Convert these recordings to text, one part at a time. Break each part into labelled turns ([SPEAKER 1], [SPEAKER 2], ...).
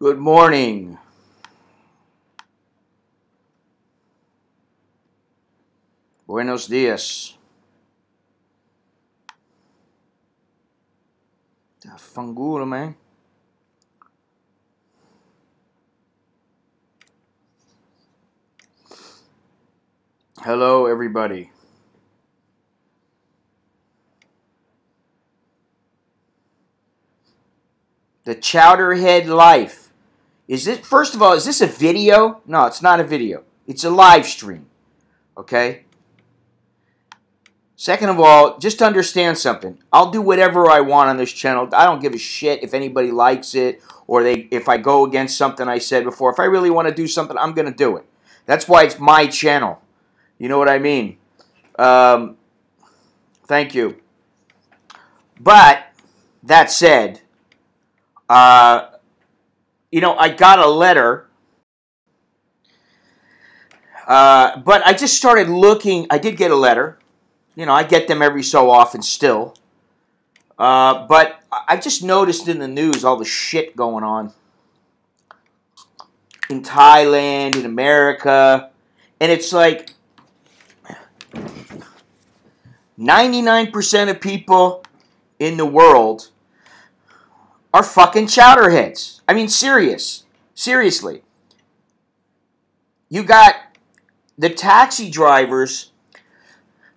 [SPEAKER 1] Good morning. Buenos dias. Fangulo, man. Hello, everybody. The Chowderhead life. Is it, first of all, is this a video? No, it's not a video. It's a live stream. Okay? Second of all, just understand something. I'll do whatever I want on this channel. I don't give a shit if anybody likes it or if I go against something I said before. If I really want to do something, I'm going to do it. That's why it's my channel. You know what I mean? Thank you. But, that said, you know, I got a letter, but I just started looking. I did get a letter. You know, I get them every so often still. But I just noticed in the news all the shit going on in Thailand, in America, and it's like 99% of people in the world are fucking chowderheads. I mean, seriously. You got the taxi drivers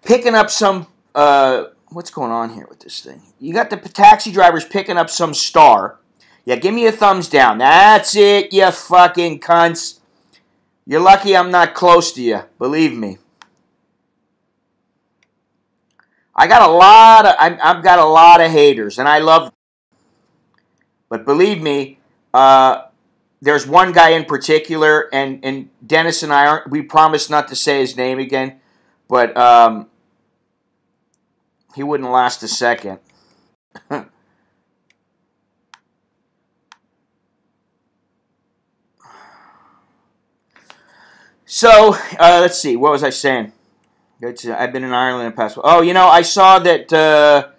[SPEAKER 1] picking up some, what's going on here with this thing? You got the taxi drivers picking up some star. Yeah, give me a thumbs down. That's it, you fucking cunts. You're lucky I'm not close to you, believe me. I've got a lot of haters, and I love them. But believe me, there's one guy in particular, and Dennis and I we promised not to say his name again, but he wouldn't last a second. So, let's see, what was I saying? I've been in Ireland in the past. Oh, you know, I saw that,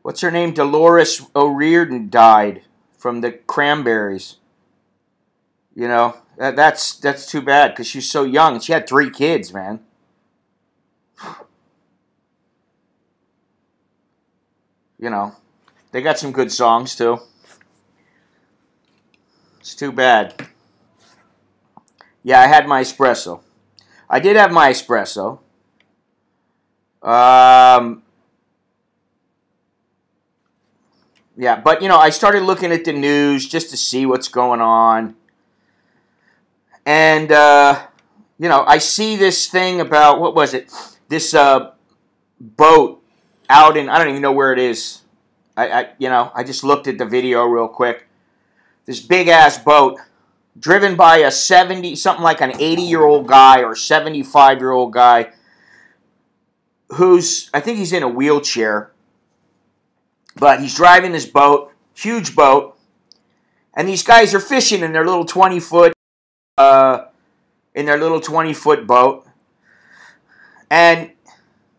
[SPEAKER 1] what's her name? Dolores O'Riordan died from the cranberries. You know, that's too bad because she's so young. She had 3 kids, man. You know, they got some good songs too. It's too bad. Yeah, I had my espresso. I did have my espresso. Yeah, but, you know, I started looking at the news just to see what's going on. And, you know, I see this thing about, what was it? This boat out in, I don't even know where it is. You know, I just looked at the video real quick. This big-ass boat driven by a something like an 80-year-old guy or 75-year-old guy who's, I think he's in a wheelchair. But he's driving this boat, huge boat, and these guys are fishing in their little 20-foot, boat, and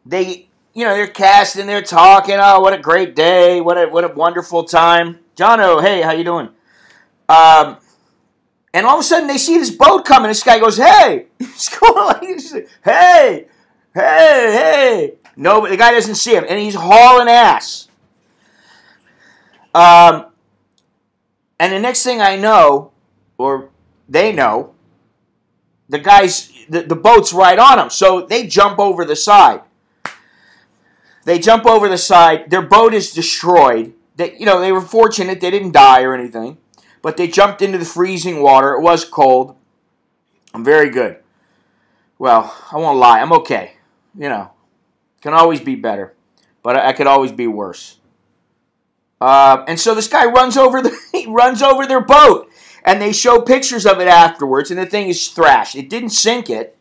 [SPEAKER 1] they, you know, they're casting, they're talking. Oh, what a great day! What a wonderful time, Jono. Hey, how you doing? And all of a sudden they see this boat coming. This guy goes, "Hey!" He's going like, "Hey, hey, hey!" No, but the guy doesn't see him, and he's hauling ass. And the next thing I know, or they know, the boat's right on them. So they jump over the side. Their boat is destroyed. You know, they were fortunate they didn't die or anything. But they jumped into the freezing water. It was cold. I'm very good. Well, I won't lie. I'm okay. You know, can always be better. But I could always be worse. And so this guy runs over their boat, and they show pictures of it afterwards, and the thing is thrashed. It didn't sink it,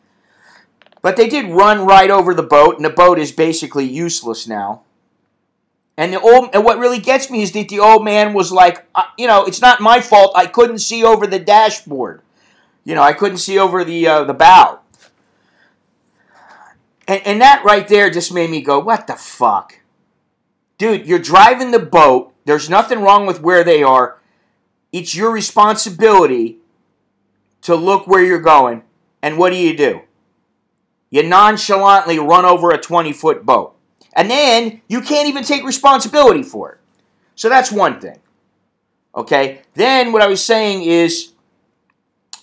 [SPEAKER 1] but they did run right over the boat, and the boat is basically useless now. And what really gets me is that the old man was like, you know, it's not my fault. I couldn't see over the dashboard. You know, I couldn't see over the bow. And that right there just made me go, what the fuck? Dude, you're driving the boat. There's nothing wrong with where they are. it's your responsibility to look where you're going. And what do? You nonchalantly run over a 20-foot boat. And then you can't even take responsibility for it. So that's one thing. Okay? Then what I was saying is,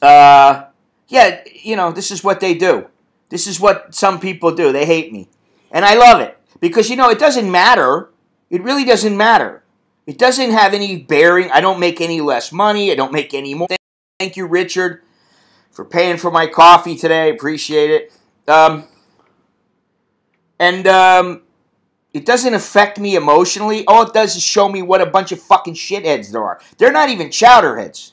[SPEAKER 1] yeah, you know, this is what they do. This is what some people do. They hate me. And I love it. Because, you know, it doesn't matter. It really doesn't matter. It doesn't have any bearing. I don't make any less money. I don't make any more. Thank you, Richard, for paying for my coffee today. Appreciate it. It doesn't affect me emotionally. All it does is show me what a bunch of fucking shitheads there are. They're not even chowderheads.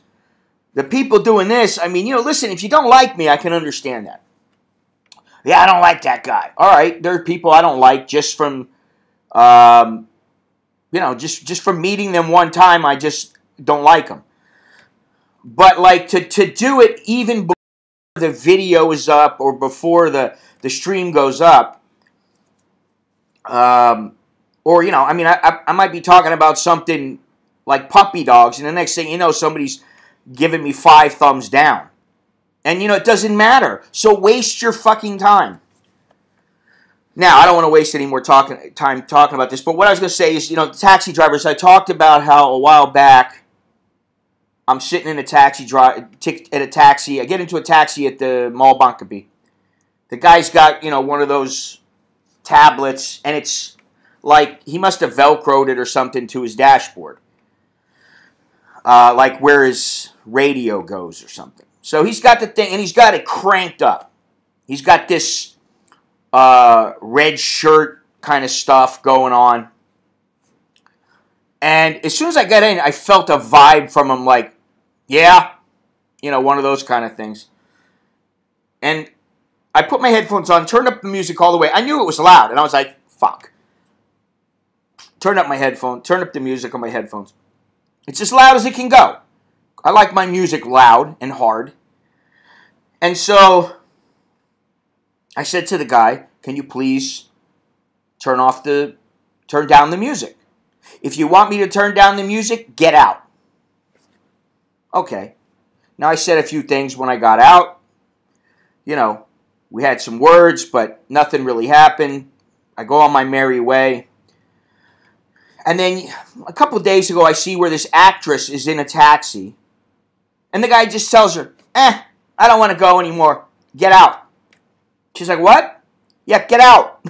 [SPEAKER 1] The people doing this, I mean, you know, listen, if you don't like me, I can understand that. Yeah, I don't like that guy. All right, there are people I don't like just from, you know, just from meeting them one time, I just don't like them. But, like, to do it even before the video is up or before the stream goes up, or, you know, I mean, I might be talking about something like puppy dogs, and the next thing you know, somebody's giving me 5 thumbs down. And, you know, it doesn't matter. So waste your fucking time. Now, I don't want to waste any more time talking about this, but what I was going to say is, you know, taxi drivers, I talked about how a while back I'm sitting in a taxi, I get into a taxi at the Mall Bangkok. The guy's got, you know, one of those tablets, and it's like he must have Velcroed it or something to his dashboard. Like where his radio goes or something. So he's got the thing, and he's got it cranked up. He's got this red shirt kind of stuff going on. And as soon as I got in, I felt a vibe from him like, yeah, you know, one of those kind of things. And I put my headphones on, turned up the music all the way. I knew it was loud, and I was like, fuck. Turned up the music on my headphones. It's as loud as it can go. I like my music loud and hard. And so I said to the guy, can you please turn down the music? If you want me to turn down the music, get out. Okay. Now I said a few things when I got out. You know, we had some words, but nothing really happened. I go on my merry way. And then a couple of days ago, I see where this actress is in a taxi. And the guy just tells her, I don't want to go anymore. Get out. She's like, what? Yeah, get out.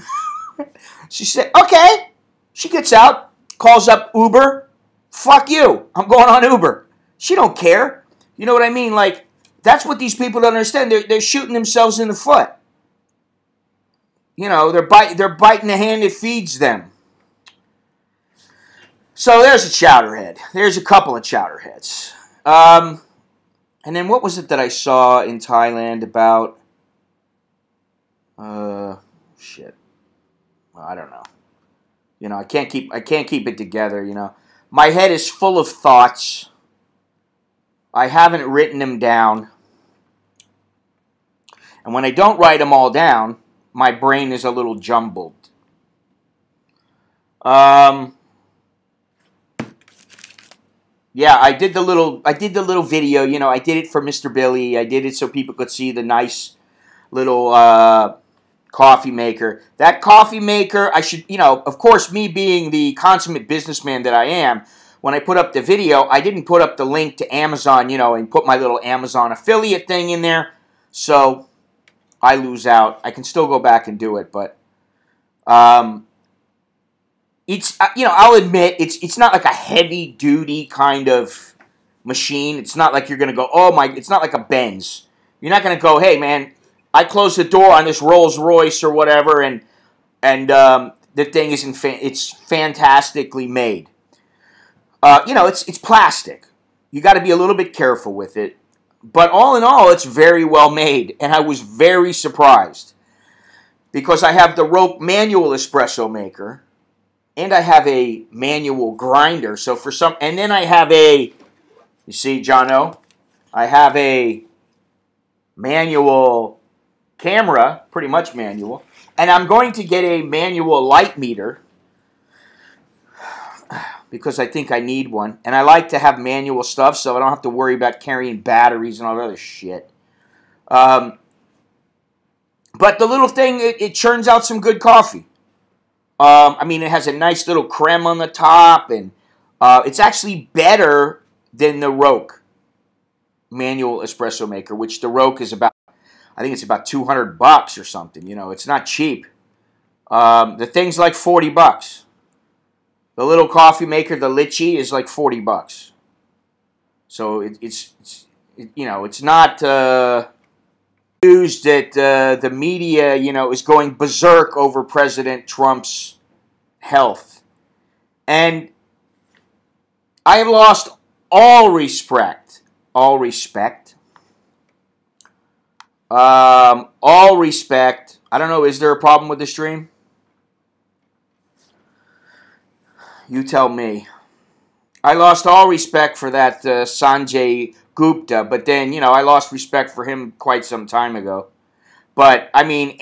[SPEAKER 1] She said, okay. She gets out, calls up Uber. Fuck you. I'm going on Uber. She don't care. You know what I mean? Like, that's what these people don't understand. They're shooting themselves in the foot. You know, they're biting the hand that feeds them. So there's a chowderhead. There's a couple of chowderheads. And then what was it that I saw in Thailand about? Shit. Well, I don't know. You know, I can't keep it together, you know. My head is full of thoughts. I haven't written them down. And when I don't write them all down, my brain is a little jumbled. Yeah, I did the little video, you know, I did it for Mr. Billy. I did it so people could see the nice little coffee maker. That coffee maker, I should, you know, of course, me being the consummate businessman that I am, when I put up the video, I didn't put up the link to Amazon, you know, and put my little Amazon affiliate thing in there. So I lose out. I can still go back and do it, but it's, you know, I'll admit, it's not like a heavy-duty kind of machine. It's not like you're going to go, oh my, it's not like a Benz. You're not going to go, hey man, I closed the door on this Rolls Royce or whatever, and the thing is, it's fantastically made. You know, it's plastic. You got to be a little bit careful with it. But all in all, it's very well made, and I was very surprised. Because I have the Rope manual espresso maker, and I have a manual grinder. So for some, and then I have a, you see, Jono, I have a manual camera, pretty much manual, and I'm going to get a manual light meter because I think I need one. And I like to have manual stuff so I don't have to worry about carrying batteries and all that other shit. But the little thing, it churns out some good coffee. I mean, it has a nice little creme on the top, and it's actually better than the Roque manual espresso maker, which the Roque is about, I think it's about $200 or something. You know, it's not cheap. The thing's like $40. The little coffee maker, the Litchi, is like $40. So it's you know, it's not news that the media, you know, is going berserk over President Trump's health. And I have lost all respect. All respect. All respect. I don't know, is there a problem with the stream? You tell me. I lost all respect for that Sanjay Gupta, but then, you know, I lost respect for him quite some time ago. But, I mean,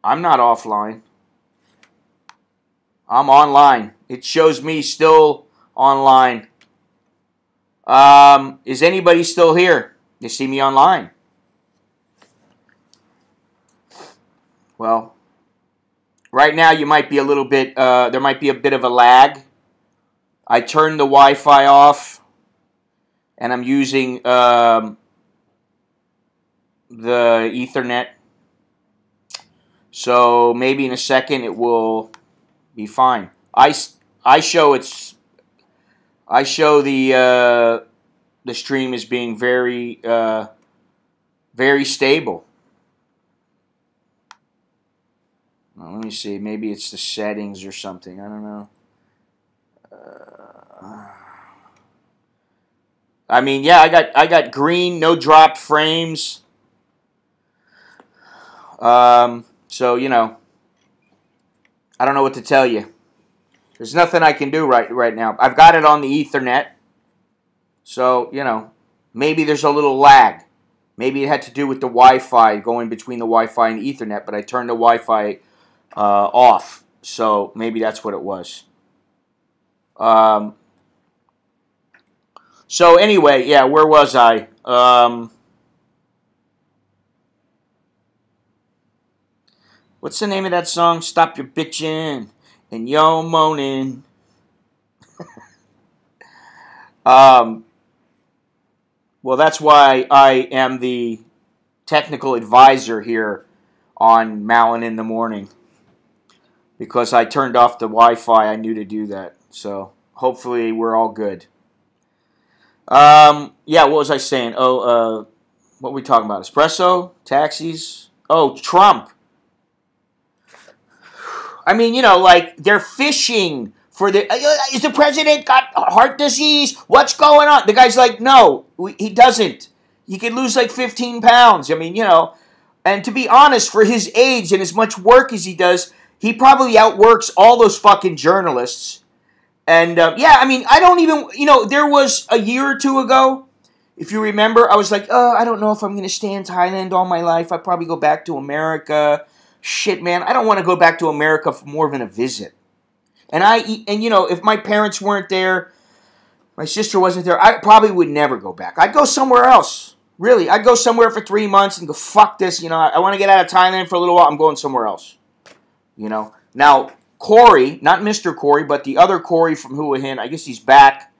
[SPEAKER 1] I'm not offline. I'm online. It shows me still online. Is anybody still here? You see me online? Well, right now you might be a little bit, there might be a bit of a lag. I turned the Wi-Fi off, and I'm using the Ethernet. So maybe in a second it will be fine. I show the stream as being very very stable. Well, let me see. Maybe it's the settings or something. I don't know. I mean, yeah, I got green, no dropped frames. So, you know, I don't know what to tell you. There's nothing I can do right now. I've got it on the Ethernet. So, you know, maybe there's a little lag. Maybe it had to do with the Wi-Fi, going between the Wi-Fi and Ethernet, but I turned the Wi-Fi off. So maybe that's what it was. So anyway, yeah, where was I? What's the name of that song? Stop your bitching and yo moaning. Well, that's why I am the technical advisor here on Mallon in the Morning. Because I turned off the Wi-Fi, I knew to do that. So hopefully we're all good. Yeah, what was I saying? Oh, what were we talking about? Espresso? Taxis? Oh, Trump. I mean, you know, like, they're fishing for the... Is the president got heart disease? What's going on? The guy's like, no, he doesn't. He could lose like 15 pounds. I mean, you know, and to be honest, for his age and as much work as he does, he probably outworks all those fucking journalists. And, yeah, I mean, I don't even... You know, there was a year or two ago, if you remember, I was like, oh, I don't know if I'm going to stay in Thailand all my life. I'd probably go back to America. Shit, man, I don't want to go back to America for more than a visit. And you know, if my parents weren't there, my sister wasn't there, I probably would never go back. I'd go somewhere else. Really, I'd go somewhere for 3 months and go, fuck this, you know, I want to get out of Thailand for a little while, I'm going somewhere else. You know? Now, Corey, not Mr. Corey, but the other Corey from Hua Hin, I guess he's back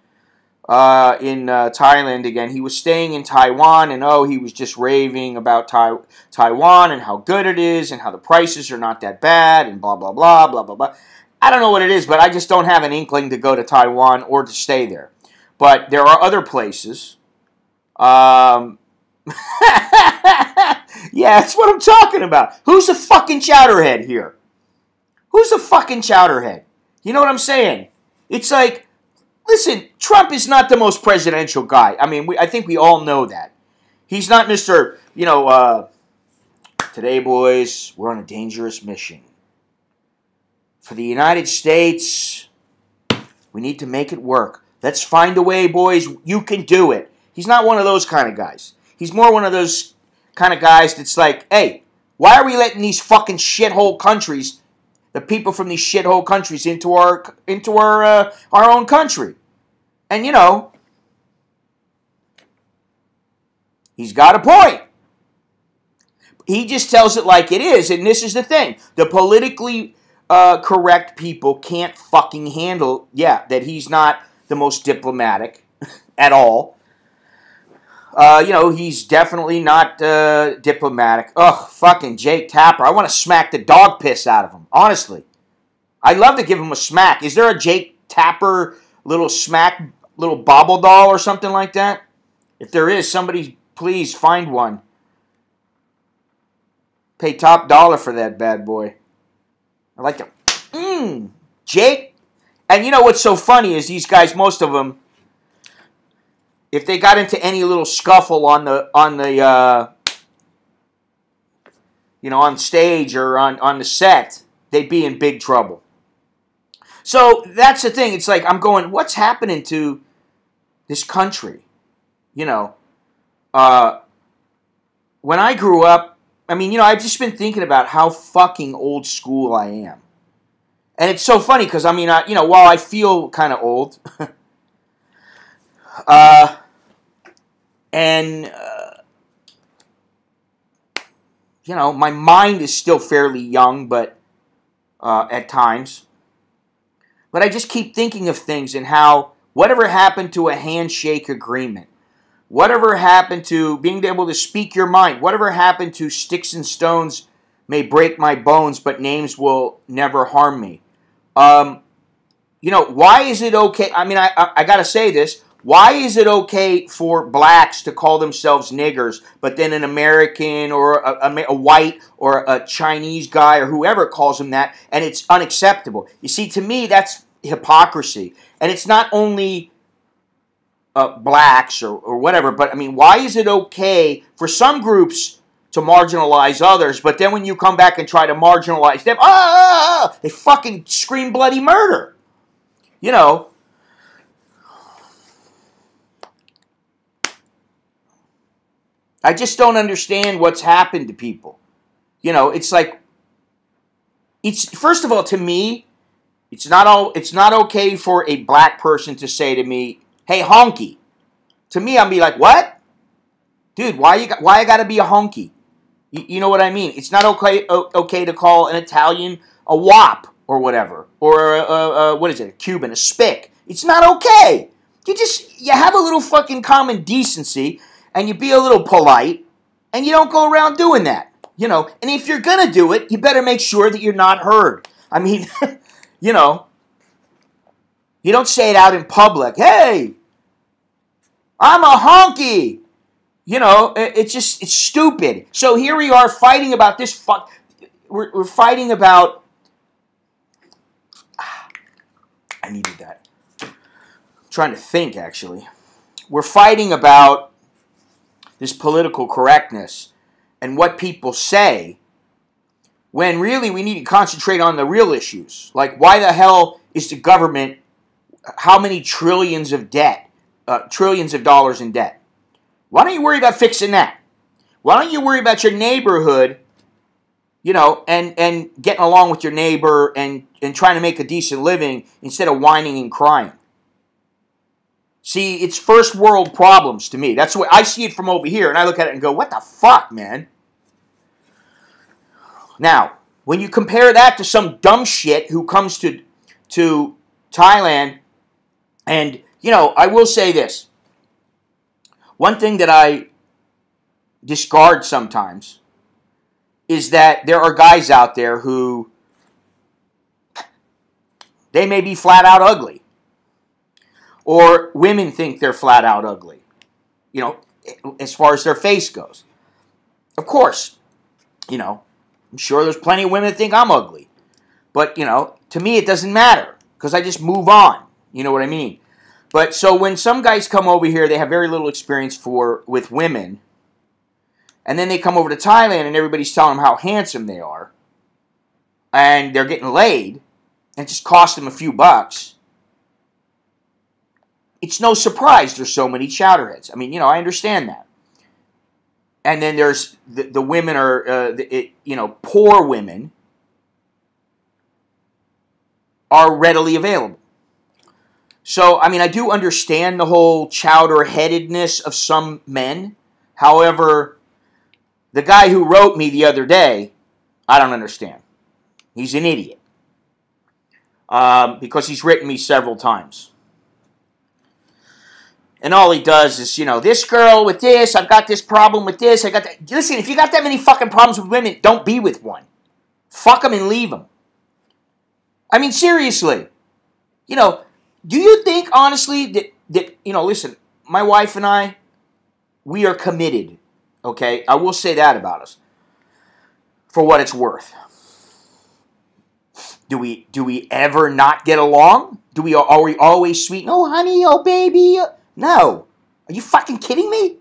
[SPEAKER 1] in Thailand again. He was staying in Taiwan, and he was just raving about Taiwan and how good it is and how the prices are not that bad and blah, blah, blah, blah, blah, blah. I don't know what it is, but I just don't have an inkling to go to Taiwan or to stay there. But there are other places. Yeah, that's what I'm talking about. Who's the fucking Chowderhead here? Who's the fucking Chowderhead? You know what I'm saying? It's like, listen, Trump is not the most presidential guy. I mean, I think we all know that. He's not Mr., you know, today, boys, we're on a dangerous mission. For the United States, we need to make it work. Let's find a way, boys. You can do it. He's not one of those kind of guys. He's more one of those kind of guys that's like, hey, why are we letting these fucking shithole countries the people from these shithole countries into our own country. And, you know, he's got a point. He just tells it like it is, and this is the thing. The politically correct people can't fucking handle, that he's not the most diplomatic at all. You know, he's definitely not diplomatic. Ugh, fucking Jake Tapper. I want to smack the dog piss out of him, honestly. I'd love to give him a smack. Is there a Jake Tapper little bobble doll or something like that? If there is, somebody please find one. Pay top dollar for that bad boy. I like to, Jake. And you know what's so funny is these guys, most of them, if they got into any little scuffle on stage or on the set, they'd be in big trouble. So that's the thing. It's like I'm going, what's happening to this country? You know, when I grew up, I mean, you know, I've just been thinking about how fucking old school I am. And it's so funny because, I mean, while I feel kind of old, you know, my mind is still fairly young, but at times. But I just keep thinking of things and how whatever happened to a handshake agreement, whatever happened to being able to speak your mind, whatever happened to sticks and stones may break my bones, but names will never harm me. You know, why is it okay? I mean, I got to say this. Why is it okay for blacks to call themselves niggers, but then an American or a white or a Chinese guy or whoever calls them that, and it's unacceptable? You see, to me, that's hypocrisy. And it's not only blacks or whatever, but I mean, why is it okay for some groups to marginalize others, but then when you come back and try to marginalize them, they fucking scream bloody murder? You know, I just don't understand what's happened to people. You know, it's like, first of all, to me, it's not okay for a black person to say to me, "Hey, honky." To me, I'll be like, "What, dude? Why I gotta be a honky?" You know what I mean? It's not okay to call an Italian a wop or whatever, or what is it? A Cuban, a spick. It's not okay. You have a little fucking common decency. And you be a little polite, and you don't go around doing that, you know. And if you're going to do it, you better make sure that you're not heard. I mean, you know, you don't say it out in public. "Hey, I'm a honky." You know, it's stupid. So here we are fighting about this we're fighting about, I needed that. I'm trying to think, actually. We're fighting about this political correctness and what people say, when really we need to concentrate on the real issues. Like, why the hell is the government, how many trillions of dollars in debt? Why don't you worry about fixing that? Why don't you worry about your neighborhood, you know, and getting along with your neighbor and trying to make a decent living instead of whining and crying? See, it's first world problems to me. That's the way I see it from over here, and I look at it and go, what the fuck, man? Now, when you compare that to some dumb shit who comes to Thailand, and, you know, I will say this. One thing that I discard sometimes is that there are guys out there who, they may be flat out ugly. Or women think they're flat out ugly, you know, as far as their face goes. Of course, you know, I'm sure there's plenty of women that think I'm ugly. But, you know, to me it doesn't matter because I just move on. You know what I mean? But so when some guys come over here, they have very little experience with women. And then they come over to Thailand and everybody's telling them how handsome they are. And they're getting laid. And it just costs them a few bucks. It's no surprise there's so many chowderheads. I mean, you know, I understand that. And then there's the women are, you know, poor women are readily available. So, I mean, I do understand the whole chowder-headedness of some men. However, the guy who wrote me the other day, I don't understand. He's an idiot. Because he's written me several times. And all he does is, this girl with this, I've got this problem with this, I got that. Listen, if you got that many fucking problems with women, don't be with one. Fuck them and leave them. I mean, seriously. Do you think, honestly, that listen, my wife and I, we are committed, okay? I will say that about us, for what it's worth. Do we ever not get along? Are we always sweet? Oh, honey, oh, baby. No. Are you fucking kidding me?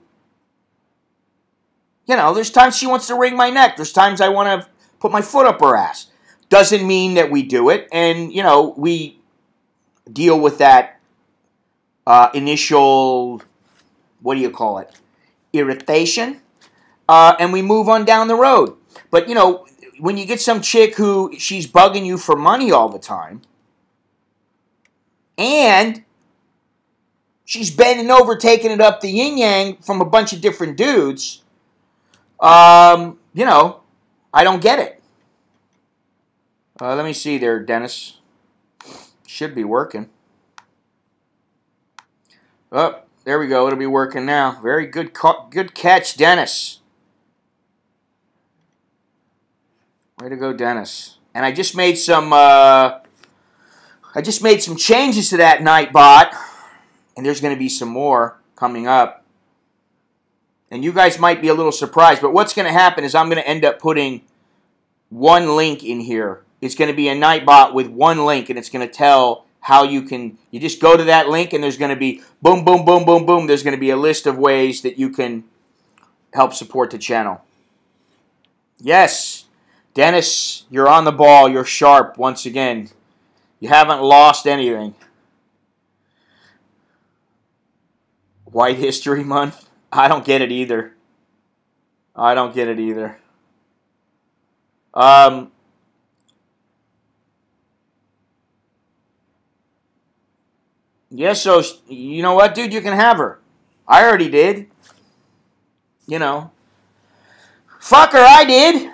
[SPEAKER 1] There's times she wants to wring my neck. There's times I want to put my foot up her ass. Doesn't mean that we do it. And, we deal with that initial, what do you call it? Irritation. And we move on down the road. But, when you get some chick who she's bugging you for money all the time, and she's bending over, taking it up the yin-yang from a bunch of different dudes, I don't get it. Let me see there, Dennis. Should be working. Oh, there we go. It'll be working now. Very good catch, Dennis. Way to go, Dennis. And I just made some changes to that Nightbot, and there's going to be some more coming up. And you guys might be a little surprised, but what's going to happen is I'm going to end up putting one link in here. It's going to be a Nightbot with one link, and it's going to tell how you just go to that link, and there's going to be boom, boom, boom, boom, boom. There's going to be a list of ways that you can help support the channel. Yes, Dennis, you're on the ball. You're sharp once again. You haven't lost anything. White History Month? I don't get it either. I don't get it either. Yeah, so, you know what, dude? You can have her. I already did. Fuck her, I did.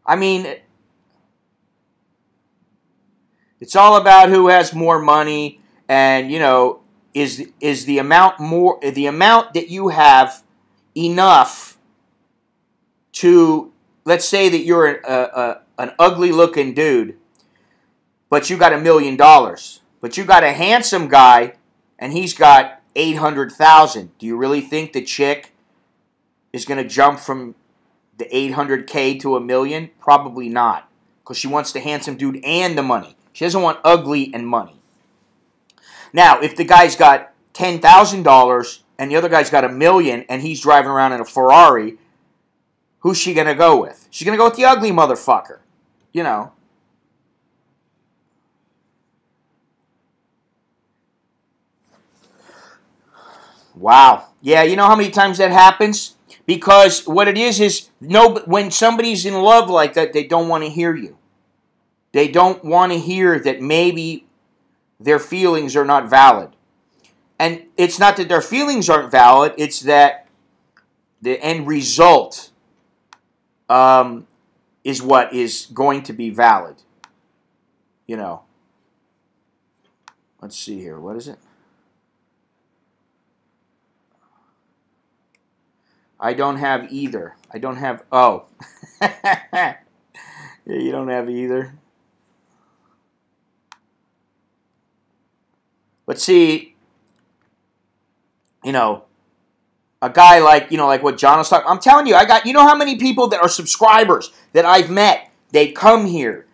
[SPEAKER 1] I mean, it's all about who has more money, and, is the amount that you have enough to, let's say that you're an ugly-looking dude, but you got $1 million. But you got a handsome guy, and he's got $800,000. Do you really think the chick is going to jump from the $800K to $1 million? Probably not, because she wants the handsome dude and the money. She doesn't want ugly and money. Now, if the guy's got $10,000 and the other guy's got $1 million and he's driving around in a Ferrari, who's she going to go with? She's going to go with the ugly motherfucker. Wow. Yeah, you know how many times that happens? Because what it is when somebody's in love like that, they don't want to hear you. They don't want to hear that maybe their feelings are not valid. And it's not that their feelings aren't valid, it's that the end result is what is going to be valid. Let's see here. What is it? I don't have either. I don't have... Oh. Yeah, you don't have either. But see, a guy like, like what John was talking... I'm telling you, you know how many people that are subscribers that I've met, they come here,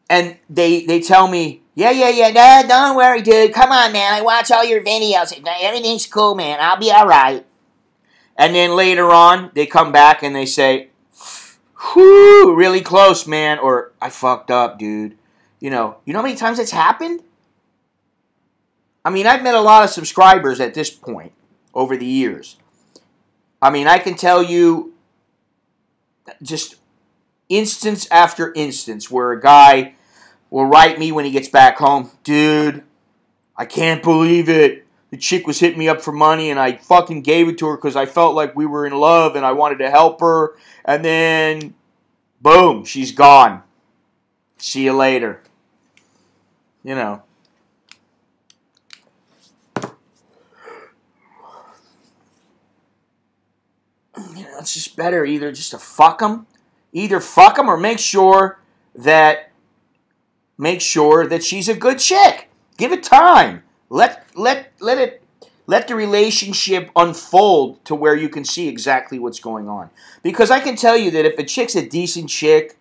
[SPEAKER 1] and they tell me, yeah, no, don't worry, dude. Come on, man. I watch all your videos. Everything's cool, man. I'll be all right. And then later on, they come back and they say, whew, really close, man. Or, I fucked up, dude. You know how many times it's happened? I mean, I've met a lot of subscribers at this point over the years. I mean, I can tell you just instance after instance where a guy will write me when he gets back home, dude, I can't believe it. The chick was hitting me up for money and I fucking gave it to her because I felt like we were in love and I wanted to help her. And then, boom, she's gone. See you later. You know. It's just better either just to fuck them. Either fuck them or make sure that she's a good chick. Give it time. Let the relationship unfold to where you can see exactly what's going on. Because I can tell you that if a chick's a decent chick,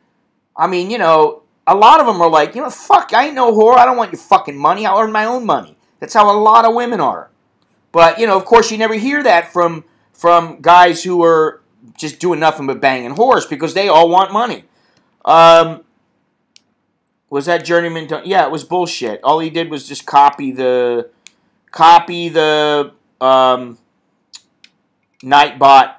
[SPEAKER 1] I mean, you know, a lot of them are like, you know, fuck, I ain't no whore. I don't want your fucking money. I'll earn my own money. That's how a lot of women are. But, you know, of course, you never hear that from guys who are just doing nothing but banging whores because they all want money. Was that Journeyman? Yeah, it was bullshit. All he did was just copy the Nightbot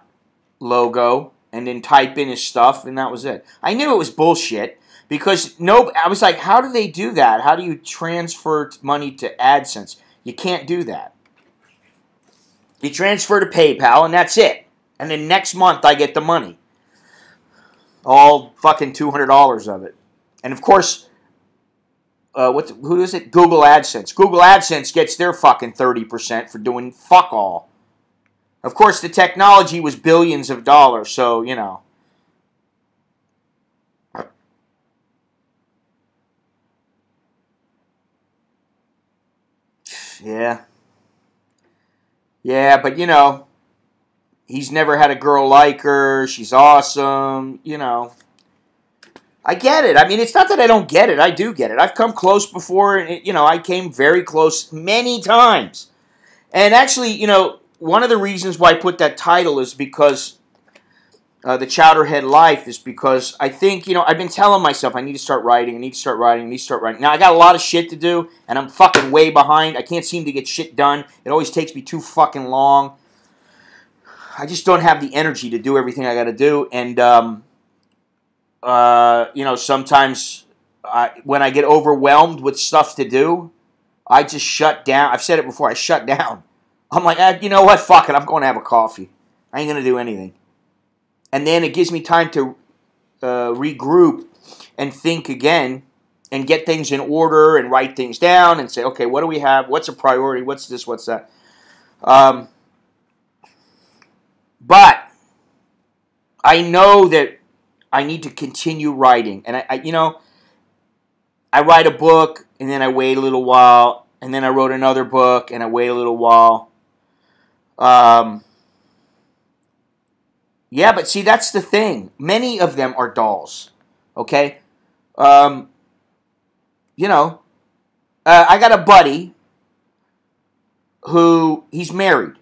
[SPEAKER 1] logo and then type in his stuff, and that was it. I knew it was bullshit because I was like, how do they do that? How do you transfer money to AdSense? You can't do that. You transfer to PayPal, and that's it. And then next month, I get the money. All fucking $200 of it. And of course, who is it? Google AdSense. Google AdSense gets their fucking 30% for doing fuck all. Of course, the technology was billions of dollars, so, you know. Yeah. Yeah, but, you know, he's never had a girl like her. She's awesome, you know. I get it. I mean, it's not that I don't get it. I do get it. I've come close before, and, you know, I came very close many times. And actually, you know, one of the reasons why I put that title is because the Chowderhead Life is because I think, you know, I've been telling myself I need to start writing, I need to start writing, I need to start writing. Now, I got a lot of shit to do, and I'm fucking way behind. I can't seem to get shit done. It always takes me too fucking long. I just don't have the energy to do everything I got to do, and, you know, sometimes when I get overwhelmed with stuff to do, I just shut down. I've said it before, I shut down. I'm like, you know what, fuck it, I'm going to have a coffee. I ain't going to do anything. And then it gives me time to regroup and think again and get things in order and write things down and say, okay, what do we have? What's a priority? What's this? What's that? But I know that I need to continue writing. And, you know, I write a book and then I wait a little while. And then I wrote another book and I wait a little while. Yeah, but see, that's the thing. Many of them are dolls, okay? You know, I got a buddy who, he's married.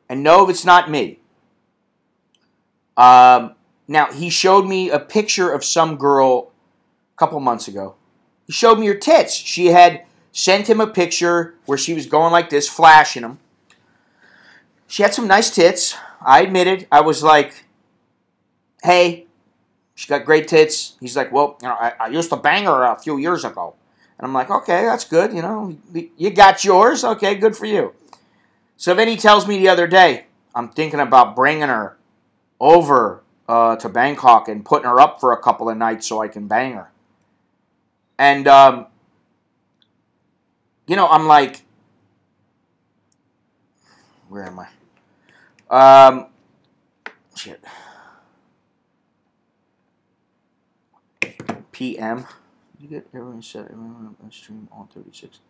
[SPEAKER 1] And no, it's not me. Now, he showed me a picture of some girl a couple months ago. He showed me her tits. She had sent him a picture where she was going like this, flashing them. She had some nice tits. I admitted. I was like, hey, she got great tits. He's like, well, you know, I used to bang her a few years ago. And I'm like, okay, that's good. You know, you got yours. Okay, good for you. So then he tells me the other day, I'm thinking about bringing her over to Bangkok and putting her up for a couple of nights so I can bang her. And, you know, I'm like, where am I? Shit. PM. Did you get everyone set? Everyone on stream all 36.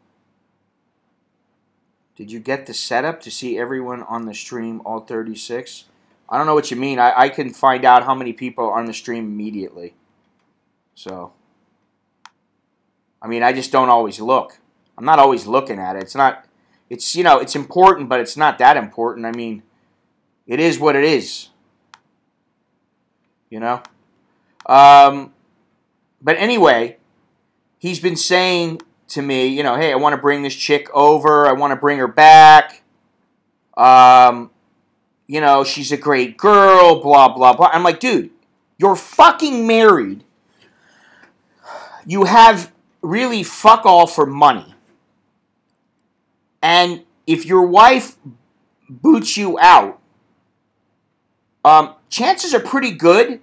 [SPEAKER 1] Did you get the setup to see everyone on the stream all 36? I don't know what you mean. I can find out how many people are on the stream immediately. So, I mean, I just don't always look. I'm not always looking at it. It's not, it's, you know, it's important, but it's not that important. I mean, it is what it is. You know? But anyway, he's been saying to me, you know, hey, I want to bring this chick over. I want to bring her back. You know, she's a great girl, blah, blah, blah. I'm like, dude, You're fucking married. You have really fuck all for money. And if your wife boots you out, chances are pretty good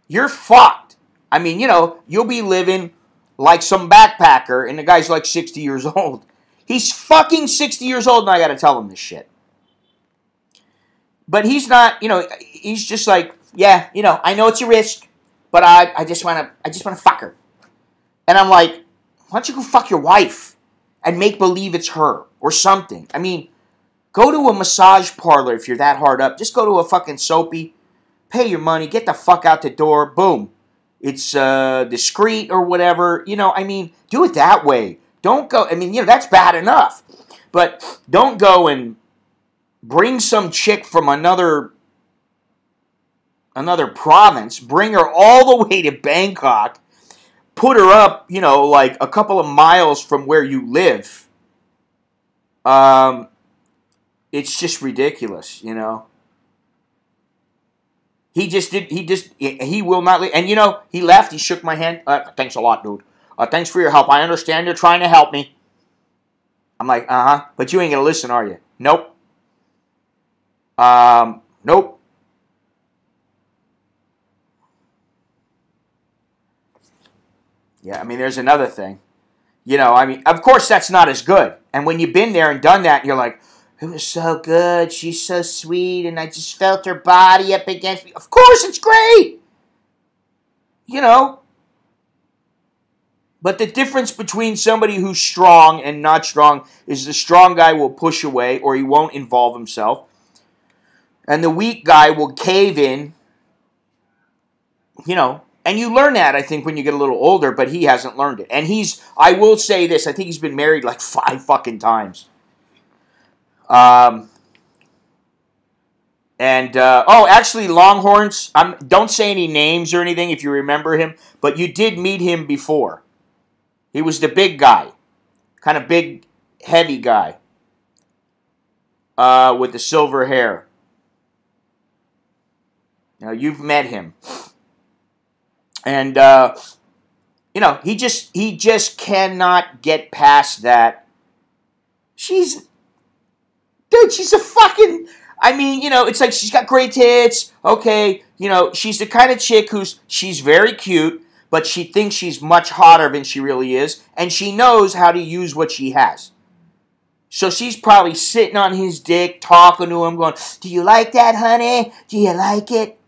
[SPEAKER 1] you're fucked. I mean, you'll be living like some backpacker, and the guy's like 60 years old. He's fucking 60 years old, and I gotta tell him this shit. But he's not, he's just like, yeah, I know it's a risk, but I just wanna fuck her. And I'm like, why don't you go fuck your wife and make believe it's her or something? I mean, go to a massage parlor if you're that hard up. Just go to a fucking soapy, pay your money, get the fuck out the door, boom. It's discreet or whatever. Do it that way. Don't go, that's bad enough. But don't go and bring some chick from another province, bring her all the way to Bangkok, put her up, like a couple of miles from where you live. It's just ridiculous, He will not leave. And, he left, he shook my hand. Thanks a lot, dude. Thanks for your help. I understand you're trying to help me. I'm like, but you ain't going to listen, are you? Nope. Nope. Yeah, there's another thing. Of course that's not as good. And when you've been there and done that, and you're like, it was so good, she's so sweet, and I just felt her body up against me. Of course it's great! But the difference between somebody who's strong and not strong is the strong guy will push away or he won't involve himself. And the weak guy will cave in, And you learn that, I think, when you get a little older, but he hasn't learned it. And I will say this, I think he's been married like 5 fucking times. Actually, Longhorns, don't say any names or anything if you remember him, but you did meet him before. He was the big guy. Kind of big, heavy guy. With the silver hair. You've met him. And, he just cannot get past that. She's a fucking, it's like she's got great tits. Okay, she's the kind of chick she's very cute, but she thinks she's much hotter than she really is, and she knows how to use what she has. So she's probably sitting on his dick, talking to him, going, do you like that, honey? Do you like it?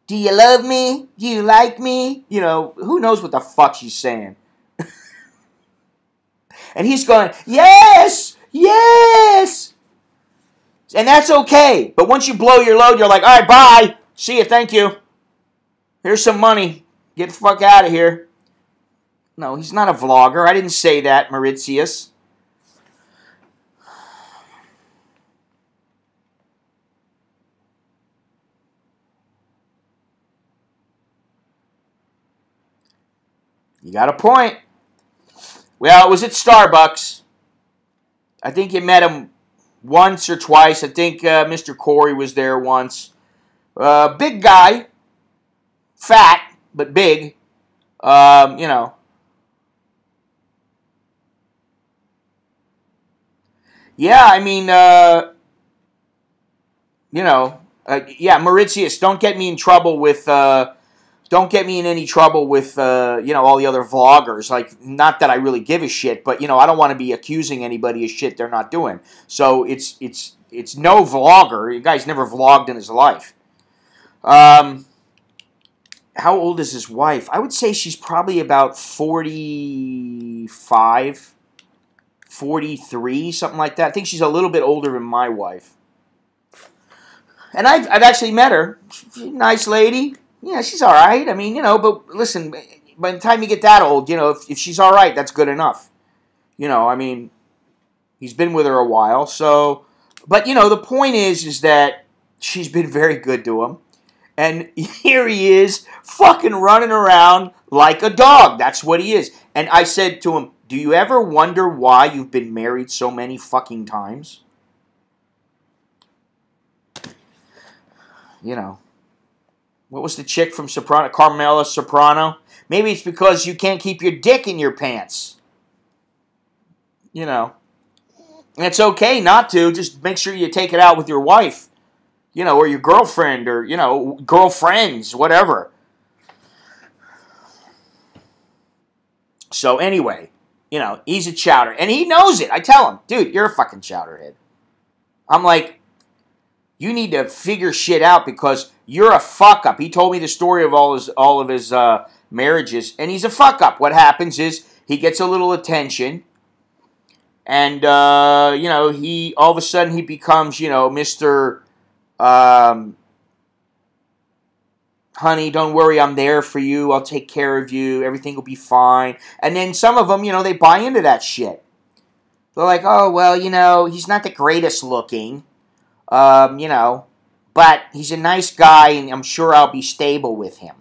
[SPEAKER 1] Do you love me? Do you like me? Who knows what the fuck she's saying. And he's going, yes, yes. And that's okay. But once you blow your load, you're like, all right, bye. See you, thank you. Here's some money. Get the fuck out of here. No, he's not a vlogger. I didn't say that, Mauritius. You got a point. Well, it was at Starbucks. I think you met him once or twice. I think Mr. Corey was there once. Big guy. Fat, but big. Yeah, yeah, Mauritius, don't get me in trouble with... Don't get me in any trouble with, all the other vloggers. Like, not that I really give a shit, but, I don't want to be accusing anybody of shit they're not doing. So, it's no vlogger. The guy's never vlogged in his life. How old is his wife? I would say she's probably about 45, 43, something like that. I think she's a little bit older than my wife. And I've actually met her. She's a nice lady. Yeah, she's all right. But listen, by the time you get that old, if she's all right, that's good enough. He's been with her a while, so... But, the point is that she's been very good to him. And here he is, fucking running around like a dog. That's what he is. And I said to him, do you ever wonder why you've been married so many fucking times? What was the chick from Soprano? Carmela Soprano? Maybe it's because you can't keep your dick in your pants. You know. And it's okay not to. Just make sure you take it out with your wife. You know, or your girlfriend, or, you know, girlfriends, whatever. So anyway, you know, he's a chowder. And he knows it. I tell him, dude, you're a fucking chowderhead. I'm like, you need to figure shit out because you're a fuck up. He told me the story of all of his marriages, and he's a fuck up. What happens is he gets a little attention, and you know, he all of a sudden he becomes, you know, Mr. Honey, don't worry, I'm there for you. I'll take care of you. Everything will be fine. And then some of them, you know, they buy into that shit. They're like, oh, well, you know, he's not the greatest looking. You know, but he's a nice guy, and I'm sure I'll be stable with him.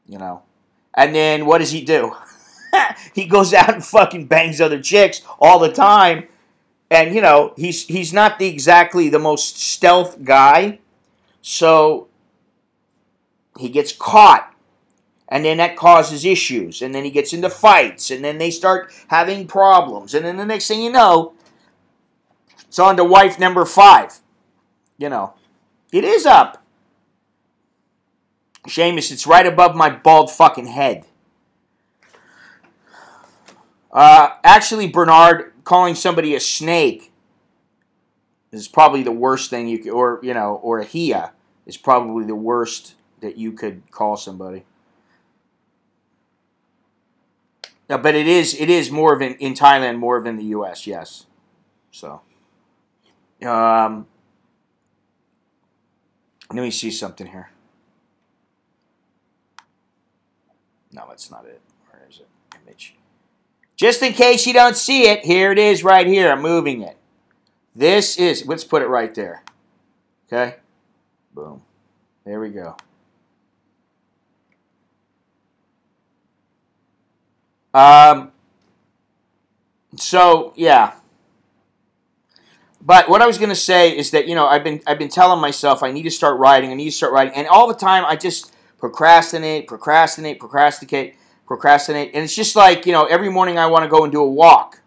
[SPEAKER 1] You know. And then what does he do? He goes out and fucking bangs other chicks all the time. And, you know, he's not exactly the most stealth guy. So he gets caught. And then that causes issues. And then he gets into fights. And then they start having problems. And then the next thing you know, it's on to wife number 5. You know. It is up. Seamus, it's right above my bald fucking head. Actually, Bernard, calling somebody a snake is probably the worst thing you could, or, you know, or a hia is probably the worst that you could call somebody. But it is more of in Thailand, more of in the U.S., yes. So, let me see something here. No, that's not it. Where is it? Image. Just in case you don't see it, here it is right here. I'm moving it. This is, let's put it right there. Okay? Boom. There we go. So, yeah. But what I was going to say is that, you know, I've been telling myself I need to start writing. And all the time I just procrastinate. And it's just like, you know, every morning I want to go and do a walk.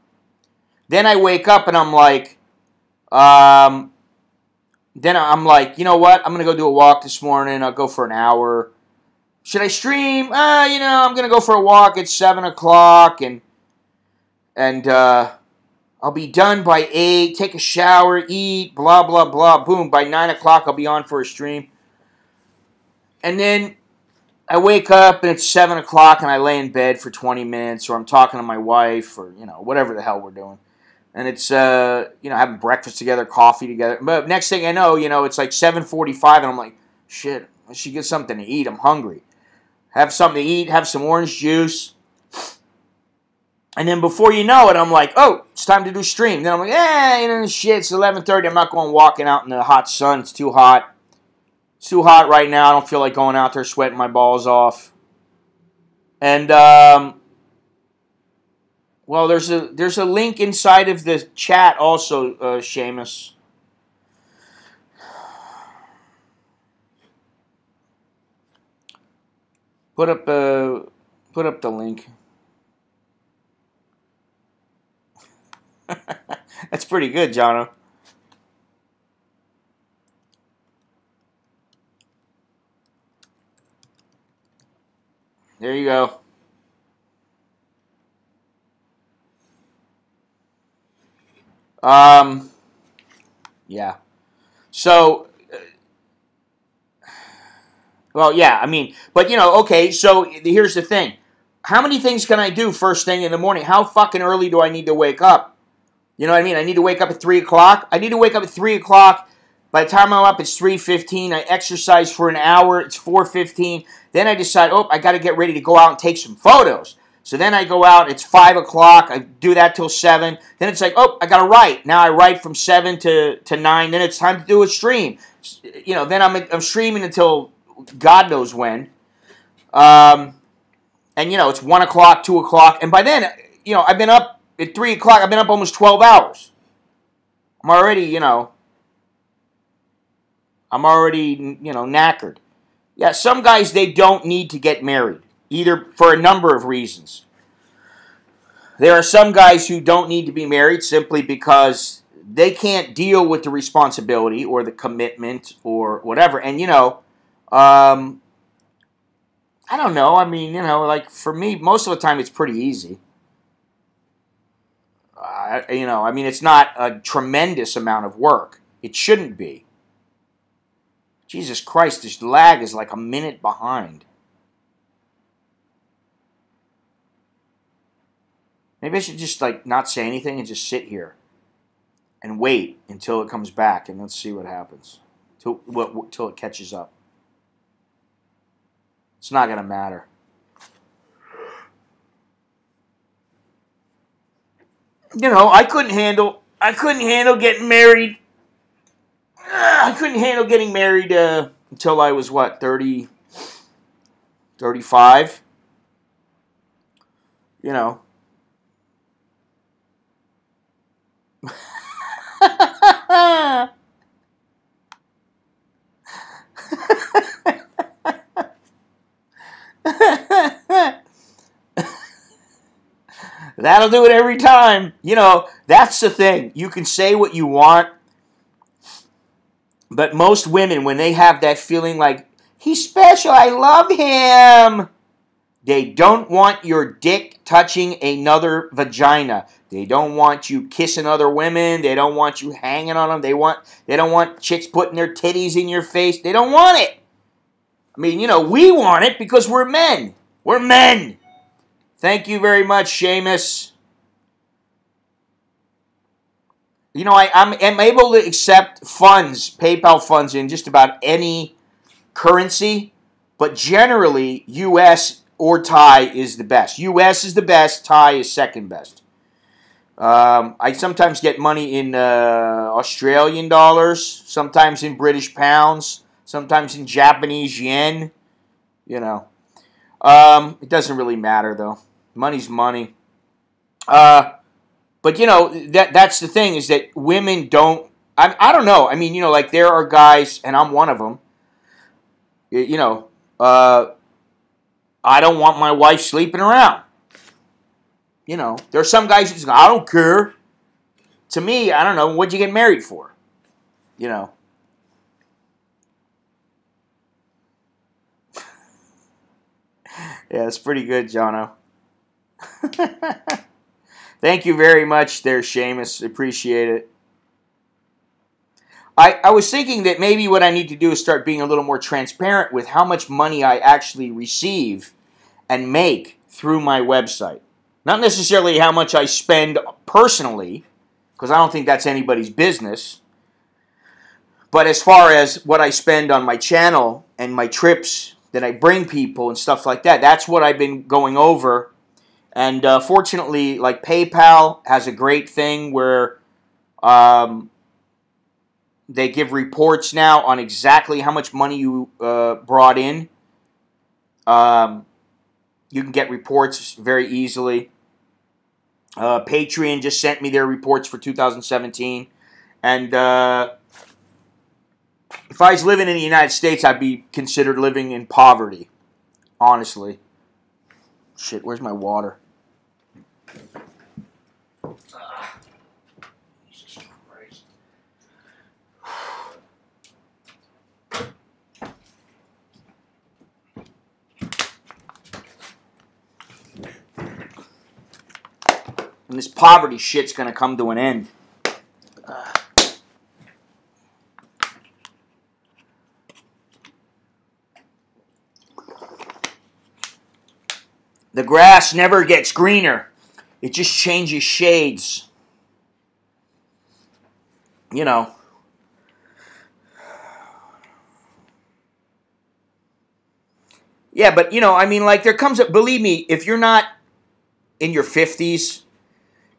[SPEAKER 1] Then I wake up and I'm like, you know what? I'm going to go do a walk this morning. I'll go for an hour. Should I stream? You know, I'm going to go for a walk at 7 o'clock and I'll be done by 8, take a shower, eat, blah, blah, blah. Boom, by 9 o'clock I'll be on for a stream. And then I wake up and it's 7 o'clock and I lay in bed for 20 minutes, or I'm talking to my wife, or, you know, whatever the hell we're doing. And it's, you know, having breakfast together, coffee together. But next thing I know, you know, it's like 7:45 and I'm like, shit, I should get something to eat. I'm hungry. Have something to eat, have some orange juice. And then before you know it, I'm like, oh, it's time to do stream. Then I'm like, you know, shit, it's 11:30. I'm not going walking out in the hot sun. It's too hot. It's too hot right now. I don't feel like going out there sweating my balls off. And, well, there's a link inside of the chat also, Seamus. Put up the link. That's pretty good, Jono. There you go. Yeah. So, well, yeah, I mean, but, you know, okay, so here's the thing. How many things can I do first thing in the morning? How fucking early do I need to wake up? You know what I mean? I need to wake up at 3 o'clock. I need to wake up at 3 o'clock. By the time I'm up, it's 3:15. I exercise for an hour. It's 4:15. Then I decide, oh, I got to get ready to go out and take some photos. So then I go out. It's 5 o'clock. I do that till 7. Then it's like, oh, I got to write. Now I write from 7 to 9. Then it's time to do a stream. You know, then I'm streaming until God knows when. And, you know, it's 1 o'clock, 2 o'clock. And by then, you know, I've been up at 3 o'clock. I've been up almost 12 hours. I'm already, you know, I'm already, knackered. Yeah, some guys, they don't need to get married, either for a number of reasons. There are some guys who don't need to be married simply because they can't deal with the responsibility or the commitment or whatever. And, I don't know. I mean, like for me, most of the time it's pretty easy. It's not a tremendous amount of work. It shouldn't be. Jesus Christ, this lag is like a minute behind. Maybe I should just like not say anything and just sit here and wait until it comes back, and let's see what happens. Till it catches up. It's not gonna matter. I couldn't handle getting married. I couldn't handle getting married until I was, 30, 35? That'll do it every time. That's the thing. You can say what you want, but most women, when they have that feeling like, he's special, I love him, they don't want your dick touching another vagina. They don't want you kissing other women. They don't want you hanging on them. They don't want chicks putting their titties in your face. They don't want it. I mean, we want it because we're men. We're men. Thank you very much, Seamus. I'm able to accept funds, PayPal funds, in just about any currency, but generally, U.S. or Thai is the best. U.S. is the best. Thai is second best. I sometimes get money in Australian dollars, sometimes in British pounds, sometimes in Japanese yen. It doesn't really matter, though. Money's money. But, that's the thing, is that women don't... I don't know. I mean, like, there are guys, and I'm one of them, I don't want my wife sleeping around. There are some guys who say, I don't care. To me, I don't know, what'd you get married for? Yeah, it's pretty good, Jono. Thank you very much there, Seamus. Appreciate it. I was thinking that maybe what I need to do is start being a little more transparent with how much money I actually receive and make through my website. Not necessarily how much I spend personally, because I don't think that's anybody's business. But as far as what I spend on my channel and my trips that I bring people and stuff like that, that's what I've been going over. And fortunately, like PayPal has a great thing where they give reports now on exactly how much money you brought in. You can get reports very easily. Patreon just sent me their reports for 2017. And if I was living in the United States, I'd be considered living in poverty. Honestly. Shit, where's my water? Jesus Christ. And this poverty shit's gonna come to an end. The grass never gets greener. It just changes shades. Yeah, but, I mean, like, there comes a... Believe me, if you're not in your 50s,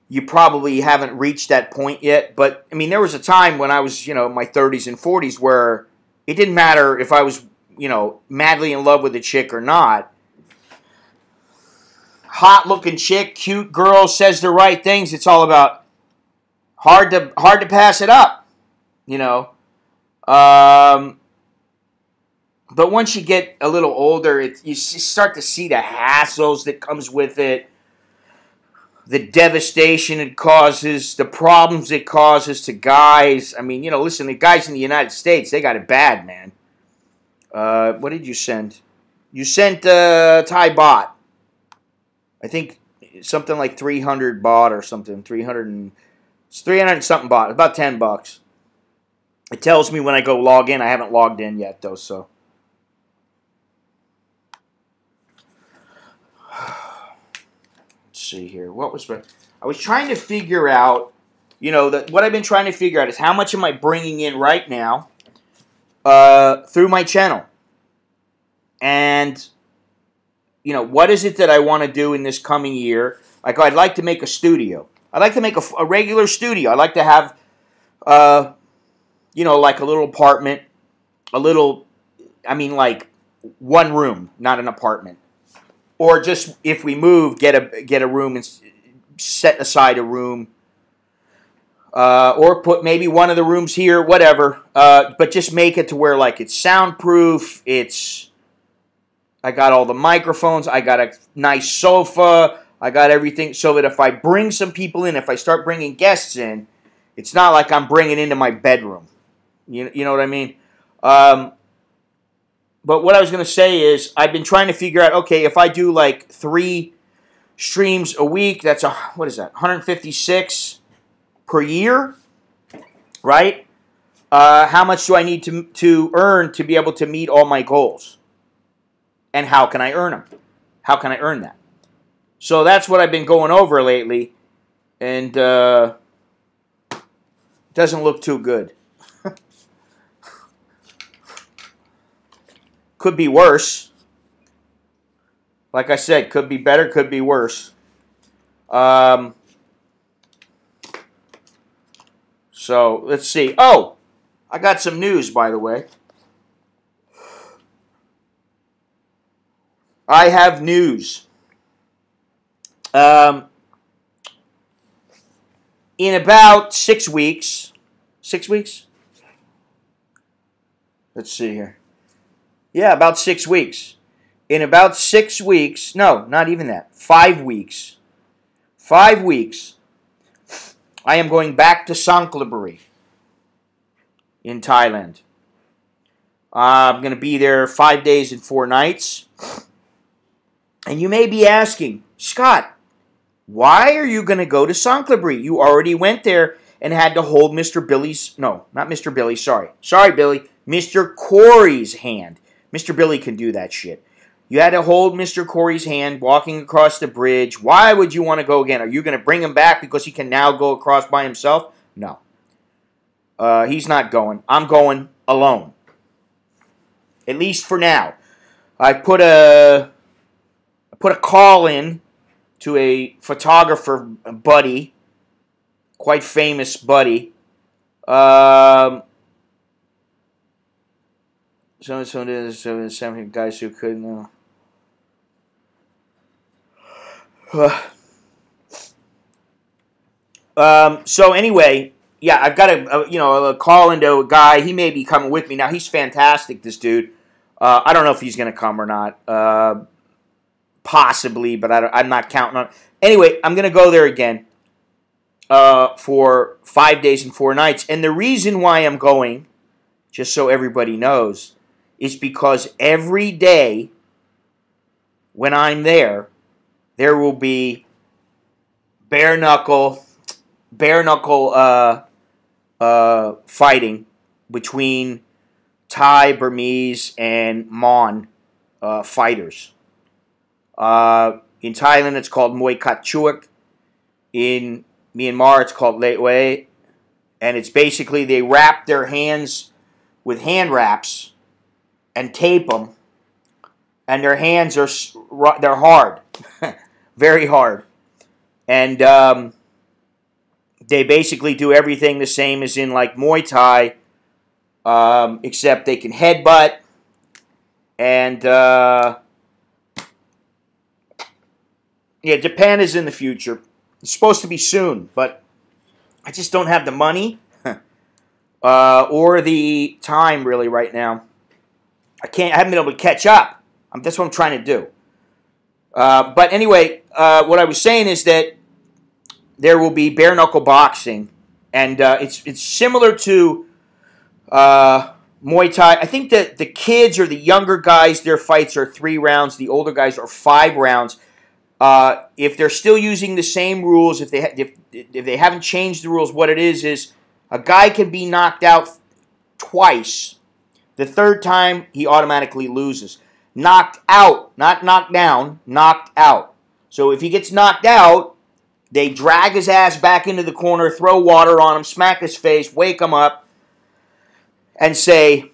[SPEAKER 1] you probably haven't reached that point yet. But, I mean, there was a time when I was, in my 30s and 40s where it didn't matter if I was, madly in love with a chick or not. Hot-looking chick, cute girl, says the right things. It's all about hard to pass it up, But once you get a little older, you start to see the hassles that comes with it, the devastation it causes, the problems it causes to guys. I mean, listen, the guys in the United States, they got it bad, man. What did you send? You sent Thai baht. I think something like 300 baht or something. 300 something baht. About $10. It tells me when I go log in. I haven't logged in yet, though, so. Let's see here. I was trying to figure out, what I've been trying to figure out is how much am I bringing in right now through my channel. And, what is it that I want to do in this coming year? Like, I'd like to make a studio. I'd like to make a regular studio. I'd like to have, like a little apartment, like one room, not an apartment. Or just, if we move, get a room and set aside a room. Or put maybe one of the rooms here, whatever. But just make it to where, like, it's soundproof, I got all the microphones. I got a nice sofa. I got everything so that if I bring some people in, if I start bringing guests in, it's not like I'm bringing into my bedroom. You know what I mean? But what I was going to say is I've been trying to figure out, okay, if I do like 3 streams a week, that's, what is that, 156 per year, right? How much do I need to earn to be able to meet all my goals? And how can I earn them? How can I earn that? So that's what I've been going over lately. And it doesn't look too good. Could be worse. Like I said, could be better, could be worse. So let's see. Oh, I got some news, by the way. I have news. In about 6 weeks. 6 weeks? Let's see here. Yeah, about 6 weeks. In about 6 weeks, no, not even that, 5 weeks. 5 weeks, I am going back to Sangkhlaburi in Thailand. I'm going to be there 5 days and 4 nights. And you may be asking, Scott, why are you going to go to Sangkhlaburi? You already went there and had to hold Mr. Billy's, no, not Mr. Billy, sorry. Sorry, Billy. Mr. Corey's hand. Mr. Billy can do that shit. You had to hold Mr. Corey's hand walking across the bridge. Why would you want to go again? Are you going to bring him back because he can now go across by himself? No. He's not going. I'm going alone. At least for now. I put a call in to a photographer buddy, quite famous buddy. Some guys who couldn't know. So anyway, yeah, I've got a call into a guy. He may be coming with me. Now, he's fantastic, this dude. I don't know if he's going to come or not. Possibly, but I'm not counting on it. Anyway, I'm going to go there again for 5 days and 4 nights. And the reason why I'm going, just so everybody knows, is because every day when I'm there, there will be bare knuckle fighting between Thai, Burmese, and Mon fighters. In Thailand, it's called Muay Kat Chuak. In Myanmar, it's called Lei Wei. And it's basically they wrap their hands with hand wraps and tape them. And their hands they're hard. Very hard. And they basically do everything the same as in like Muay Thai. Except they can headbutt. And yeah, Japan is in the future. It's supposed to be soon, but I just don't have the money or the time really right now. I haven't been able to catch up. That's what I'm trying to do. But anyway, what I was saying is that there will be bare knuckle boxing, and it's similar to Muay Thai. I think that the kids or the younger guys, their fights are 3 rounds. The older guys are 5 rounds. If they're still using the same rules, if they haven't changed the rules, what it is a guy can be knocked out twice. The third time, he automatically loses. Knocked out, not knocked down, knocked out. So if he gets knocked out, they drag his ass back into the corner, throw water on him, smack his face, wake him up, and say, "Do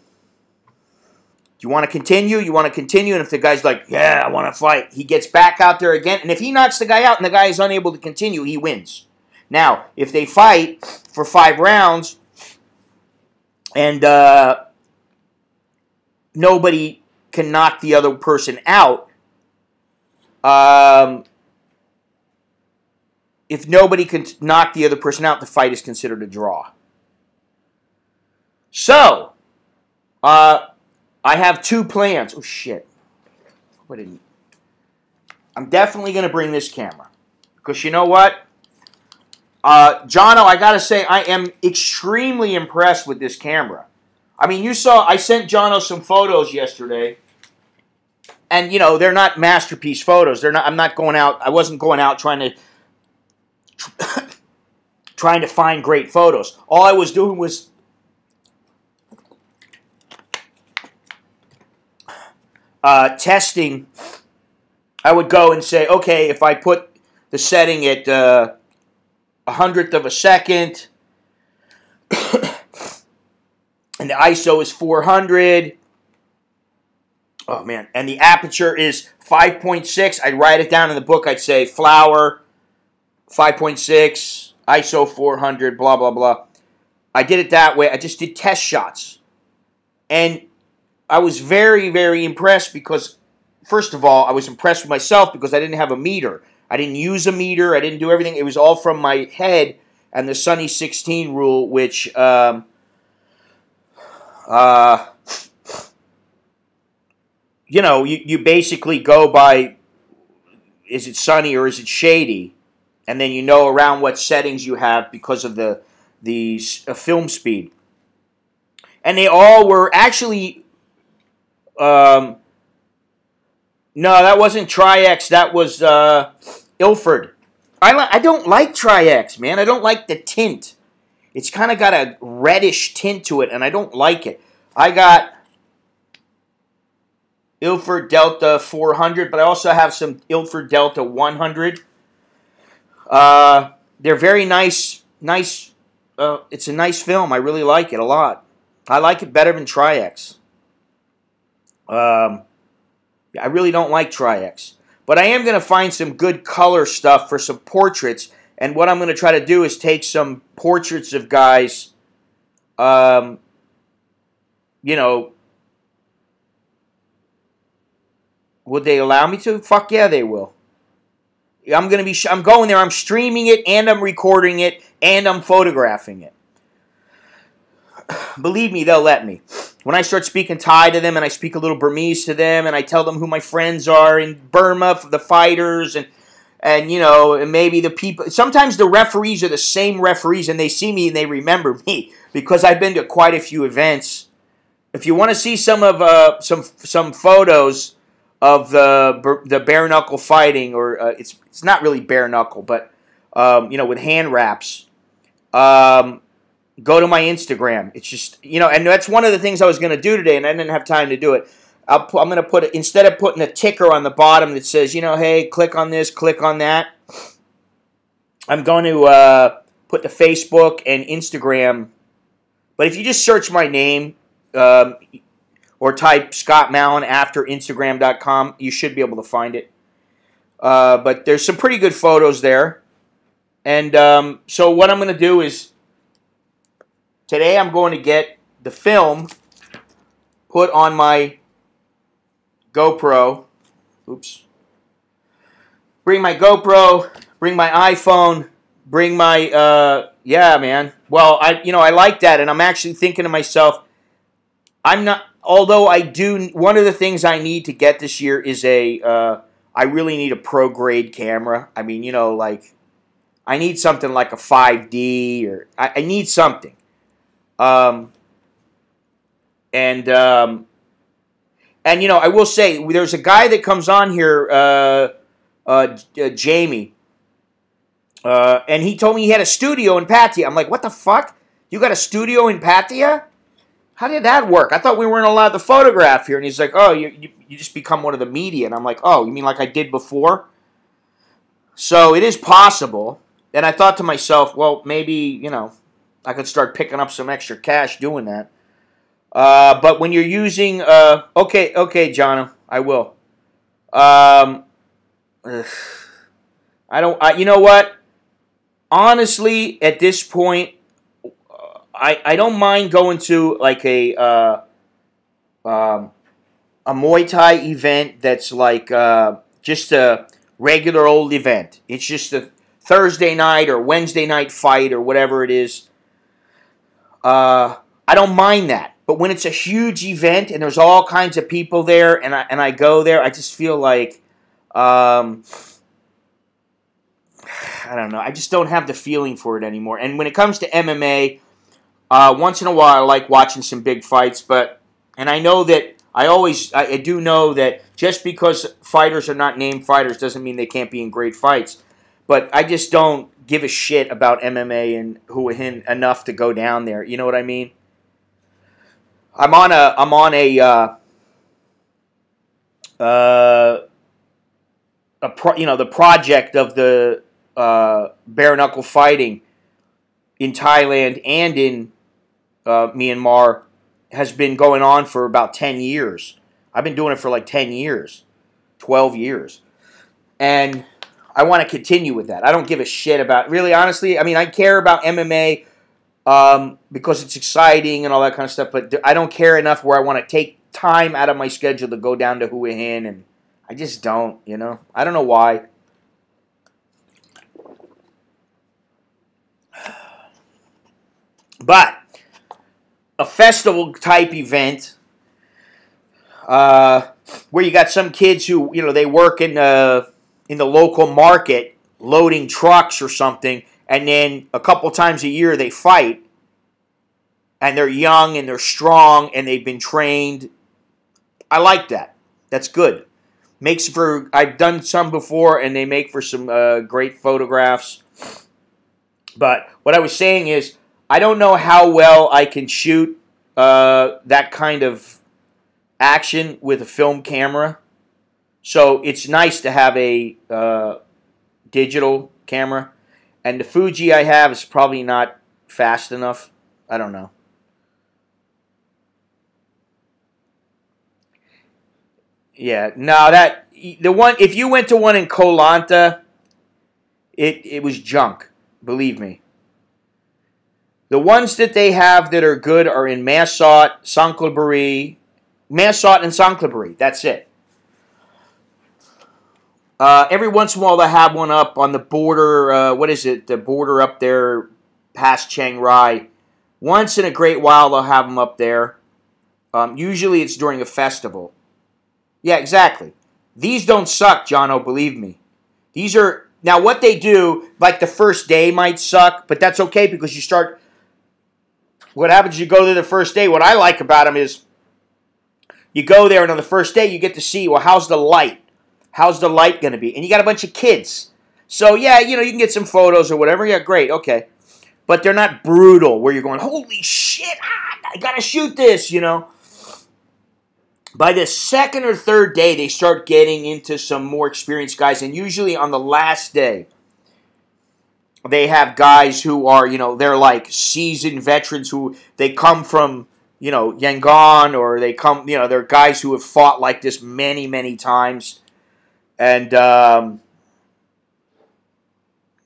[SPEAKER 1] you want to continue? You want to continue?" And if the guy's like, "Yeah, I want to fight," he gets back out there again. And if he knocks the guy out and the guy is unable to continue, he wins. Now, if they fight for 5 rounds and nobody can knock the other person out, if nobody can knock the other person out, the fight is considered a draw. So, I have 2 plans. Oh, shit. I'm definitely going to bring this camera. Because you know what? Jono, I got to say, I am extremely impressed with this camera. I mean, you saw, I sent Jono some photos yesterday. And, you know, they're not masterpiece photos. They're not. I'm not going out. I wasn't going out trying to find great photos. All I was doing was testing. I would go and say, okay, if I put the setting at 100th of a second, and the ISO is 400. Oh, man. And the aperture is 5.6. I'd write it down in the book. I'd say flower, 5.6, ISO 400, blah, blah, blah. I did it that way. I just did test shots. And I was very, very impressed because, first of all, I was impressed with myself because I didn't have a meter. I didn't use a meter. I didn't do everything. It was all from my head and the Sunny 16 rule, which you know, you basically go by, is it sunny or is it shady? And then you know around what settings you have because of the film speed. And they all were actually, no, that wasn't Tri-X, that was Ilford. I don't like Tri-X, man. I don't like the tint. It's kind of got a reddish tint to it, and I don't like it. I got Ilford Delta 400, but I also have some Ilford Delta 100. They're very nice. It's a nice film. I really like it a lot. I like it better than Tri-X. I really don't like Tri-X. But I am going to find some good color stuff for some portraits. And what I'm going to try to do is take some portraits of guys, you know. Would they allow me to? Fuck yeah, they will. I'm going there, I'm streaming it, and I'm recording it, and I'm photographing it. Believe me, they'll let me. When I start speaking Thai to them, and I speak a little Burmese to them, and I tell them who my friends are in Burma, for the fighters, and you know, and maybe the people. Sometimes the referees are the same referees, and they see me and they remember me because I've been to quite a few events. If you want to see some of some photos of the bare knuckle fighting, or it's not really bare knuckle, but you know, with hand wraps. Go to my Instagram. It's just, you know, and that's one of the things I was going to do today, and I didn't have time to do it. I'm going to put it, instead of putting a ticker on the bottom that says, you know, hey, click on this, click on that, I'm going to put the Facebook and Instagram. But if you just search my name or type Scott Mallon after Instagram.com, you should be able to find it. But there's some pretty good photos there. And so what I'm going to do is, today I'm going to get the film put on my GoPro. Oops. Bring my GoPro, bring my iPhone, bring my, yeah, man. Well, I like that, and I'm actually thinking to myself, although I do, one of the things I need to get this year is I really need a pro grade camera. I mean, like, I need something like a 5D, or I need something. And I will say, there's a guy that comes on here, Jamie, and he told me he had a studio in Pattaya. I'm like, what the fuck? You got a studio in Pattaya? How did that work? I thought we weren't allowed to photograph here. And he's like, oh, you just become one of the media. And I'm like, oh, you mean like I did before? So it is possible. And I thought to myself, well, maybe, I could start picking up some extra cash doing that. But when you're using, okay, Jono, I will. You know what? Honestly, at this point, I don't mind going to like a Muay Thai event that's like just a regular old event. It's just a Thursday night or Wednesday night fight or whatever it is. I don't mind that. But when it's a huge event and there's all kinds of people there and I go there, I just feel like I don't know. I just don't have the feeling for it anymore. And when it comes to MMA, once in a while I like watching some big fights, and I know that I do know that just because fighters are not named fighters doesn't mean they can't be in great fights. But I just don't give a shit about MMA and Hua Hin enough to go down there. You know what I mean? I'm on the project of the bare knuckle fighting in Thailand and in Myanmar has been going on for about 10 years. I've been doing it for like 10 years, 12 years. And I want to continue with that. I don't give a shit about, really, honestly, I mean, I care about MMA because it's exciting and all that kind of stuff, but I don't care enough where I want to take time out of my schedule to go down to Hua Hin, and I just don't, I don't know why. But a festival type event where you got some kids who, they work in the local market loading trucks or something, and then a couple times a year they fight, and they're young and they're strong and they've been trained. I like that. That's good. I've done some before, and they make for some great photographs. But what I was saying is, I don't know how well I can shoot that kind of action with a film camera. So it's nice to have a digital camera. And the Fuji I have is probably not fast enough. I don't know. Yeah, no, if you went to one in Koh Lanta, it was junk, believe me. The ones that they have that are good are in Masot, Sangkhlaburi, Masot and Sangkhlaburi. That's it. Every once in a while they have one up on the border, what is it, the border up there past Chiang Rai. Once in a great while they'll have them up there. Usually it's during a festival. Yeah, exactly. These don't suck, Jono, believe me. These are, now what they do, like the first day might suck, but that's okay because you start, what happens is you go there the first day. What I like about them is you go there and on the first day you get to see, well, how's the light? How's the light going to be? And you got a bunch of kids. So, yeah, you can get some photos or whatever. Yeah, great, okay. But they're not brutal where you're going, holy shit, I got to shoot this, By the second or third day, they start getting into some more experienced guys. And usually on the last day, they have guys who are, they're like seasoned veterans who they come from, Yangon, or they come, they're guys who have fought like this many, many times. And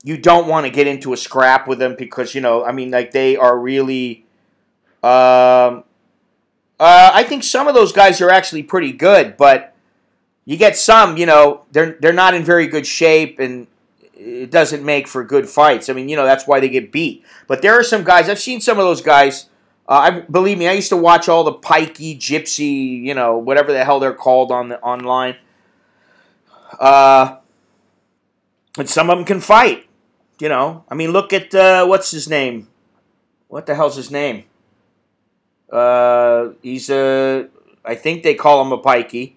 [SPEAKER 1] you don't want to get into a scrap with them because, they are really, I think some of those guys are actually pretty good, but you get some, they're not in very good shape, and it doesn't make for good fights. That's why they get beat. But there are some guys, I've seen some of those guys Believe me, I used to watch all the pikey, gypsy, you know, whatever the hell they're called online. And some of them can fight. You know, I mean, look at what's his name? What the hell's his name? He's a. I think they call him a pikey.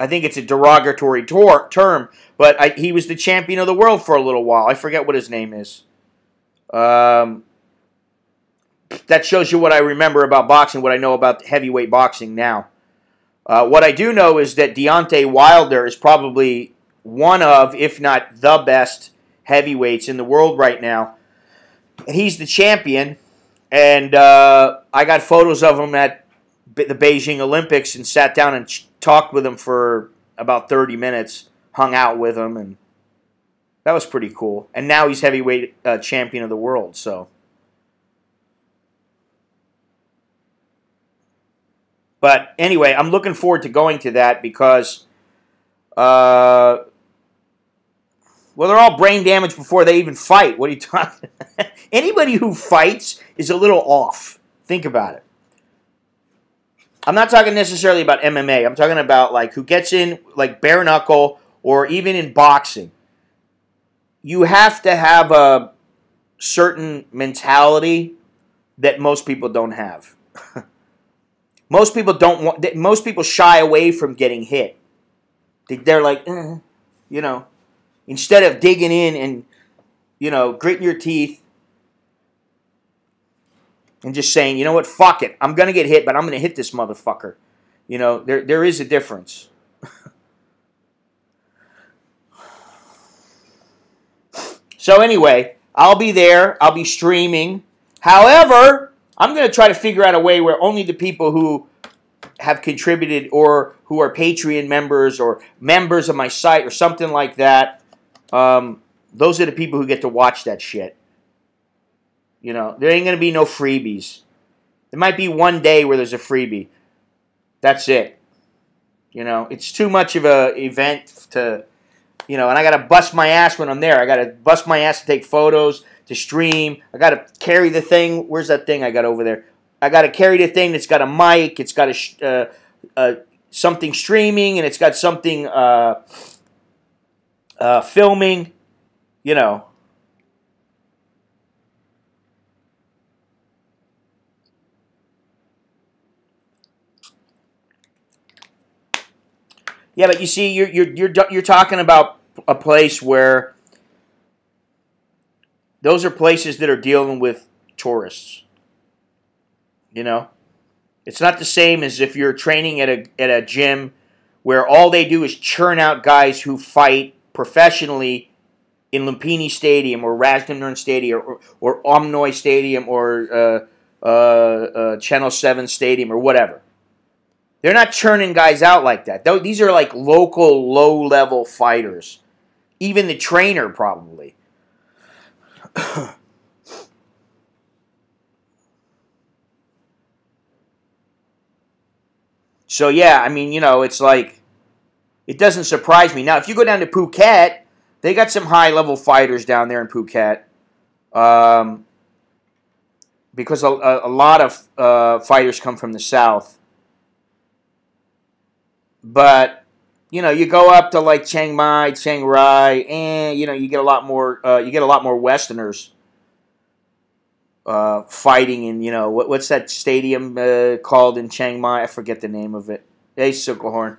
[SPEAKER 1] I think it's a derogatory term, but he was the champion of the world for a little while. I forget what his name is. That shows you what I remember about boxing, what I know about heavyweight boxing now. What I do know is that Deontay Wilder is probably one of, if not the best heavyweights in the world right now. He's the champion, and I got photos of him at the Beijing Olympics and sat down and talked with him for about 30 minutes, hung out with him, and that was pretty cool. And now he's heavyweight champion of the world, so. But anyway, I'm looking forward to going to that because, well, they're all brain damaged before they even fight. What are you talking about? Anybody who fights is a little off. Think about it. I'm not talking necessarily about MMA. I'm talking about like who gets in like bare knuckle or even in boxing. You have to have a certain mentality that most people don't have. Most people don't want. Most people shy away from getting hit. They're like, you know, instead of digging in and, you know, gritting your teeth and just saying, you know what, fuck it, I'm gonna get hit, but I'm gonna hit this motherfucker. You know, there is a difference. So anyway, I'll be there. I'll be streaming. However, I'm going to try to figure out a way where only the people who have contributed or who are Patreon members or members of my site or something like that, those are the people who get to watch that shit. You know, there ain't going to be no freebies. There might be one day where there's a freebie. That's it. You know, it's too much of an event to, you know, and I got to bust my ass when I'm there. I got to bust my ass to take photos, to stream. I got to carry the thing. Where's that thing I got over there? I got to carry the thing that's got a mic. It's got something streaming, and it's got something filming. You know. Yeah, but you see, you're talking about a place where those are places that are dealing with tourists. You know, it's not the same as if you're training at a gym where all they do is churn out guys who fight professionally in Lumpini Stadium or Rajdamnern Stadium or Omnoy Stadium or Channel 7 Stadium or whatever. They're not churning guys out like that. These are like local, low-level fighters. Even the trainer, probably. So, yeah, I mean, you know, it's like, it doesn't surprise me. Now, if you go down to Phuket, they got some high-level fighters down there in Phuket. Because a lot of fighters come from the south. But, you know, you go up to like Chiang Mai, Chiang Rai, and you know, you get a lot more Westerners fighting in, you know, what's that stadium called in Chiang Mai? I forget the name of it. Hey, Silkehorn.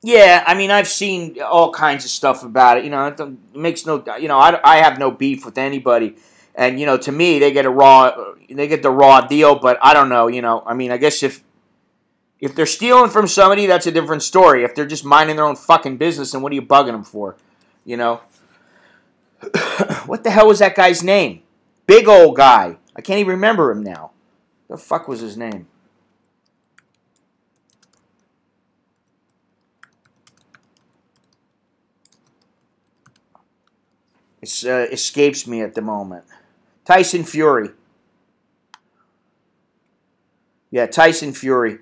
[SPEAKER 1] Yeah, I mean, I've seen all kinds of stuff about it. You know, it makes no, you know, I have no beef with anybody. And, you know, to me, they get the raw deal, but I don't know, you know. I mean, I guess if they're stealing from somebody, that's a different story. If they're just minding their own fucking business, then what are you bugging them for? You know? What the hell was that guy's name? Big old guy. I can't even remember him now. The fuck was his name? It escapes me at the moment. Tyson Fury. Yeah, Tyson Fury.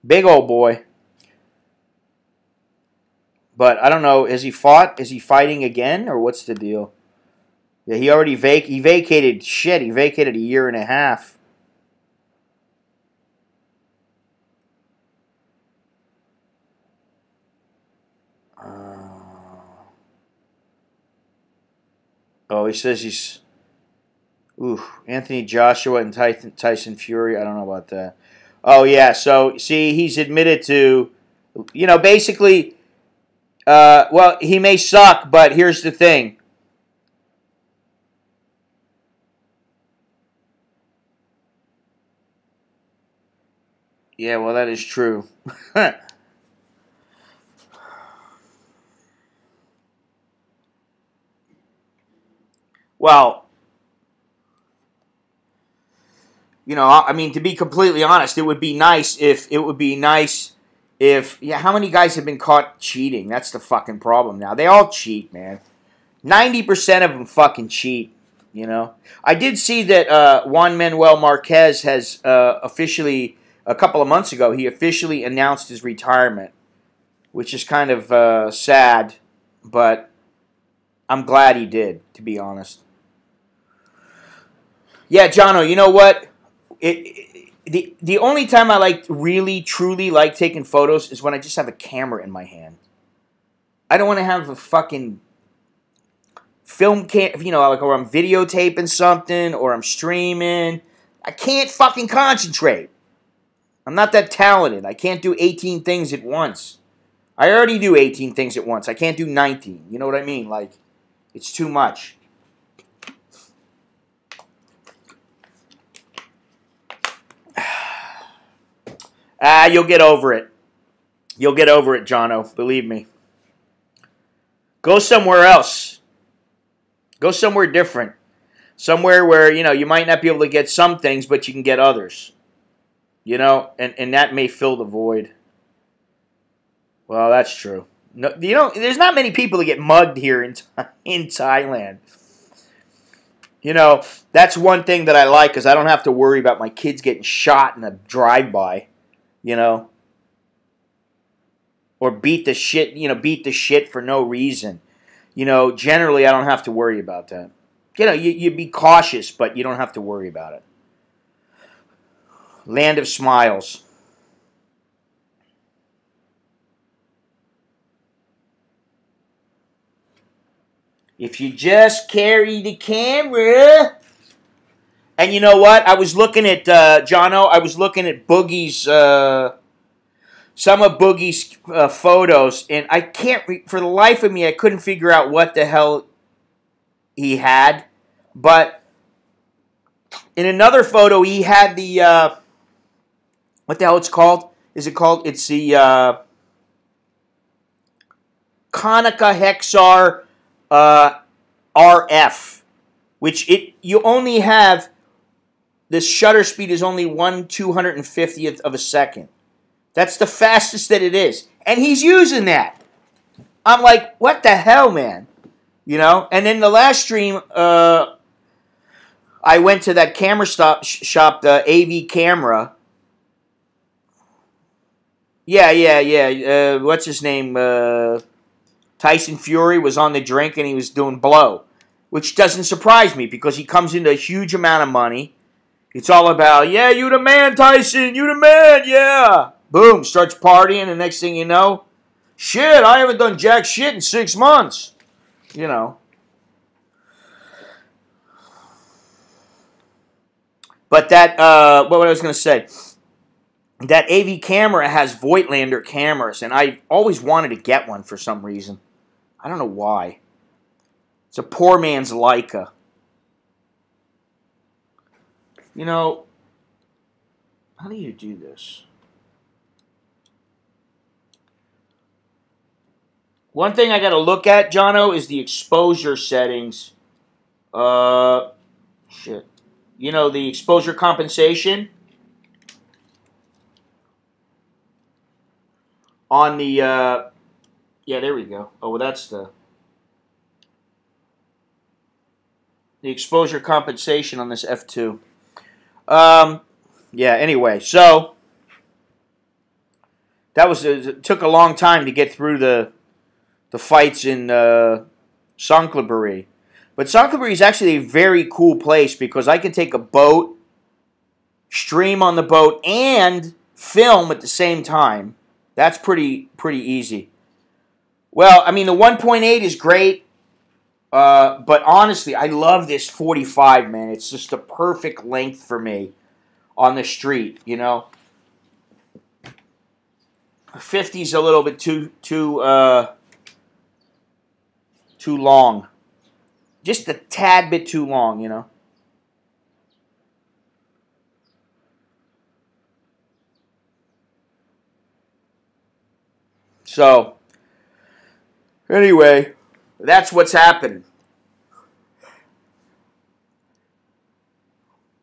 [SPEAKER 1] Big old boy. But I don't know. Has he fought? Is he fighting again, or what's the deal? Yeah, he already he vacated. Shit, he vacated a year and a half. Oh, he says he's. Ooh, Anthony Joshua and Tyson Fury. I don't know about that. Oh yeah. So see, he's admitted to, basically. Well, he may suck, but here's the thing. Yeah, well, that is true. Well, I mean, to be completely honest, it would be nice if yeah. How many guys have been caught cheating? That's the fucking problem now. They all cheat, man. 90% of them fucking cheat. I did see that Juan Manuel Marquez has officially, a couple of months ago, he officially announced his retirement, which is kind of sad, but I'm glad he did, to be honest. Yeah, Jono, you know what? The only time I really truly like taking photos is when I just have a camera in my hand. I don't want to have a fucking film or I'm videotaping something or I'm streaming. I can't fucking concentrate. I'm not that talented. I can't do 18 things at once. I already do 18 things at once. I can't do 19. You know what I mean? It's too much. You'll get over it. You'll get over it, Jono. Believe me. Go somewhere else. Go somewhere different. Somewhere where, you might not be able to get some things, but you can get others. And that may fill the void. Well, that's true. No, there's not many people that get mugged here in Thailand. That's one thing that I like, because I don't have to worry about my kids getting shot in a drive-by. Or beat the shit for no reason. Generally I don't have to worry about that. You be cautious, but you don't have to worry about it. Land of smiles. If you just carry the camera. And you know what? I was looking at, Jono, I was looking at Boogie's, some of Boogie's photos, and I can't, for the life of me, I couldn't figure out what the hell he had. But in another photo, he had the, what the hell it's called? Is it called? It's the Konica Hexar RF, which you only have. The shutter speed is only 1/250th of a second. That's the fastest that it is. And he's using that. I'm like, what the hell, man? And then the last stream, I went to that camera shop, the AV camera. Yeah. What's his name? Tyson Fury was on the drink and he was doing blow. Which doesn't surprise me because he comes into a huge amount of money. It's all about, yeah, you the man, Tyson, you the man, yeah. Boom, starts partying, and next thing you know, shit, I haven't done jack shit in 6 months. But that, what I was going to say, that AV camera has Voigtlander cameras, and I always wanted to get one for some reason. I don't know why. It's a poor man's Leica. How do you do this? One thing I got to look at, Jono, is the exposure settings. Shit. The exposure compensation on the, yeah, there we go. Oh, well, that's the exposure compensation on this F2. Yeah, anyway, so that was, it took a long time to get through the the fights in Songkla. But Songkla is actually a very cool place because I can take a boat, stream on the boat, and film at the same time. That's pretty easy. Well, I mean, the 1.8 is great, but honestly, I love this 45, man. It's just the perfect length for me on the street, you know. 50 is a little bit too long. Just a tad bit too long, you know. So, anyway, that's what's happening.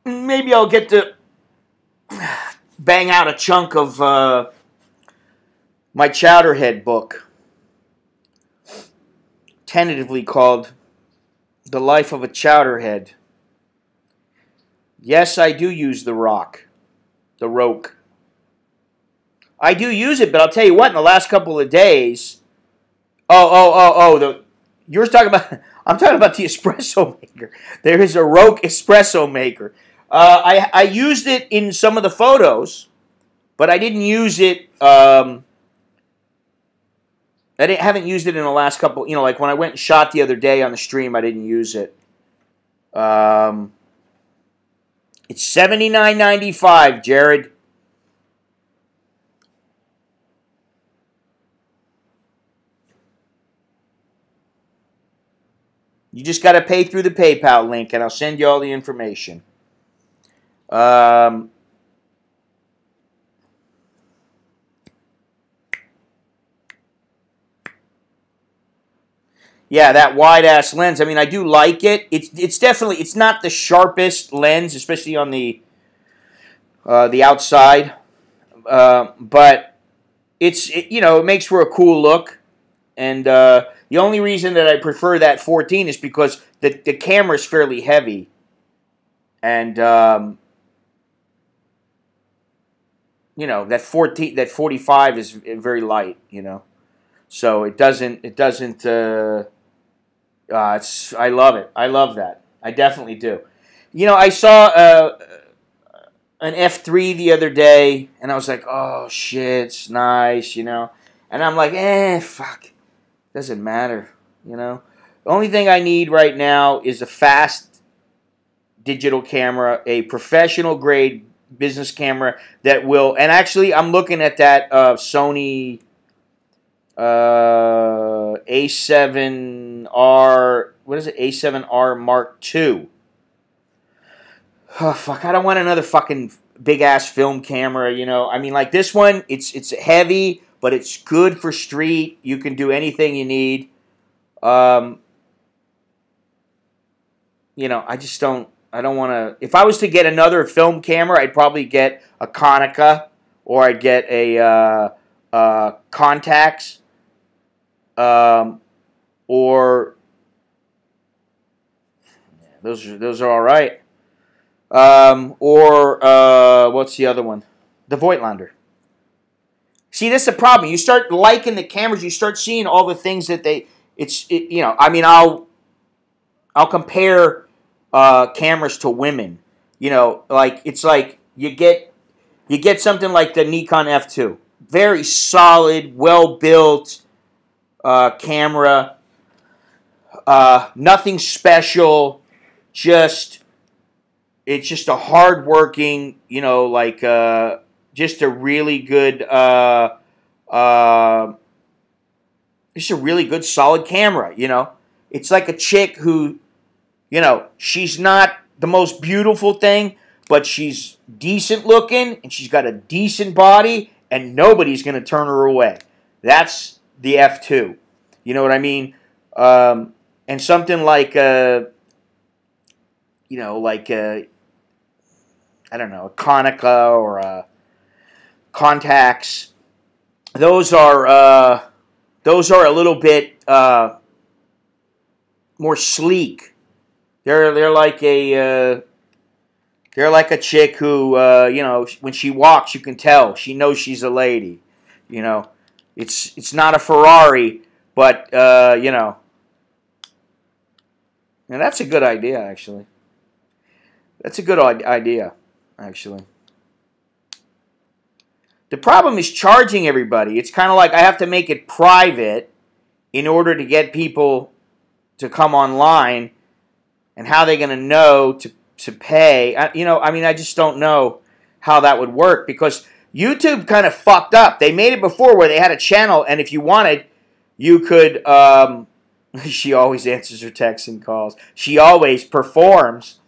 [SPEAKER 1] Maybe I'll get to bang out a chunk of my Chowderhead book, tentatively called The Life of a Chowderhead. Yes, I do use the rock. I do use it, but I'll tell you what, in the last couple of days, you're talking about, I'm talking about the espresso maker. There is a Roke espresso maker. I used it in some of the photos, but I didn't use it, haven't used it in the last couple, you know, like when I went and shot the other day on the stream, I didn't use it. It's $79.95, Jared. You just got to pay through the PayPal link, and I'll send you all the information. Yeah, that wide-ass lens. I mean, I do like it. It's definitely, it's not the sharpest lens, especially on the outside. But it makes for a cool look. And the only reason that I prefer that 14 is because the camera is fairly heavy. And, that 45 is very light, you know. So it doesn't, I love it. I love that. I definitely do. You know, I saw an F3 the other day, and I was like, oh, shit, it's nice, you know. And I'm like, fuck. Doesn't matter, you know. The only thing I need right now is a fast digital camera, a professional-grade business camera that will, and actually, I'm looking at that Sony A7R, what is it, A7R Mark II. Oh, fuck, I don't want another fucking big-ass film camera, you know. I mean, like this one, it's heavy, but it's good for street. You can do anything you need. I don't want to, if I was to get another film camera, I'd probably get a Konica, or I'd get a Contax, or those are all right. What's the other one? The Voigtlander. See, that's the problem. You start liking the cameras, you start seeing all the things that I'll compare cameras to women. You know, like it's like you get something like the Nikon F2. Very solid, well built camera. Nothing special. It's just a hard working, just a really good solid camera, you know. It's like a chick who, you know, she's not the most beautiful thing, but she's decent looking and she's got a decent body and nobody's going to turn her away. That's the F2. You know what I mean? And something like I don't know, a Konica or a Contax. Those are a little bit more sleek. They're like a chick who when she walks you can tell she knows she's a lady. You know, it's not a Ferrari, But, you know, and that's a good idea, actually. That's a good idea, actually. The problem is charging everybody. It's kind of like I have to make it private in order to get people to come online. And how are they going to know to pay? You know, I mean, I just don't know how that would work because YouTube kind of fucked up. They made it before where they had a channel, and if you wanted, you could... she always answers her texts and calls. She always performs.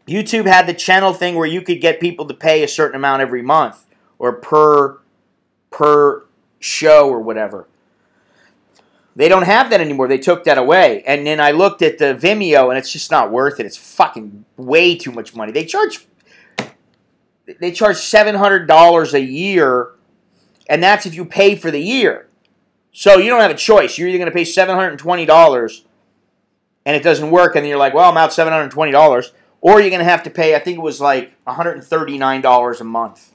[SPEAKER 1] YouTube had the channel thing where you could get people to pay a certain amount every month or per show or whatever. They don't have that anymore. They took that away. And then I looked at the Vimeo, and it's just not worth it. It's fucking way too much money. They charge $700 a year, and that's if you pay for the year. So you don't have a choice. You're either going to pay $720, and it doesn't work, and then you're like, well, I'm out $720, or you're going to have to pay, I think it was like $139 a month.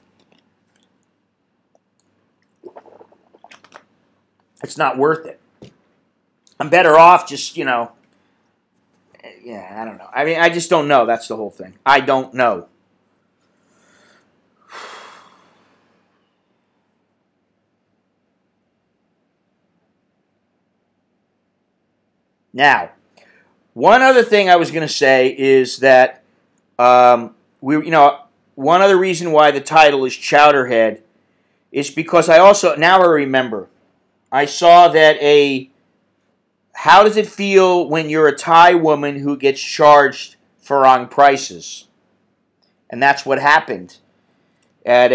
[SPEAKER 1] It's not worth it. I'm better off just, you know, yeah, I don't know. I mean, I just don't know. That's the whole thing. I don't know. Now, one other thing I was going to say is that you know, one other reason why the title is Chowderhead is because now I remember, I saw that how does it feel when you're a Thai woman who gets charged for wrong prices? And that's what happened at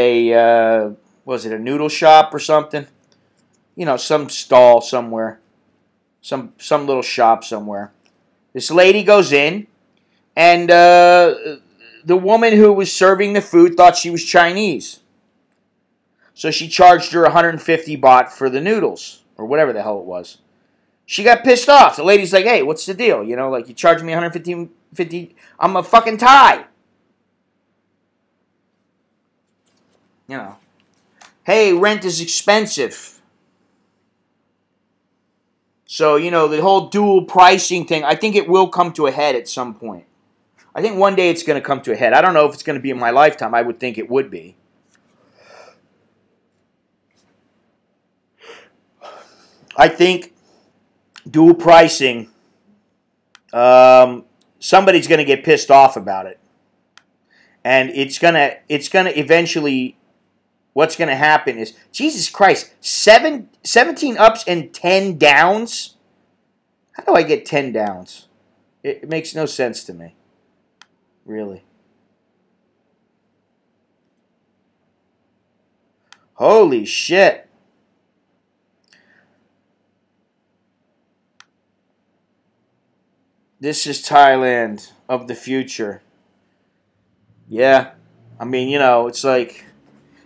[SPEAKER 1] was it a noodle shop or something? You know, some stall somewhere. Some little shop somewhere. This lady goes in, and the woman who was serving the food thought she was Chinese. So she charged her 150 baht for the noodles, or whatever the hell it was. She got pissed off. The lady's like, hey, what's the deal? You know, like, you charging me 150, I'm a fucking Thai. You know. Hey, rent is expensive. So, you know, the whole dual pricing thing, I think it will come to a head at some point. I think one day it's going to come to a head. I don't know if it's going to be in my lifetime. I would think it would be. I think dual pricing, somebody's going to get pissed off about it. And it's gonna eventually, what's going to happen is, Jesus Christ, 17 ups and 10 downs? How do I get 10 downs? It makes no sense to me. Really. Holy shit. This is Thailand of the future. Yeah. I mean, you know, it's like,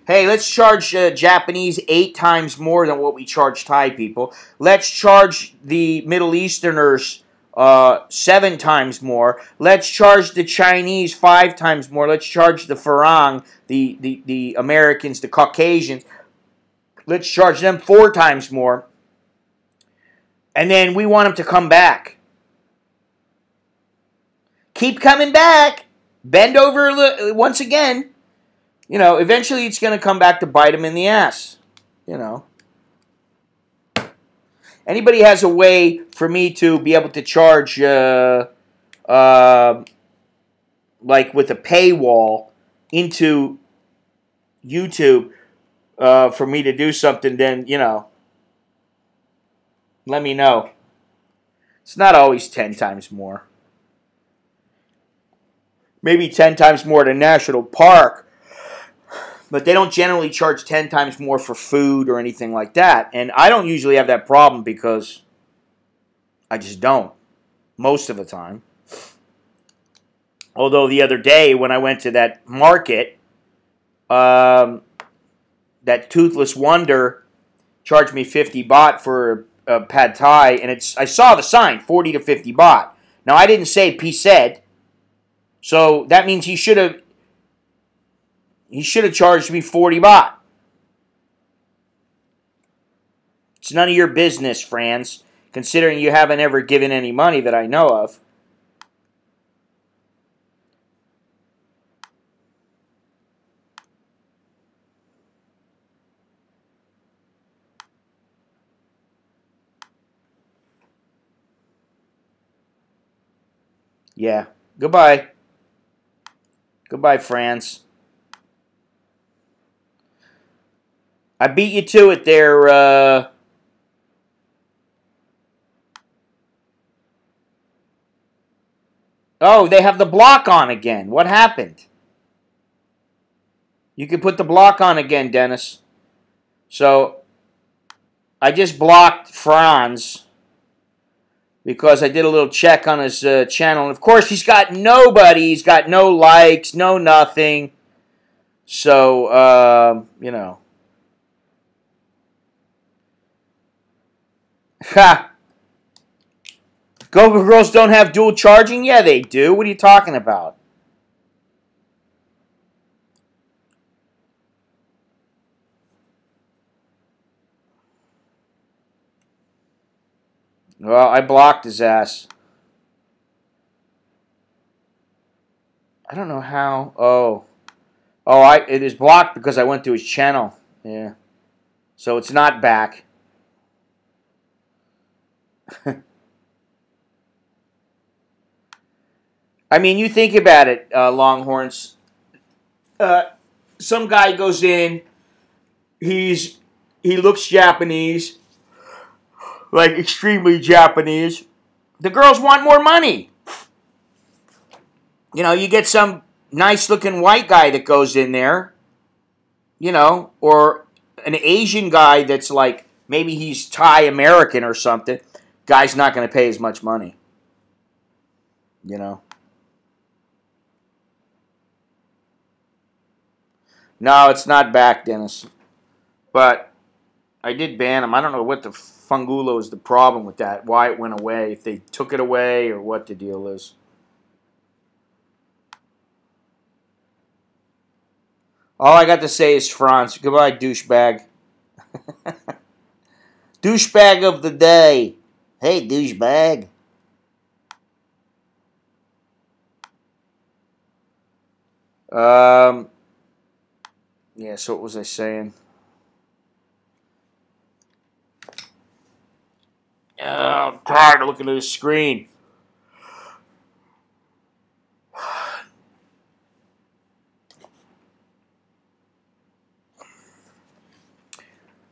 [SPEAKER 1] hey, let's charge Japanese 8 times more than what we charge Thai people. Let's charge the Middle Easterners 7 times more. Let's charge the Chinese 5 times more. Let's charge the Farang, the Americans, the Caucasians. Let's charge them 4 times more. And then we want them to come back. Keep coming back. Bend over once again. You know, eventually it's going to come back to bite them in the ass. You know. Anybody has a way for me to be able to charge, like with a paywall into YouTube for me to do something, then, you know, let me know. It's not always 10 times more. Maybe 10 times more at a national park. But they don't generally charge 10 times more for food or anything like that. And I don't usually have that problem because I just don't. Most of the time. Although the other day when I went to that market, that Toothless Wonder charged me 50 baht for a pad thai. And I saw the sign, 40 to 50 baht. Now I didn't say P-said. So that means he should have charged me 40 baht. It's none of your business, Franz, considering you haven't ever given any money that I know of. Yeah. Goodbye. Goodbye, Franz. I beat you to it there, Oh, they have the block on again. What happened? You can put the block on again, Dennis. So, I just blocked Franz because I did a little check on his channel. And of course, he's got nobody. He's got no likes, no nothing. So, you know. Ha! Go-Go Girls don't have dual charging? Yeah, they do. What are you talking about? Well, I blocked his ass. I don't know how. Oh. Oh, it is blocked because I went to his channel. Yeah. So it's not back. I mean, you think about it, Longhorns. Some guy goes in. He looks Japanese, like extremely Japanese. The girls want more money. You know, you get some nice-looking white guy that goes in there, you know, or an Asian guy that's like, maybe he's Thai American or something. Guy's not going to pay as much money, you know. No, it's not back, Dennis. But I did ban him. I don't know what the fungulo is the problem with that, why it went away, if they took it away or what the deal is. All I got to say is Franz. Goodbye, douchebag. Douchebag of the day. Hey, douchebag. Yeah, so what was I saying? Oh, I'm tired of looking at the screen.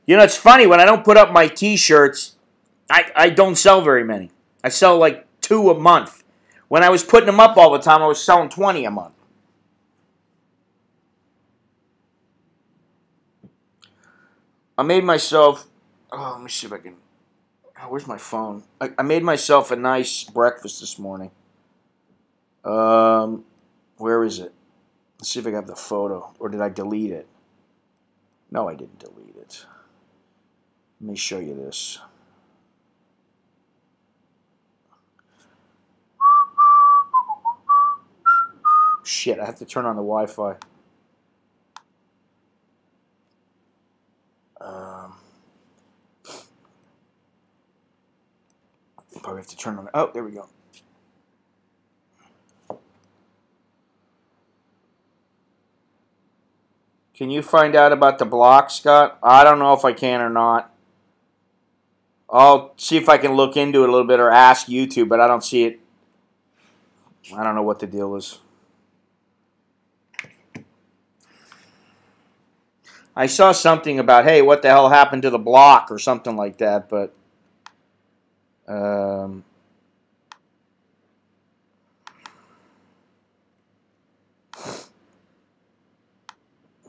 [SPEAKER 1] You know, it's funny, when I don't put up my t-shirts, I don't sell very many. I sell like 2 a month. When I was putting them up all the time, I was selling 20 a month. I made myself... Oh, let me see if I can... Oh, where's my phone? I made myself a nice breakfast this morning. Where is it? Let's see if I got the photo. Or did I delete it? No, I didn't delete it. Let me show you this. Shit, I have to turn on the Wi-Fi. Probably have to turn on... Oh, there we go. Can you find out about the block, Scott? I don't know if I can or not. I'll see if I can look into it a little bit or ask YouTube, but I don't see it. I don't know what the deal is. I saw something about, hey, what the hell happened to the block or something like that, but...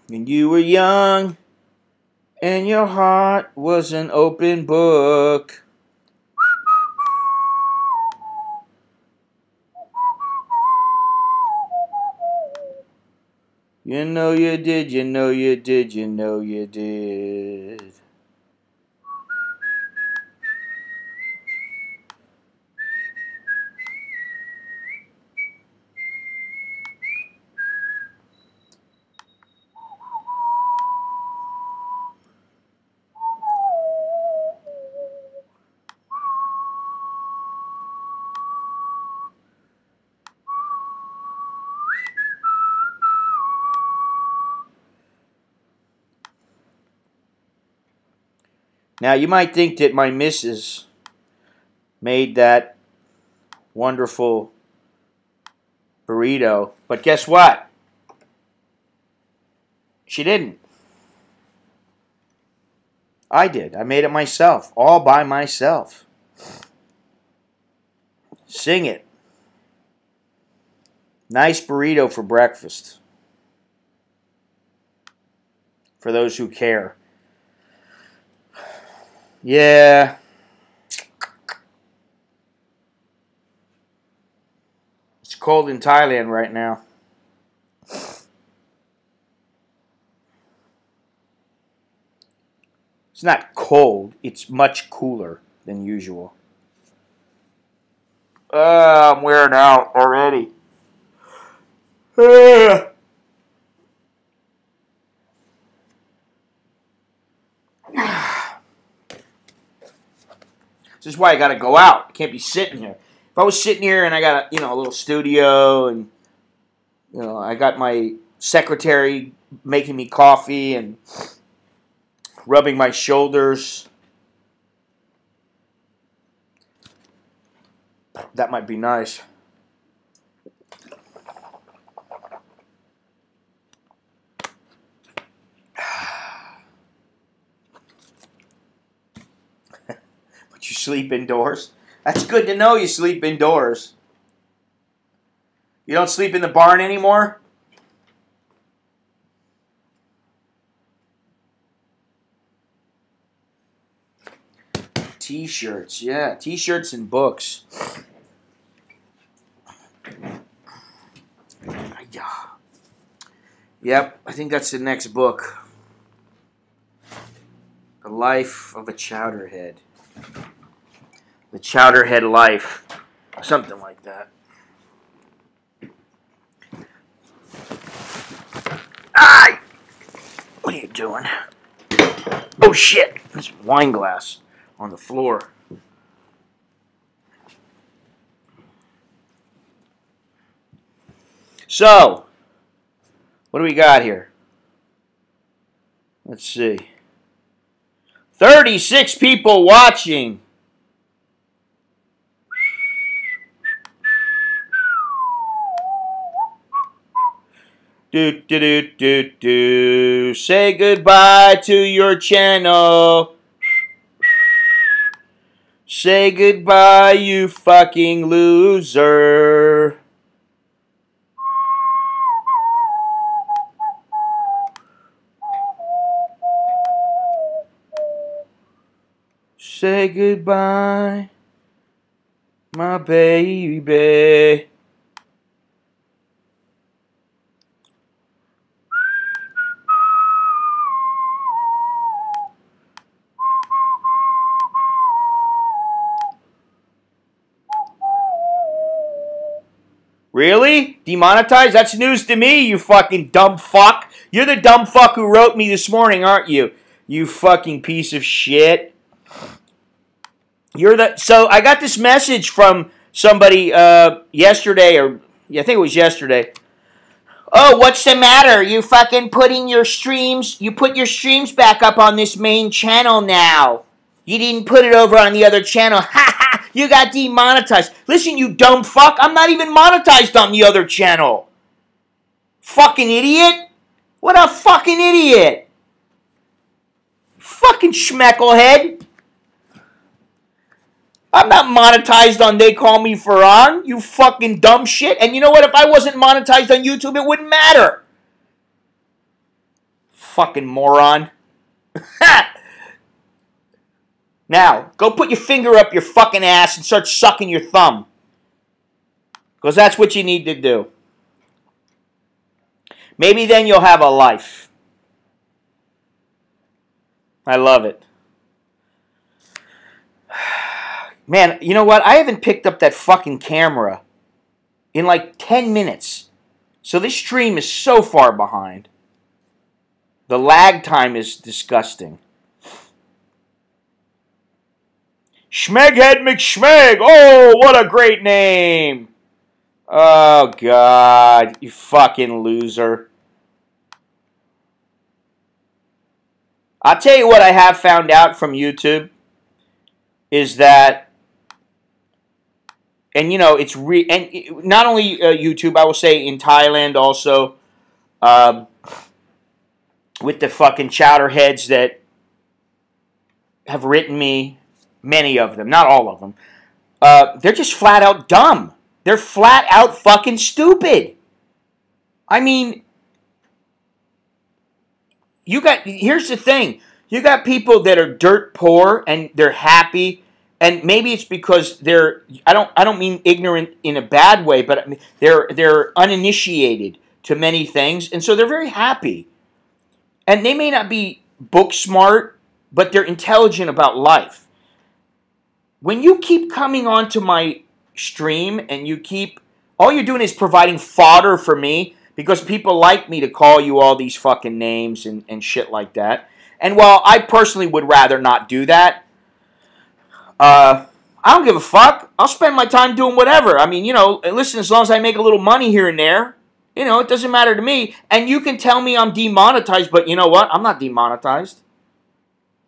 [SPEAKER 1] When you were young and your heart was an open book. You know you did, you know you did, you know you did. Now, you might think that my missus made that wonderful burrito, but guess what? She didn't. I did. I made it myself, all by myself. Sing it. Nice burrito for breakfast. For those who care. Yeah. It's cold in Thailand right now. It's not cold. It's much cooler than usual. I'm wearing out already. This is why I got to go out. I can't be sitting here. If I was sitting here and I got a little studio and I got my secretary making me coffee and rubbing my shoulders, that might be nice. But you sleep indoors? That's good to know you sleep indoors. You don't sleep in the barn anymore? T-shirts, yeah. T-shirts and books. Yep, I think that's the next book. The Life of a Chowderhead. The Chowderhead Life. Something like that. Ah! What are you doing? Oh shit! There's a wine glass on the floor. So, what do we got here? Let's see. 36 people watching. Do. Say goodbye to your channel. Say goodbye, you fucking loser. Say goodbye, my baby. Really? Demonetized? That's news to me, you fucking dumb fuck. You're the dumb fuck who wrote me this morning, aren't you? You fucking piece of shit. So I got this message from somebody yesterday, or I think it was yesterday. Oh, what's the matter? You fucking putting your streams, you put your streams back up on this main channel now. You didn't put it over on the other channel. Ha ha! You got demonetized. Listen, you dumb fuck, I'm not even monetized on the other channel. Fucking idiot. What a fucking idiot. Fucking schmecklehead. I'm not monetized on They Call Me Ferran, you fucking dumb shit. And you know what? If I wasn't monetized on YouTube, it wouldn't matter. Fucking moron. Now, go put your finger up your fucking ass and start sucking your thumb. Because that's what you need to do. Maybe then you'll have a life. I love it. Man, you know what? I haven't picked up that fucking camera in like 10 minutes. So this stream is so far behind. The lag time is disgusting. Schmeghead McSchmeg! Oh, what a great name! Oh, God. You fucking loser. I'll tell you what I have found out from YouTube is that, and you know, and not only YouTube, I will say in Thailand also, um, with the fucking chowderheads that have written me, many of them, not all of them, they're just flat out dumb. They're flat out fucking stupid. I mean, here's the thing. You got people that are dirt poor and they're happy, and maybe it's because I don't mean ignorant in a bad way, but they're uninitiated to many things, and so they're very happy. And they may not be book smart, but they're intelligent about life. When you keep coming onto my stream and all you're doing is providing fodder for me, because people like me to call you all these fucking names and shit like that. And while I personally would rather not do that, I don't give a fuck. I'll spend my time doing whatever. I mean, you know, listen, as long as I make a little money here and there, you know, it doesn't matter to me. And you can tell me I'm demonetized, but you know what? I'm not demonetized.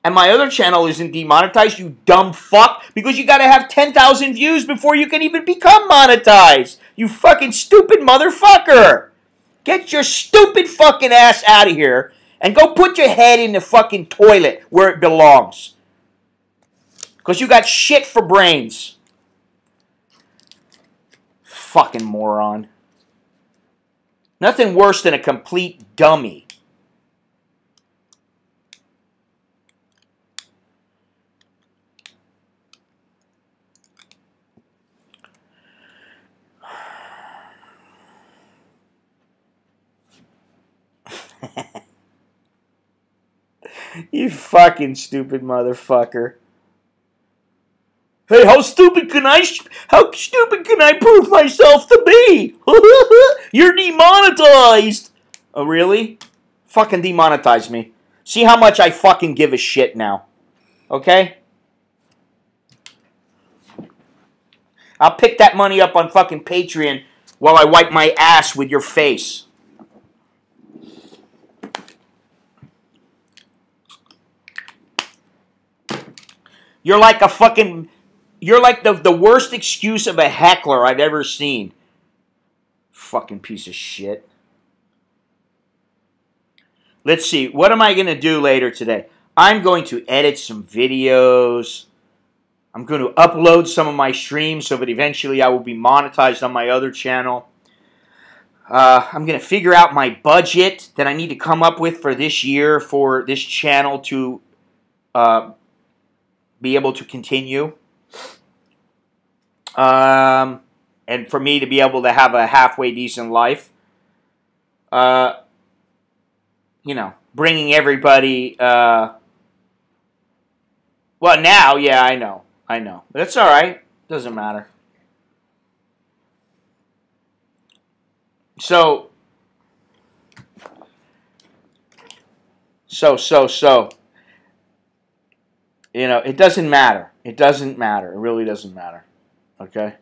[SPEAKER 1] And my other channel isn't demonetized, you dumb fuck, because you gotta have 10,000 views before you can even become monetized. You fucking stupid motherfucker. Get your stupid fucking ass out of here and go put your head in the fucking toilet where it belongs. Because you got shit for brains. Fucking moron. Nothing worse than a complete dummy. You fucking stupid motherfucker. Hey, how stupid can I prove myself to be? You're demonetized. Oh, really? Fucking demonetize me. See how much I fucking give a shit now. Okay? I'll pick that money up on fucking Patreon while I wipe my ass with your face. You're like the worst excuse of a heckler I've ever seen. Fucking piece of shit. Let's see. What am I going to do later today? I'm going to edit some videos. I'm going to upload some of my streams so that eventually I will be monetized on my other channel. I'm going to figure out my budget that I need to come up with for this year for this channel to be able to continue. And for me to be able to have a halfway decent life. You know, bringing everybody, well, now, yeah, I know. But that's alright. Doesn't matter. So. You know, it doesn't matter. It doesn't matter. It really doesn't matter. Okay?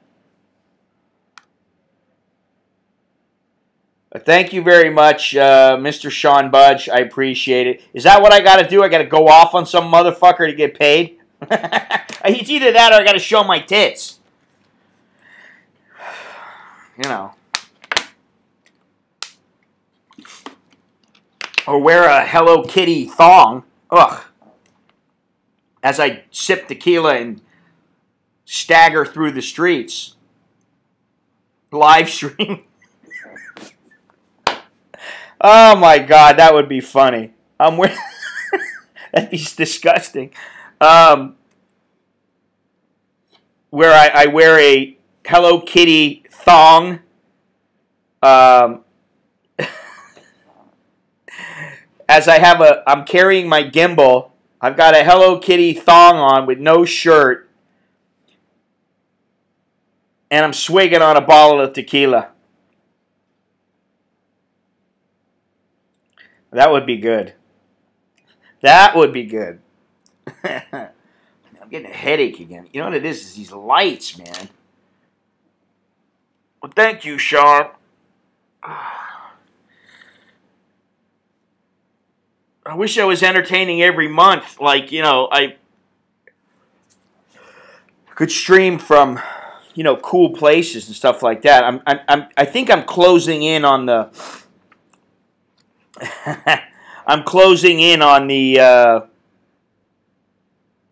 [SPEAKER 1] Thank you very much, Mr. Sean Budge. I appreciate it. Is that what I got to do? I got to go off on some motherfucker to get paid? It's either that or I got to show my tits. You know. Or wear a Hello Kitty thong. Ugh. As I sip tequila and stagger through the streets. Live stream. Oh my God, that would be funny. That'd be disgusting. Where I wear a Hello Kitty thong. As I'm carrying my gimbal. I've got a Hello Kitty thong on with no shirt. And I'm swigging on a bottle of tequila. That would be good. That would be good. I'm getting a headache again. You know what it is these lights, man. Well, thank you, Sean. I wish I was entertaining every month. Like, you know, I could stream from, you know, cool places and stuff like that. I think I'm closing in on the. I'm closing in on the.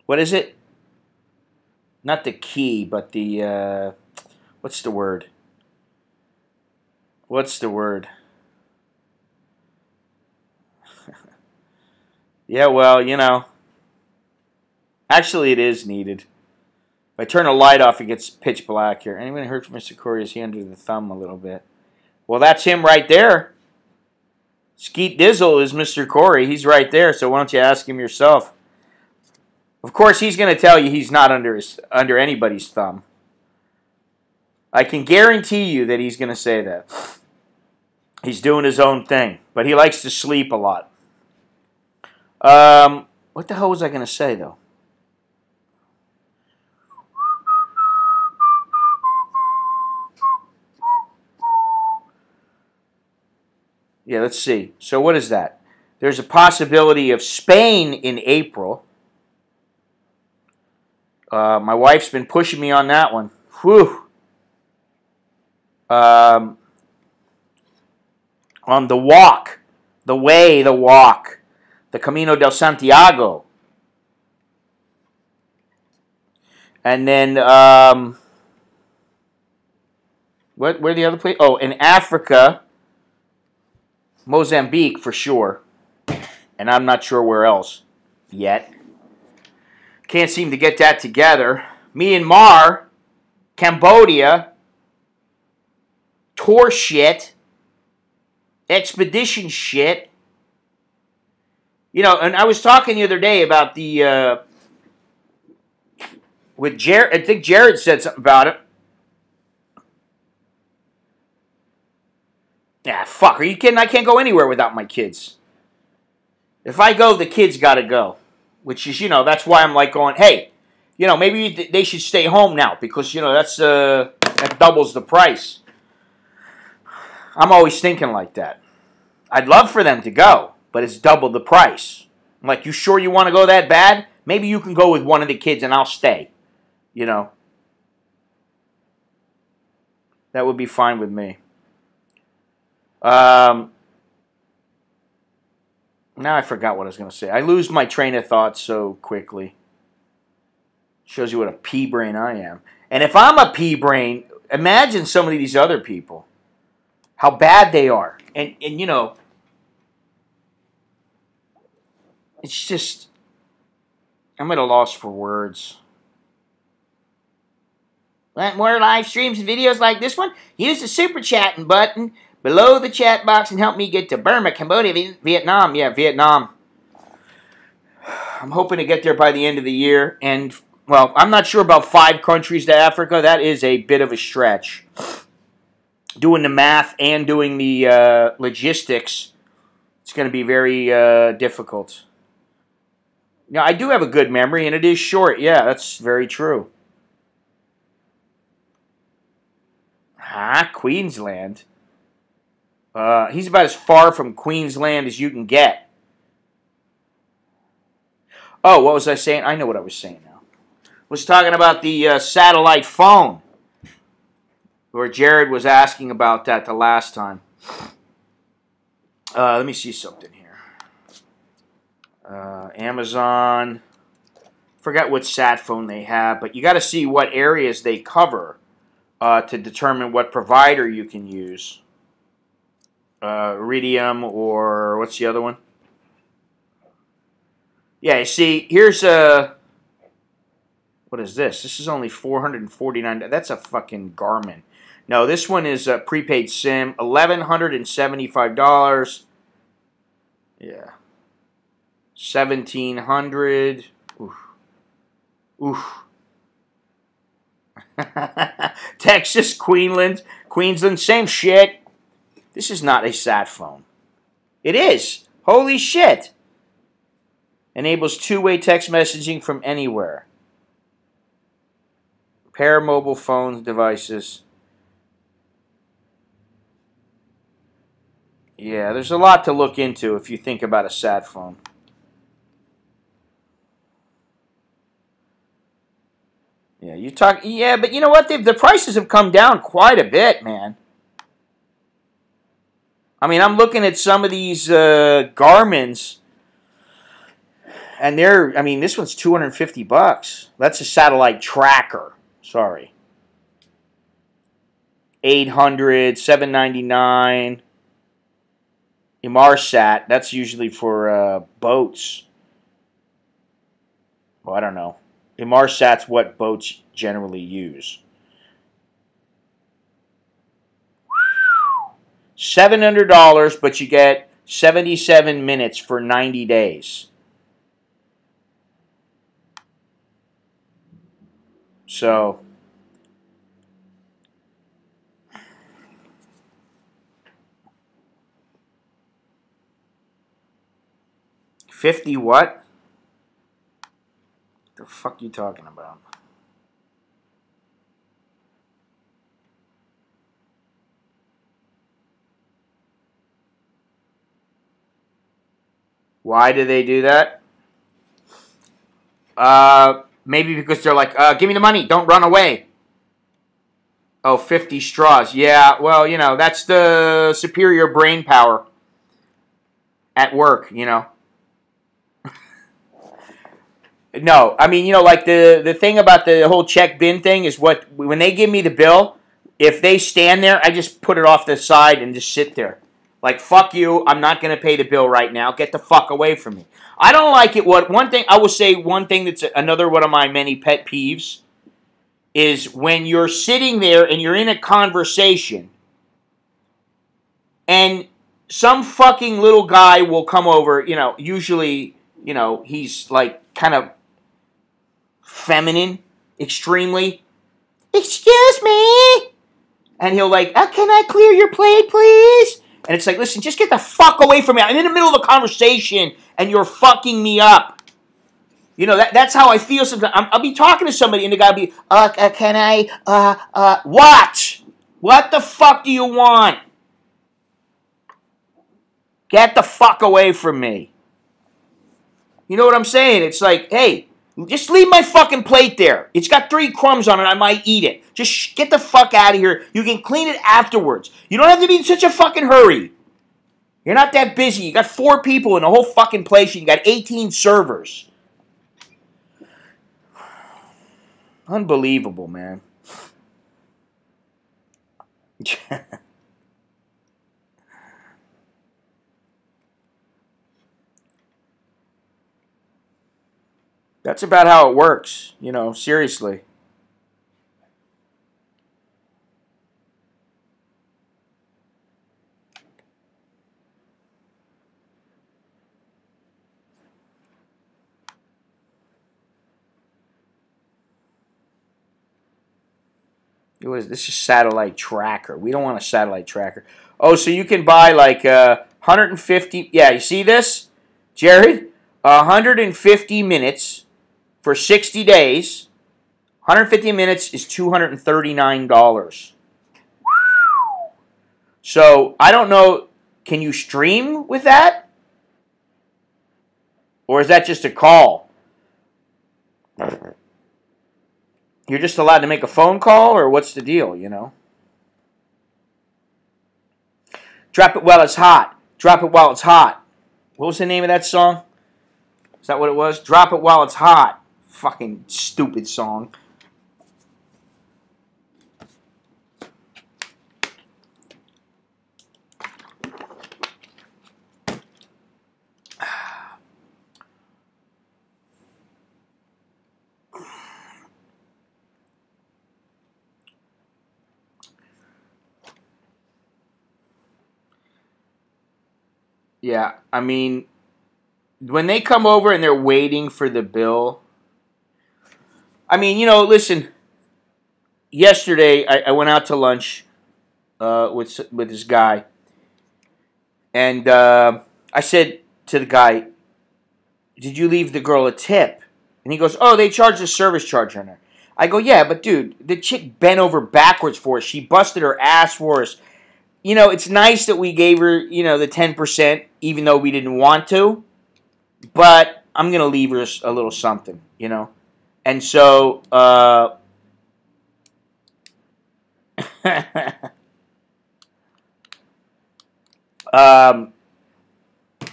[SPEAKER 1] What is it? Not the key, but the. What's the word? What's the word? Yeah, well, you know. Actually, it is needed. If I turn a light off, it gets pitch black here. Anyone heard from Mr. Corey? Is he under the thumb a little bit? Well, that's him right there. Skeet Dizzle is Mr. Corey. He's right there, so why don't you ask him yourself? Of course, he's going to tell you he's not under anybody's thumb. I can guarantee you that he's going to say that. He's doing his own thing, but he likes to sleep a lot. What the hell was I going to say, though? Yeah, let's see. So what is that? There's a possibility of Spain in April. My wife's been pushing me on that one. Whew. On the walk, the walk, the Camino del Santiago. And then, where the other place? Oh, in Africa, Mozambique for sure. And I'm not sure where else yet. Can't seem to get that together. Myanmar, Cambodia, tour shit, expedition shit. You know, and I was talking the other day about the, with Jared, I think Jared said something about it. Yeah, fuck, are you kidding? I can't go anywhere without my kids. If I go, the kids gotta go. Which is, you know, that's why I'm like going, hey, you know, maybe they should stay home now because, you know, that doubles the price. I'm always thinking like that. I'd love for them to go, but it's double the price. I'm like, you sure you want to go that bad? Maybe you can go with one of the kids and I'll stay. You know. That would be fine with me. Now I forgot what I was going to say. I lose my train of thought so quickly. Shows you what a pea brain I am. And if I'm a pea brain, imagine some of these other people. How bad they are. And you know, it's just, I'm at a loss for words. Want more live streams and videos like this one? Use the super chatting button below the chat box and help me get to Burma, Cambodia, Vietnam. Yeah, Vietnam. I'm hoping to get there by the end of the year. And, well, I'm not sure about 5 countries to Africa. That is a bit of a stretch. Doing the math and doing the logistics, it's going to be very difficult. Now, I do have a good memory, and it is short. Yeah, that's very true. Queensland. He's about as far from Queensland as you can get. Oh, what was I saying? I know what I was saying now. I was talking about the satellite phone. Where Jared was asking about that the last time. Let me see something here. Amazon. Forgot what sat phone they have, but you got to see what areas they cover to determine what provider you can use. Iridium or what's the other one? Yeah, you see, here's a. What is this? This is only $449. That's a fucking Garmin. No, this one is a prepaid SIM, $1,175. Yeah, 1,700. Oof. Oof. Texas, Queensland, same shit. This is not a sat phone. It is. Holy shit. Enables two-way text messaging from anywhere. Pair mobile phone devices. Yeah, there's a lot to look into if you think about a sat phone. Yeah, you talk. Yeah, but you know what? The prices have come down quite a bit, man. I mean, I'm looking at some of these Garmin's, and they're. I mean, this one's $250. That's a satellite tracker. Sorry. 800, 799. Inmarsat. That's usually for boats. Well, I don't know. Inmarsat's what boats generally use. $700, but you get 77 minutes for 90 days. So, $50 what? The fuck you talking about? Why do they do that? Maybe because they're like, give me the money, don't run away. Oh, 50 straws. Yeah, well, you know, that's the superior brain power at work, you know. No, I mean, you know, like the thing about the whole check bin thing is when they give me the bill, if they stand there, I just put it off the side and just sit there. Like, fuck you, I'm not going to pay the bill right now. Get the fuck away from me. I don't like it. I will say one thing that's another one of my many pet peeves is when you're sitting there and you're in a conversation and some fucking little guy will come over, you know, usually, you know, he's like kind of feminine, extremely. Excuse me. And he'll like, can I clear your plate, please? And it's like, listen, just get the fuck away from me. I'm in the middle of a conversation, and you're fucking me up. You know, that's how I feel sometimes. I'll be talking to somebody, and the guy will be, can I, what? What the fuck do you want? Get the fuck away from me. You know what I'm saying? It's like, hey, just leave my fucking plate there. It's got 3 crumbs on it. I might eat it. Just get the fuck out of here. You can clean it afterwards. You don't have to be in such a fucking hurry. You're not that busy. You got 4 people in the whole fucking place. You got 18 servers. Unbelievable, man. That's about how it works, you know, seriously. This is satellite tracker. We don't want a satellite tracker. Oh, so you can buy like 150. Yeah, you see this, Jared? 150 minutes for 60 days. 150 minutes is $239. So I don't know. Can you stream with that? Or is that just a call? You're just allowed to make a phone call, or what's the deal, you know? Drop it while it's hot. Drop it while it's hot. What was the name of that song? Is that what it was? Drop it while it's hot. Fucking stupid song. Yeah, I mean, when they come over and they're waiting for the bill, I mean, you know, listen, yesterday I went out to lunch with this guy, and I said to the guy, did you leave the girl a tip? And he goes, oh, they charged a service charge on her. I go, yeah, but dude, the chick bent over backwards for us. She busted her ass for us. you know, it's nice that we gave her, you know, the 10%, even though we didn't want to. But I'm going to leave her a little something, you know. And so, I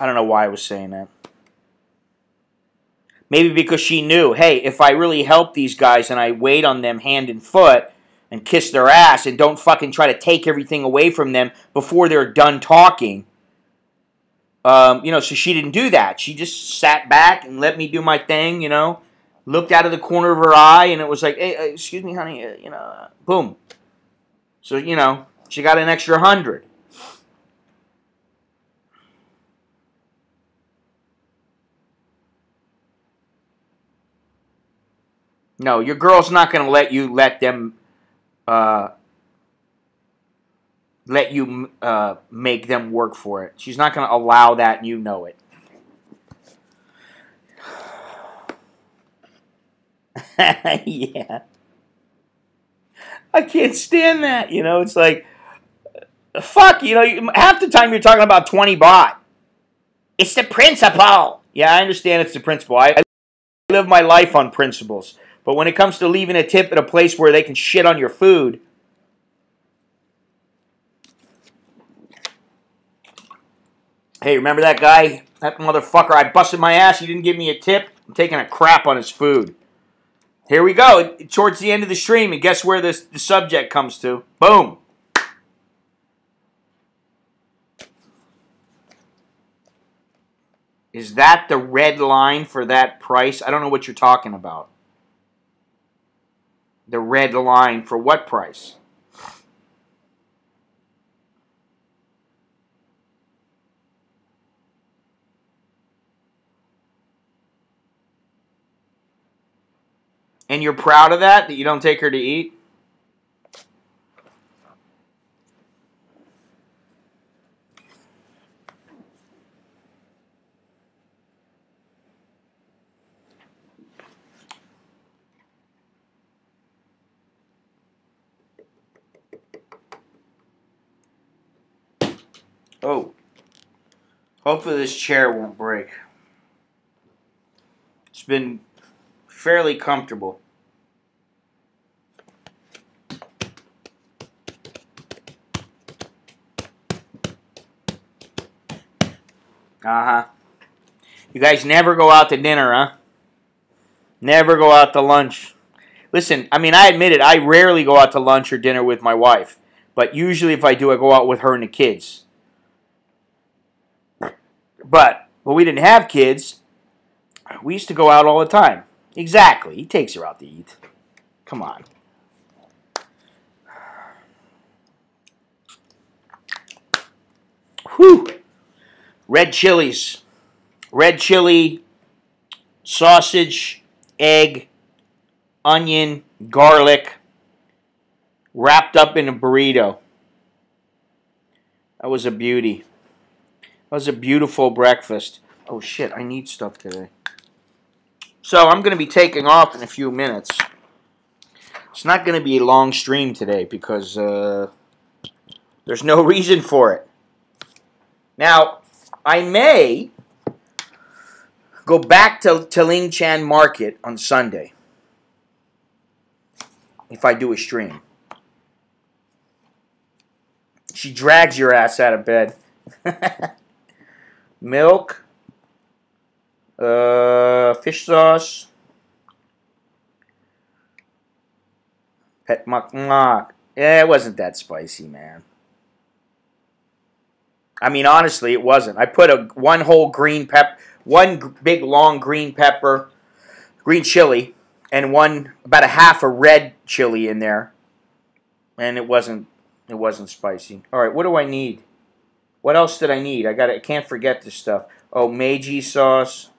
[SPEAKER 1] don't know why I was saying that. Maybe because she knew, hey, if I really help these guys and I wait on them hand and foot and kiss their ass and don't fucking try to take everything away from them before they're done talking, you know, so she didn't do that. She just sat back and let me do my thing, you know, looked out of the corner of her eye, and it was like, hey, excuse me, honey, you know, boom. So, you know, she got an extra 100. No, your girl's not going to let you make them work for it. She's not going to allow that, and you know it. Yeah. I can't stand that, you know. It's like, fuck, you know, half the time you're talking about 20 baht. It's the principle. Yeah, I understand it's the principle. I live my life on principles. But when it comes to leaving a tip at a place where they can shit on your food, hey, remember that guy? That motherfucker, I busted my ass, he didn't give me a tip. I'm taking a crap on his food. Here we go. Towards the end of the stream, and guess where the subject comes to? Boom. Is that the red line for that price? I don't know what you're talking about. The red line for what price? And you're proud of that you don't take her to eat? Oh. Hopefully this chair won't break. It's been fairly comfortable. Uh-huh. You guys never go out to dinner, huh? Never go out to lunch. Listen, I mean, I admit it. I rarely go out to lunch or dinner with my wife. But usually if I do, I go out with her and the kids. But when we didn't have kids, we used to go out all the time. Exactly. He takes her out to eat. Come on. Whew. Red chilies. Red chili, sausage, egg, onion, garlic, wrapped up in a burrito. That was a beauty. That was a beautiful breakfast. Oh shit, I need stuff today. So I'm going to be taking off in a few minutes. It's not going to be a long stream today because there's no reason for it. Now, I may go back to Ling Chan Market on Sunday if I do a stream. She drags your ass out of bed. Milk, fish sauce, pet mak. Yeah, it wasn't that spicy, man. I mean, honestly, it wasn't. I put one whole green one big long green pepper, green chili, and about a half a red chili in there, and it wasn't spicy. All right, what do I need? What else did I need? I can't forget this stuff. Oh, Meiji sauce.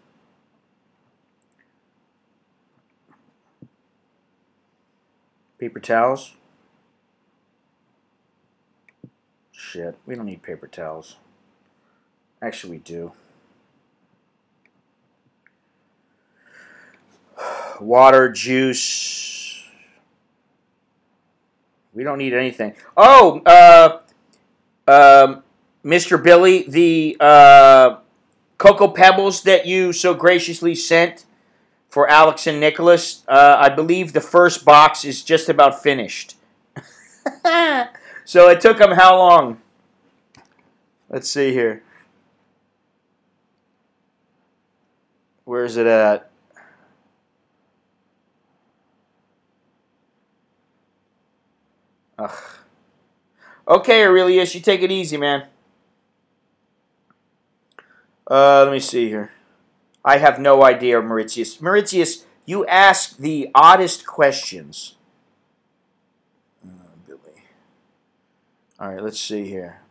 [SPEAKER 1] Paper towels. Shit, we don't need paper towels. Actually, we do. Water, juice. We don't need anything. Oh, Mr. Billy, the Cocoa Pebbles that you so graciously sent for Alex and Nicholas, I believe the first box is just about finished. So it took them how long? Let's see here. Where is it at? Ugh. Okay, Aurelius, you take it easy, man. Let me see here. I have no idea, Mauritius. Mauritius, you ask the oddest questions. Billy. All right, let's see here.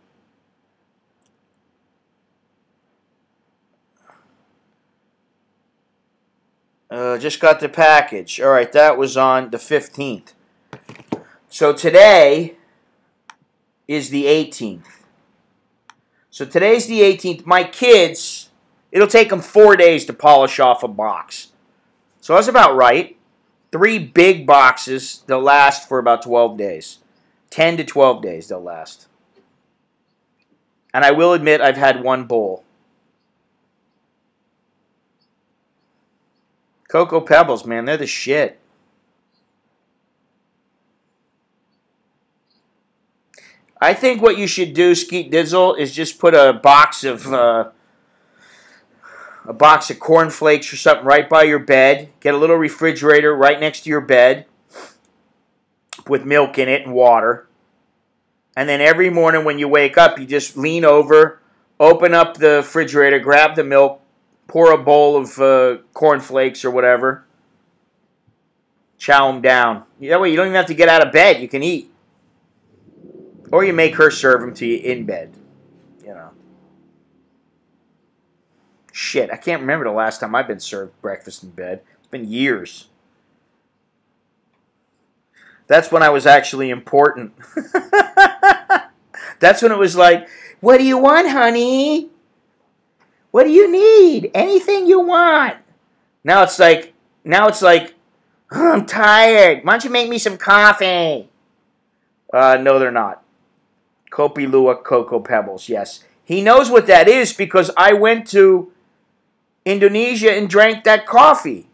[SPEAKER 1] Just got the package. All right, that was on the 15th. So today is the 18th. So today's the 18th. My kids, it'll take them 4 days to polish off a box. So that's about right. 3 big boxes. They'll last for about 12 days. 10 to 12 days they'll last. And I will admit I've had 1 bowl. Cocoa Pebbles, man, they're the shit. I think what you should do, Skeet Dizzle, is just put a box of cornflakes or something right by your bed. Get a little refrigerator right next to your bed with milk in it and water. And then every morning when you wake up, you just lean over, open up the refrigerator, grab the milk, pour a bowl of cornflakes or whatever. Chow them down. That way you don't even have to get out of bed. You can eat. Or you make her serve them to you in bed. You know. Shit, I can't remember the last time I've been served breakfast in bed. It's been years. That's when I was actually important. That's when it was like, what do you want, honey? What do you need? Anything you want. Now it's like, oh, I'm tired. Why don't you make me some coffee? No, they're not. Kopi Luwak Cocoa Pebbles, yes. He knows what that is because I went to Indonesia and drank that coffee.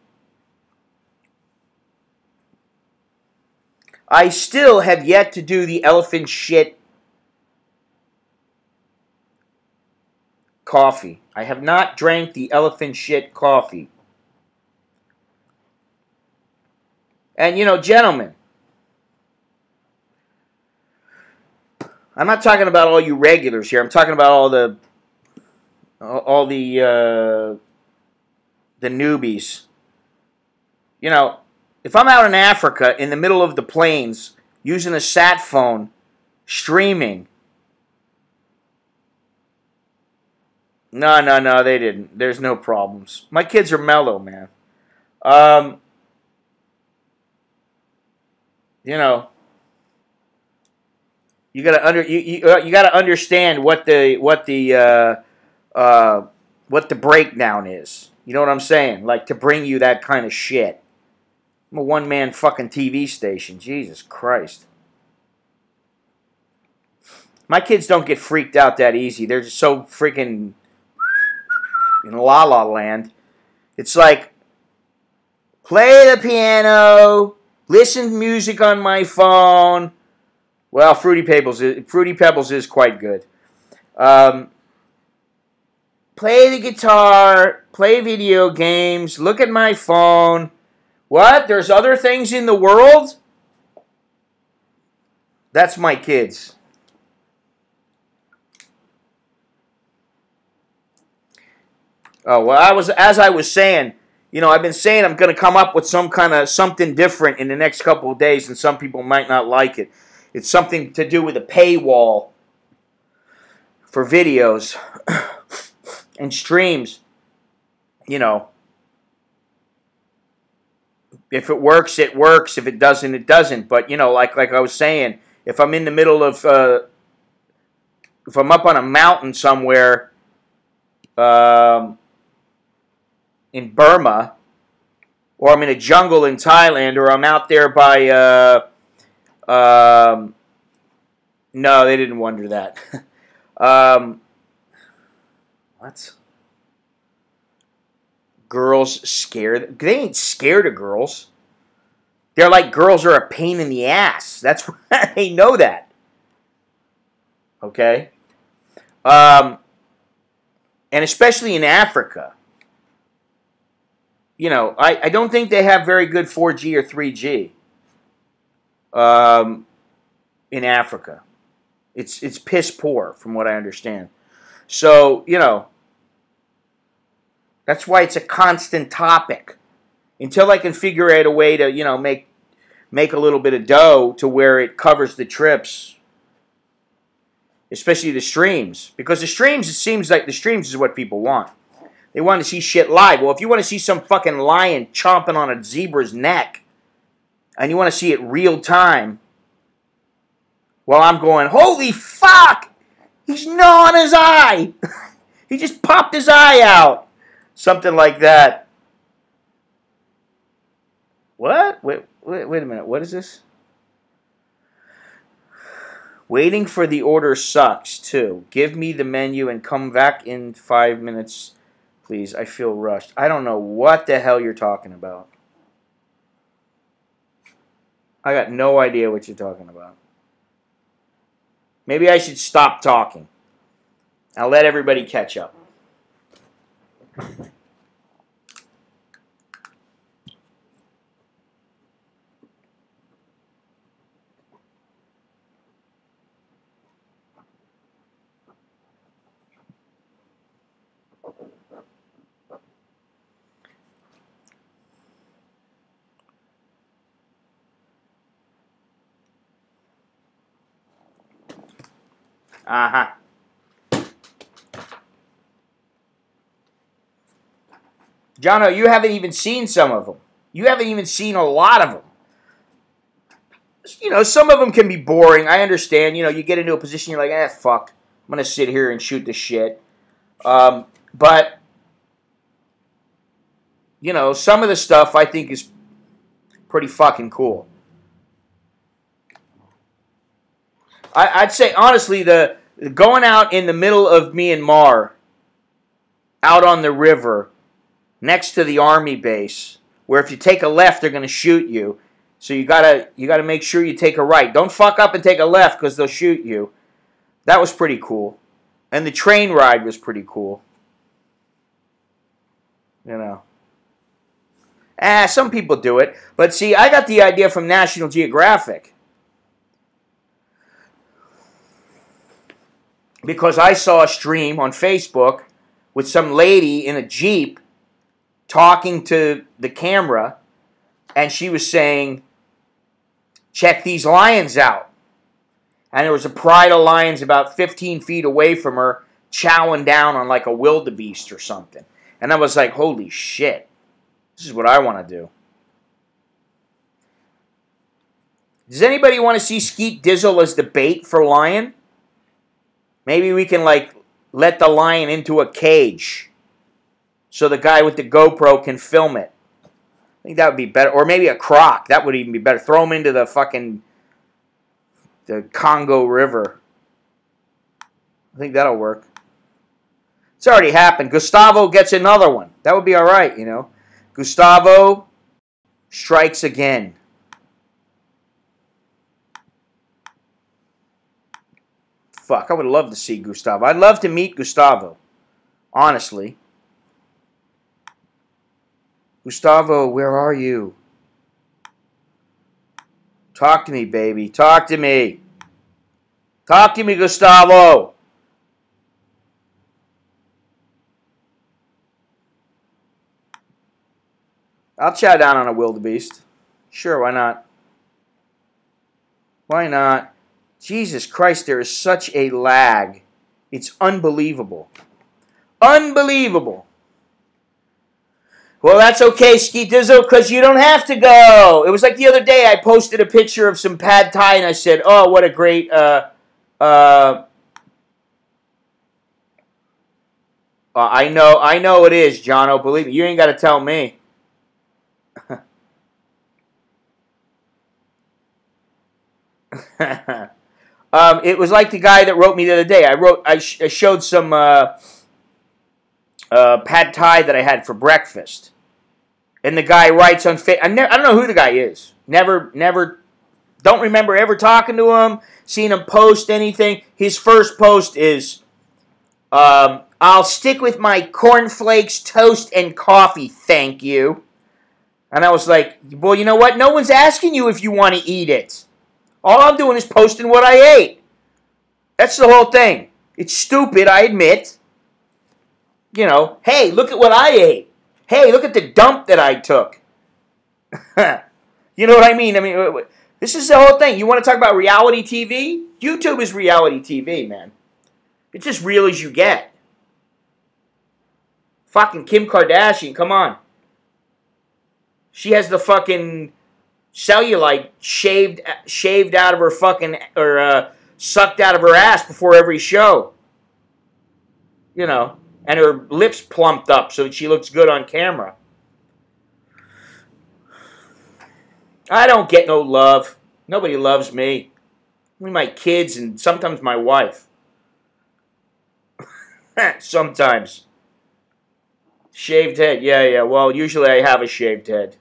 [SPEAKER 1] I still have yet to do the elephant shit coffee. I have not drank the elephant shit coffee. And, you know, gentlemen, I'm not talking about all you regulars here. I'm talking about all the newbies. You know, if I'm out in Africa in the middle of the plains using a sat phone, streaming. No, they didn't. There's no problems. My kids are mellow, man. You know, you gotta understand what the breakdown is. You know what I'm saying? Like, to bring you that kind of shit. I'm a one-man fucking TV station. Jesus Christ. My kids don't get freaked out that easy. They're just so freaking in La La Land. It's like, play the piano, listen to music on my phone. Well, Fruity Pebbles is quite good. Play the guitar, play video games, look at my phone. What? There's other things in the world? That's my kids. Oh, well, as I was saying, you know, I've been saying I'm going to come up with some kind of something different in the next couple of days, and some people might not like it. It's something to do with a paywall for videos and streams. You know, if it works, it works. If it doesn't, it doesn't. But, you know, like I was saying, if I'm in the middle of, if I'm up on a mountain somewhere, in Burma, or I'm in a jungle in Thailand, or I'm out there by, no, they didn't wonder that. What? Girls scared? They ain't scared of girls. They're like, girls are a pain in the ass. That's they know that. Okay? And especially in Africa. You know, I don't think they have very good 4G or 3G in Africa. It's piss poor, from what I understand. So, you know, that's why it's a constant topic. Until I can figure out a way to, you know, make a little bit of dough to where it covers the trips. Especially the streams. Because the streams, it seems like the streams is what people want. They want to see shit live. Well, if you want to see some fucking lion chomping on a zebra's neck, and you want to see it real time, well, I'm going, holy fuck! He's gnawing his eye! He just popped his eye out! Something like that. What? Wait a minute. What is this? Waiting for the order sucks, too. Give me the menu and come back in 5 minutes, please. I feel rushed. I don't know what the hell you're talking about. I got no idea what you're talking about. Maybe I should stop talking. I'll let everybody catch up. Uh-huh. Jono, you haven't even seen some of them. You haven't even seen a lot of them. You know, some of them can be boring. I understand. You know, you get into a position, you're like, fuck. I'm going to sit here and shoot the shit. But, you know, some of the stuff I think is pretty fucking cool. I'd say, honestly, the going out in the middle of Myanmar, out on the river, next to the army base, where if you take a left, they're going to shoot you. So you gotta make sure you take a right. Don't fuck up and take a left because they'll shoot you. That was pretty cool. And the train ride was pretty cool. You know. Some people do it. But see, I got the idea from National Geographic. Because I saw a stream on Facebook with some lady in a Jeep talking to the camera, and she was saying, check these lions out. And there was a pride of lions about 15 feet away from her, chowing down on like a wildebeest or something. And I was like, holy shit, this is what I want to do. Does anybody want to see Skeet Dizzle as the bait for lion? Maybe we can, like, let the lion into a cage so the guy with the GoPro can film it. I think that would be better. Or maybe a croc. That would even be better. Throw him into the fucking the Congo River. I think that'll work. It's already happened. Gustavo gets another one. That would be all right, you know. Gustavo strikes again. Fuck, I would love to see Gustavo. I'd love to meet Gustavo. Honestly. Gustavo, where are you? Talk to me, baby. Talk to me. Talk to me, Gustavo. I'll chow down on a wildebeest. Sure, why not? Why not? Jesus Christ, there is such a lag. It's unbelievable. Unbelievable. Well, that's okay, Skeet Dizzle, because you don't have to go. It was like the other day I posted a picture of some pad thai and I said, oh, what a great, I know it is, Jono. Believe me, you ain't got to tell me. It was like the guy that wrote me the other day. I showed some pad thai that I had for breakfast. And the guy writes on Facebook. I don't know who the guy is. Never, don't remember ever talking to him, seeing him post anything. His first post is, I'll stick with my cornflakes, toast, and coffee, thank you. And I was like, well, you know what? No one's asking you if you want to eat it. All I'm doing is posting what I ate. That's the whole thing. It's stupid, I admit. You know, hey, look at what I ate. Hey, look at the dump that I took. You know what I mean? I mean, this is the whole thing. You want to talk about reality TV? YouTube is reality TV, man. It's as real as you get. Fucking Kim Kardashian, come on. She has the fucking cellulite shaved out of her fucking, or sucked out of her ass before every show. You know, and her lips plumped up so that she looks good on camera. I don't get no love. Nobody loves me. Only my kids and sometimes my wife. Sometimes. Shaved head. Yeah. Well, usually I have a shaved head.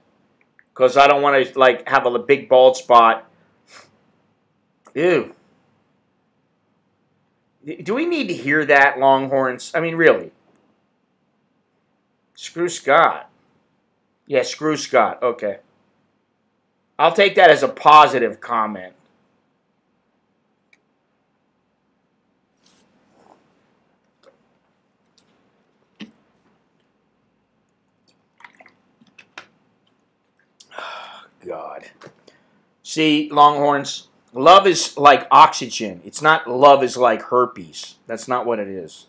[SPEAKER 1] Because I don't want to, like, have a big bald spot. Ew. Do we need to hear that, Longhorns? I mean, really. Screw Scott. Yeah, screw Scott. Okay. I'll take that as a positive comment. God. See, Longhorns, love is like oxygen. It's not love is like herpes. That's not what it is.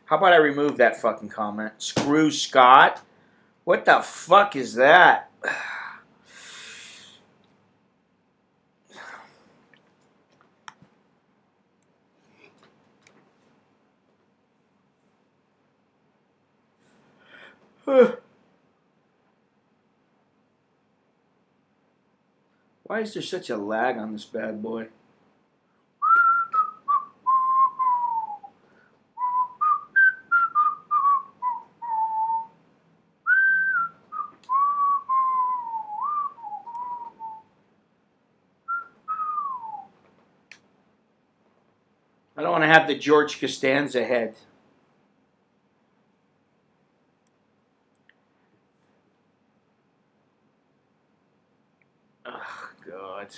[SPEAKER 1] How about I remove that fucking comment? Screw Scott? What the fuck is that? Why is there such a lag on this bad boy? I don't want to have the George Costanza head. Oh, God.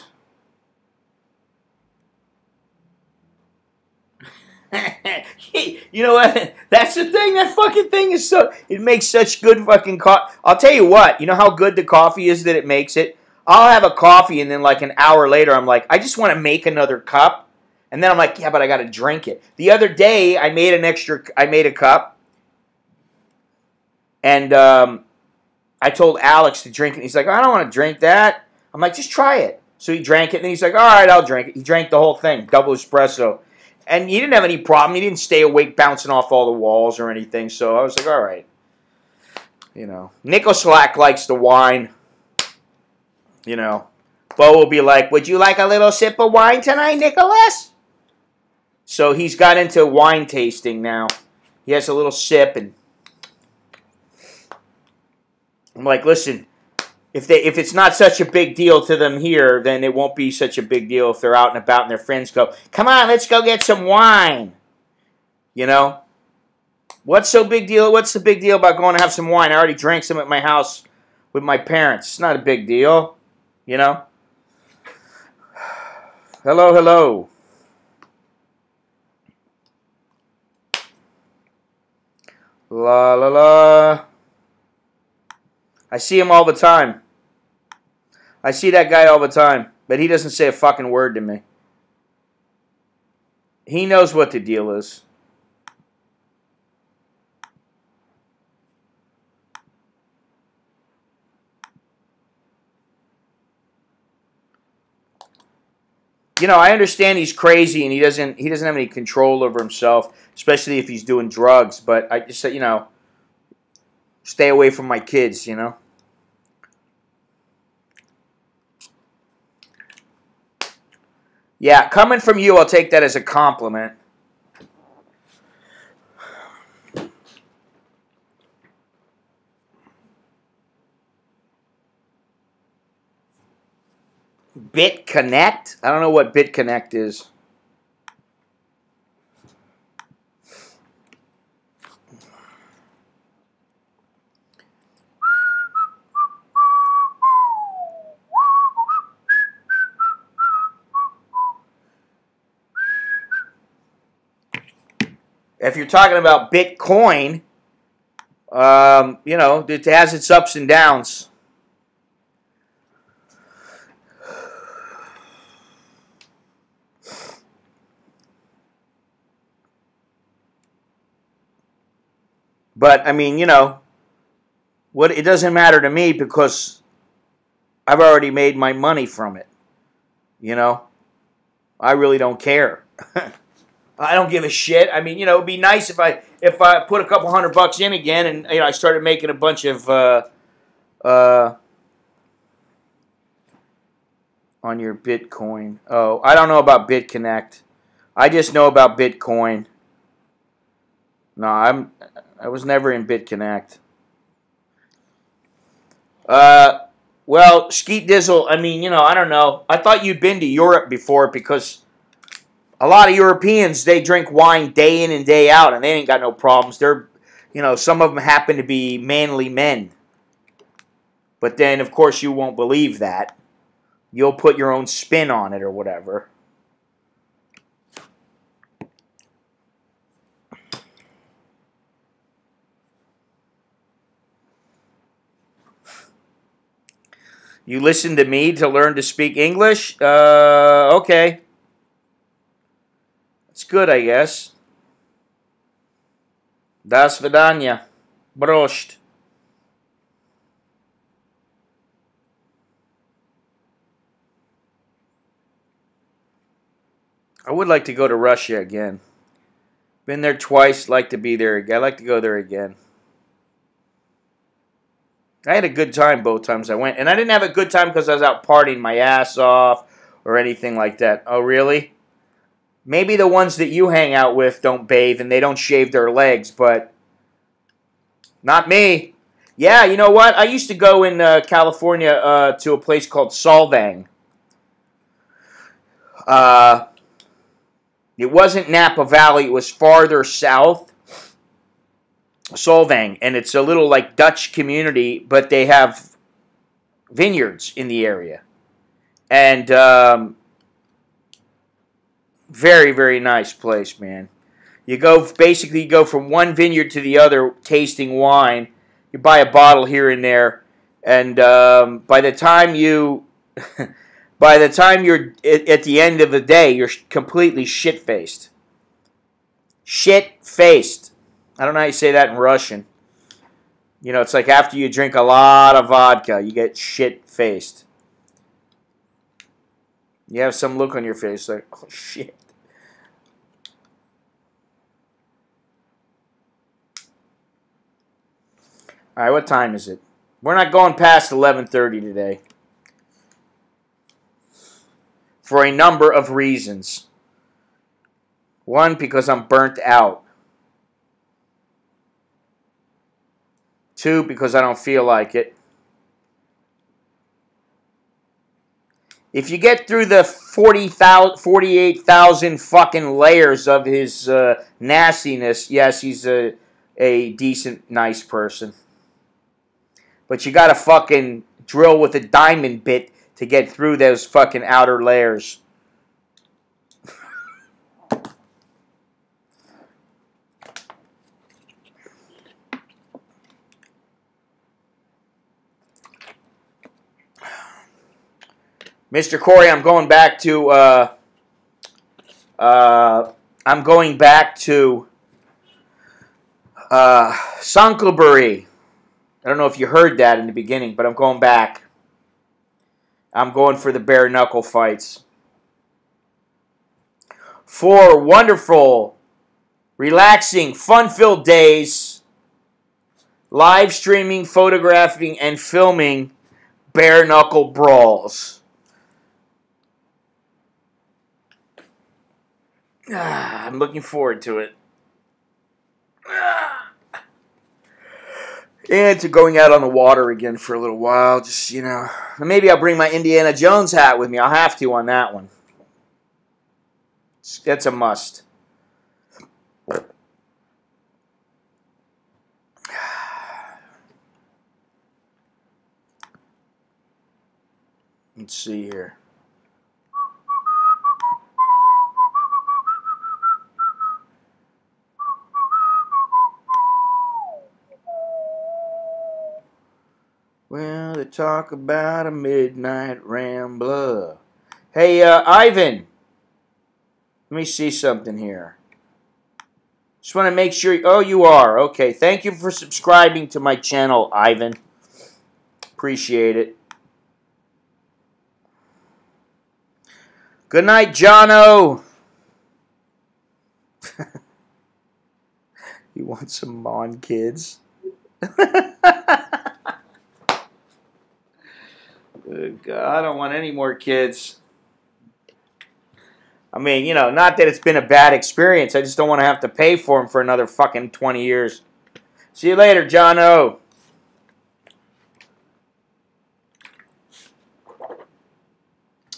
[SPEAKER 1] You know what? That's the thing. That fucking thing is so... It makes such good fucking coffee. I'll tell you what. You know how good the coffee is that it makes it? I'll have a coffee and then like an hour later I'm like, I just want to make another cup. And then I'm like, yeah, but I got to drink it. The other day I made a cup. And I told Alex to drink it. He's like, I don't want to drink that. I'm like, just try it. So he drank it and he's like, all right, I'll drink it. He drank the whole thing, double espresso. And he didn't have any problem. He didn't stay awake bouncing off all the walls or anything. So I was like, all right. You know, Nicoslack likes the wine. You know, Bo will be like, would you like a little sip of wine tonight, Nicholas? So he's got into wine tasting now. He has a little sip and I'm like, listen, if it's not such a big deal to them here, then it won't be such a big deal if they're out and about and their friends go, come on, let's go get some wine. You know? What's so big deal? What's the big deal about going to have some wine? I already drank some at my house with my parents. It's not a big deal. You know? Hello, hello. La, la, la. I see him all the time. I see that guy all the time, but he doesn't say a fucking word to me. He knows what the deal is. you know, I understand he's crazy and he doesn't have any control over himself, especially if he's doing drugs. But I just said, you know, stay away from my kids, you know. Yeah, coming from you, I'll take that as a compliment. BitConnect? I don't know what BitConnect is. If you're talking about Bitcoin, you know, it has its ups and downs. But, I mean, you know, it doesn't matter to me because I've already made my money from it. You know? I really don't care. I don't give a shit. I mean, you know, it'd be nice if I put a couple $100 in again and, you know, I started making a bunch of on your Bitcoin. Oh, I don't know about BitConnect. I just know about Bitcoin. No, I was never in BitConnect. Well, Skeet Dizzle, I mean, you know, I don't know. I thought you'd been to Europe before because a lot of Europeans, they drink wine day in and day out and they ain't got no problems. They're, you know, some of them happen to be manly men. But then, of course, you won't believe that. You'll put your own spin on it or whatever. You listen to me to learn to speak English? Okay. It's good, I guess. До свидания. Brosht. I would like to go to Russia again. Been there twice, like to be there again. I'd like to go there again. I had a good time both times I went. And I didn't have a good time because I was out partying my ass off or anything like that. Oh, really? Maybe the ones that you hang out with don't bathe and they don't shave their legs, but not me. Yeah, you know what? I used to go in California to a place called Solvang. It wasn't Napa Valley. It was farther south. Solvang, and it's a little like Dutch community, but they have vineyards in the area, and very, very nice place, man. You basically go from one vineyard to the other, tasting wine. You buy a bottle here and there, and by the time you're at the end of the day, you're completely shit-faced. Shit-faced. I don't know how you say that in Russian. You know, it's like after you drink a lot of vodka, you get shit-faced. You have some look on your face like, oh, shit. All right, what time is it? We're not going past 11:30 today. For a number of reasons. One, because I'm burnt out. 2, because I don't feel like it. If you get through the 48,000 fucking layers of his nastiness, yes, he's a decent, nice person. But you gotta fucking drill with a diamond bit to get through those fucking outer layers. Mr. Corey, I'm going back to Sanklebury. I don't know if you heard that in the beginning, but I'm going back. I'm going for the bare knuckle fights. 4 wonderful, relaxing, fun-filled days, live streaming, photographing, and filming bare-knuckle brawls. I'm looking forward to it. And to going out on the water again for a little while. Just, you know, maybe I'll bring my Indiana Jones hat with me. I'll have to on that one. That's a must. Let's see here. Well, they talk about a midnight rambler. Hey, Ivan. Let me see something here. Just want to make sure. Oh, you are. Okay. Thank you for subscribing to my channel, Ivan. Appreciate it. Good night, Jono. You want some Mon kids? God, I don't want any more kids. I mean, you know, not that it's been a bad experience. I just don't want to have to pay for them for another fucking 20 years. See you later, Jono.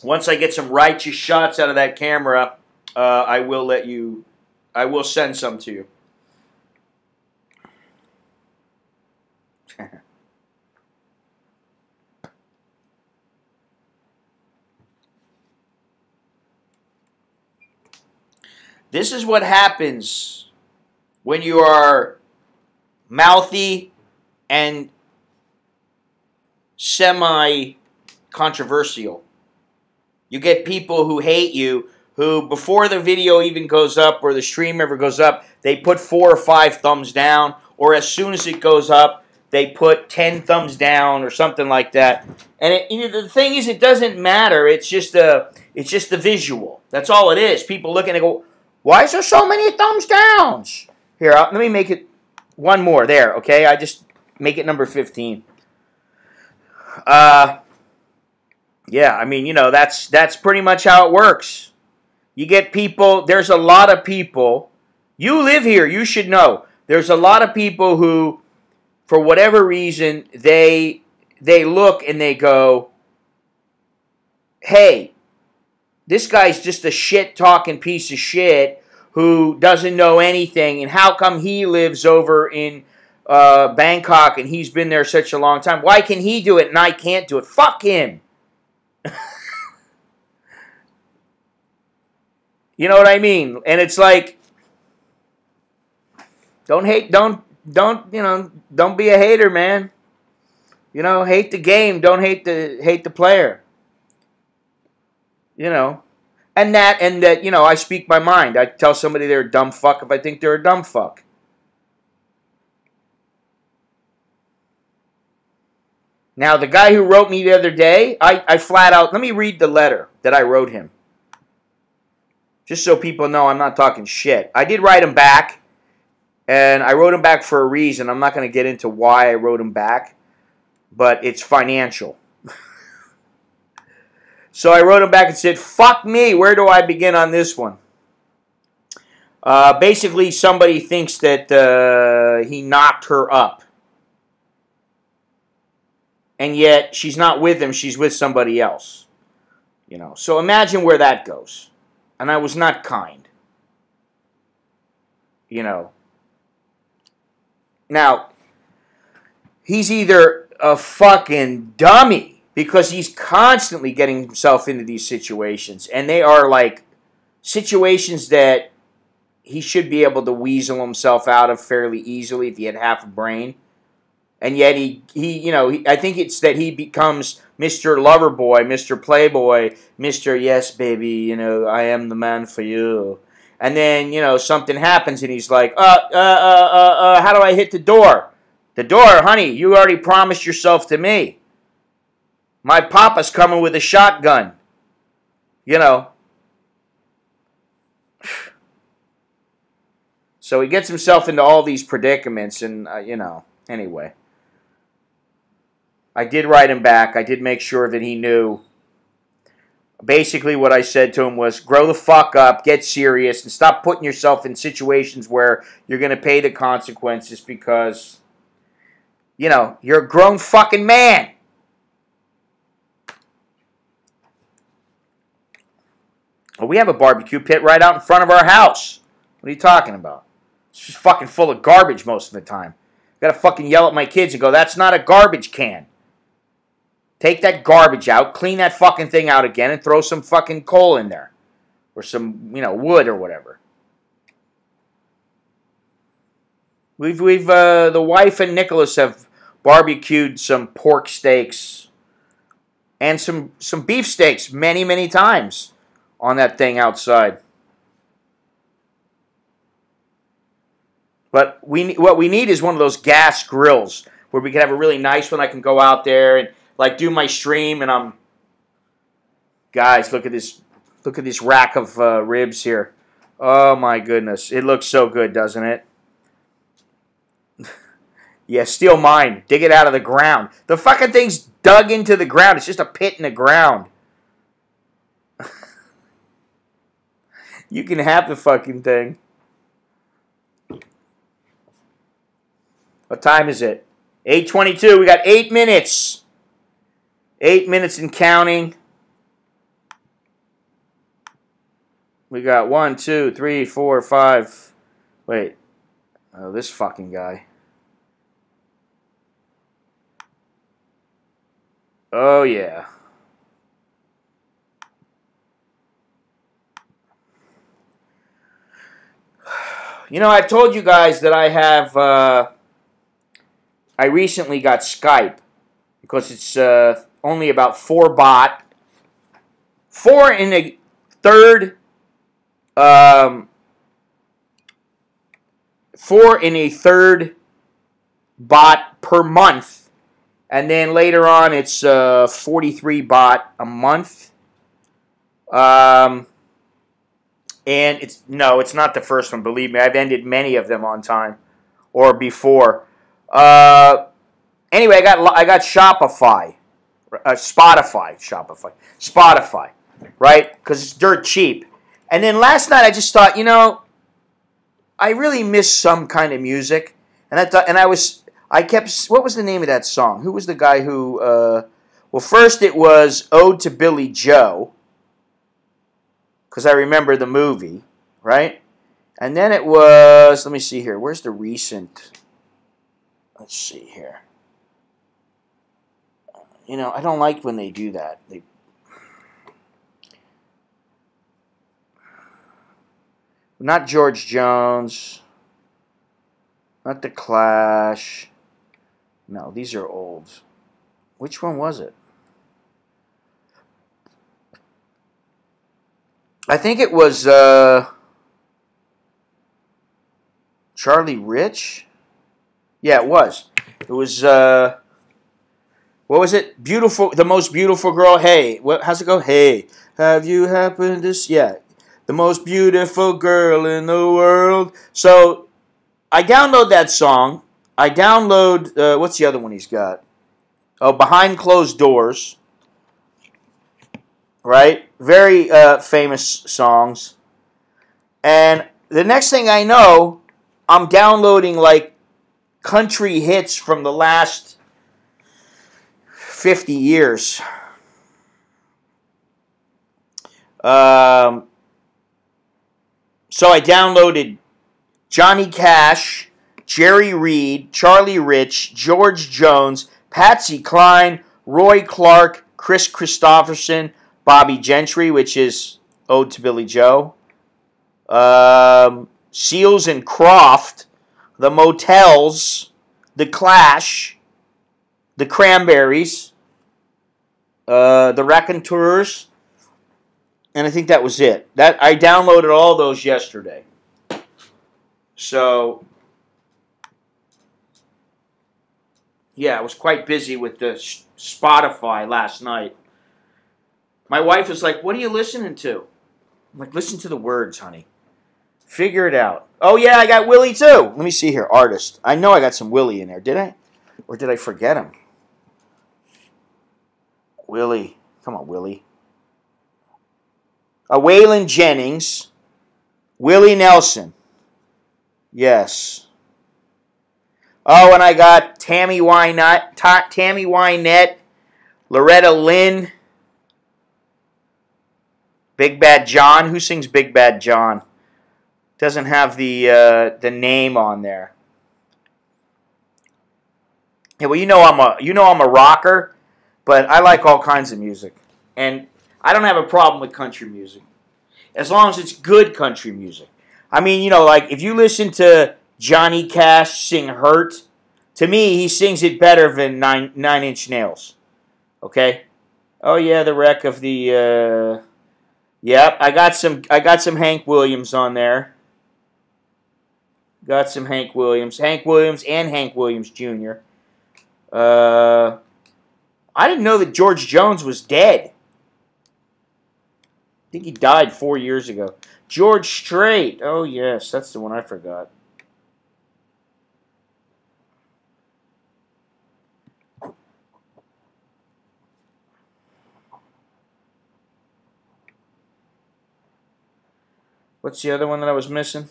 [SPEAKER 1] Once I get some righteous shots out of that camera, I will send some to you. This is what happens when you are mouthy and semi-controversial. You get people who hate you, who before the video even goes up or the stream ever goes up, they put 4 or 5 thumbs down, or as soon as it goes up, they put 10 thumbs down or something like that. And the thing is, it doesn't matter. It's just a visual. That's all it is. People look and they go, why is there so many thumbs downs? Here, let me make it one more. There, okay? I just make it number 15. Yeah, I mean, you know, that's pretty much how it works. You get people, there's a lot of people, you live here, you should know. There's a lot of people who, for whatever reason, they look and they go, hey, this guy's just a shit-talking piece of shit who doesn't know anything, and how come he lives over in Bangkok and he's been there such a long time? Why can he do it and I can't do it? Fuck him. You know what I mean? And it's like, don't be a hater, man. You know, hate the game, don't hate the player. You know, and that, you know, I speak my mind. I tell somebody they're a dumb fuck if I think they're a dumb fuck. Now, the guy who wrote me the other day, I flat out, let me read the letter that I wrote him. Just so people know I'm not talking shit. I did write him back, and I wrote him back for a reason. I'm not going to get into why I wrote him back, but it's financial. So I wrote him back and said, fuck me, where do I begin on this one? Basically, somebody thinks that he knocked her up. And yet, she's not with him, she's with somebody else. You know, so imagine where that goes. And I was not kind. You know. Now, he's either a fucking dummy, because he's constantly getting himself into these situations. And they are like situations that he should be able to weasel himself out of fairly easily if he had half a brain. And yet I think it's that he becomes Mr. Loverboy, Mr. Playboy, Mr. Yes, baby, you know, I am the man for you. And then, you know, something happens and he's like, how do I hit the door? The door, honey, you already promised yourself to me. My papa's coming with a shotgun. You know. So he gets himself into all these predicaments, and, you know, anyway. I did write him back. I did make sure that he knew. Basically, what I said to him was, grow the fuck up, get serious, and stop putting yourself in situations where you're going to pay the consequences because, you know, you're a grown fucking man. Well, we have a barbecue pit right out in front of our house. What are you talking about? It's just fucking full of garbage most of the time. I gotta fucking yell at my kids and go, that's not a garbage can. Take that garbage out, clean that fucking thing out again, and throw some fucking coal in there. Or some, you know, wood or whatever. The wife and Nicholas have barbecued some pork steaks and some beef steaks many, many times on that thing outside. But what we need is one of those gas grills where we can have a really nice one. I can go out there and like do my stream, and guys, look at this rack of ribs here. Oh my goodness, it looks so good, doesn't it? Yeah, steal mine. Dig it out of the ground. The fucking thing's dug into the ground. It's just a pit in the ground. You can have the fucking thing. What time is it? 8:22. We got 8 minutes. 8 minutes and counting. We got 1, 2, 3, 4, 5. Wait. Oh, this fucking guy. Oh, yeah. You know, I've told you guys that I have... I recently got Skype because it's only about 4 baht. 4 in a third... 4 in a third baht per month. And then later on it's 43 baht a month. And it's not the first one, believe me. I've ended many of them on time or before. Anyway, I got Shopify, Spotify, right? Because it's dirt cheap. And then last night I just thought, you know, I really miss some kind of music, and I kept. What was the name of that song? Who was the guy who? Well, first it was "Ode to Billy Joe," because I remember the movie, right? And then it was. Let me see here. Where's the recent? Let's see here. You know, I don't like when they do that. Not George Jones. Not The Clash. No, these are old. Which one was it? I think it was Charlie Rich. Yeah, it was. It was, what was it? Beautiful, the most beautiful girl. Hey, how's it go? Hey, have you happened to see? Yeah, the most beautiful girl in the world. So, I download that song. I download, what's the other one he's got? Oh, Behind Closed Doors. Right? Very famous songs. And the next thing I know, I'm downloading, like, country hits from the last 50 years. So I downloaded Johnny Cash, Jerry Reed, Charlie Rich, George Jones, Patsy Cline, Roy Clark, Chris Christopherson, Bobby Gentry, which is Ode to Billy Joe, Seals and Croft, The Motels, The Clash, The Cranberries, The Raconteurs, and I think that was it. I downloaded all those yesterday. So, yeah, I was quite busy with the Spotify last night. My wife was like, what are you listening to? I'm like, listen to the words, honey. Figure it out. Oh, yeah, I got Willie, too. Let me see here. Artist. I know I got some Willie in there. Did I? Or did I forget him? Willie. Come on, Willie. Waylon Jennings. Willie Nelson. Yes. Oh, and I got Tammy Wynette, Loretta Lynn, Big Bad John. Who sings Big Bad John? Doesn't have the name on there. Yeah, well, I'm a rocker, but I like all kinds of music, and I don't have a problem with country music, as long as it's good country music. I mean, like if you listen to Johnny Cash sing "Hurt," to me, he sings it better than Nine Inch Nails. Okay. Oh yeah, the wreck of the. Yep, I got some Hank Williams on there. Got some Hank Williams and Hank Williams Jr. I didn't know that George Jones was dead. I think he died 4 years ago. George Strait. Oh yes, that's the one I forgot. What's the other one that I was missing?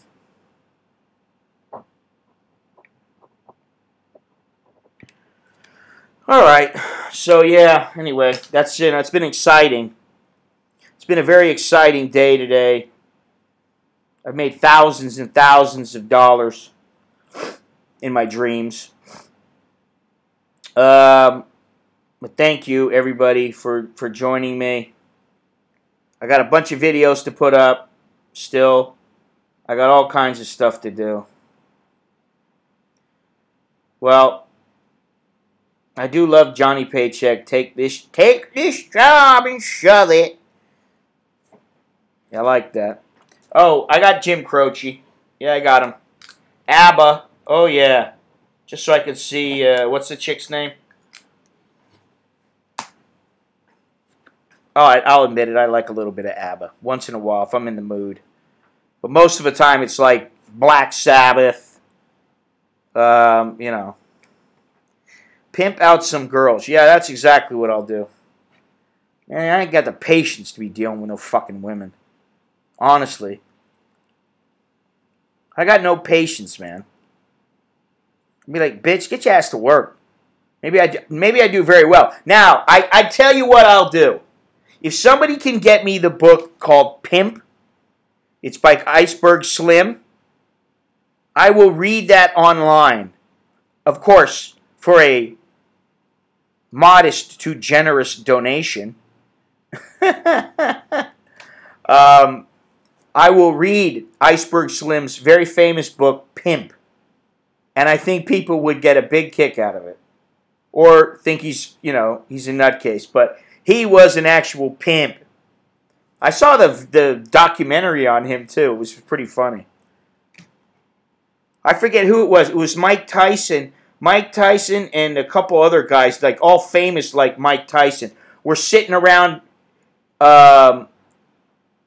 [SPEAKER 1] Alright, so yeah, anyway, that's it. It's been exciting. It's been a very exciting day today. I've made thousands and thousands of dollars in my dreams. But thank you, everybody, for joining me. I got a bunch of videos to put up still. I got all kinds of stuff to do. Well, I do love Johnny Paycheck. Take this job and shove it. Yeah, I like that. Oh, I got Jim Croce. Yeah, I got him. ABBA. Oh, yeah. Just so I could see, what's the chick's name? Oh, I'll admit it. I like a little bit of ABBA. Once in a while, if I'm in the mood. But most of the time, it's like Black Sabbath. Pimp out some girls. Yeah, that's exactly what I'll do. Man, I ain't got the patience to be dealing with no fucking women. Honestly. I got no patience, man. I'll be like, bitch, get your ass to work. Maybe I do very well. Now, I tell you what I'll do. If somebody can get me the book called Pimp, it's by Iceberg Slim, I will read that online. Of course, for a modest to generous donation. I will read Iceberg Slim's very famous book, Pimp. And I think people would get a big kick out of it. Or think he's a nutcase. But he was an actual pimp. I saw the documentary on him, too. It was pretty funny. I forget who it was. It was Mike Tyson. Mike Tyson and a couple other guys, like all famous like Mike Tyson, were sitting around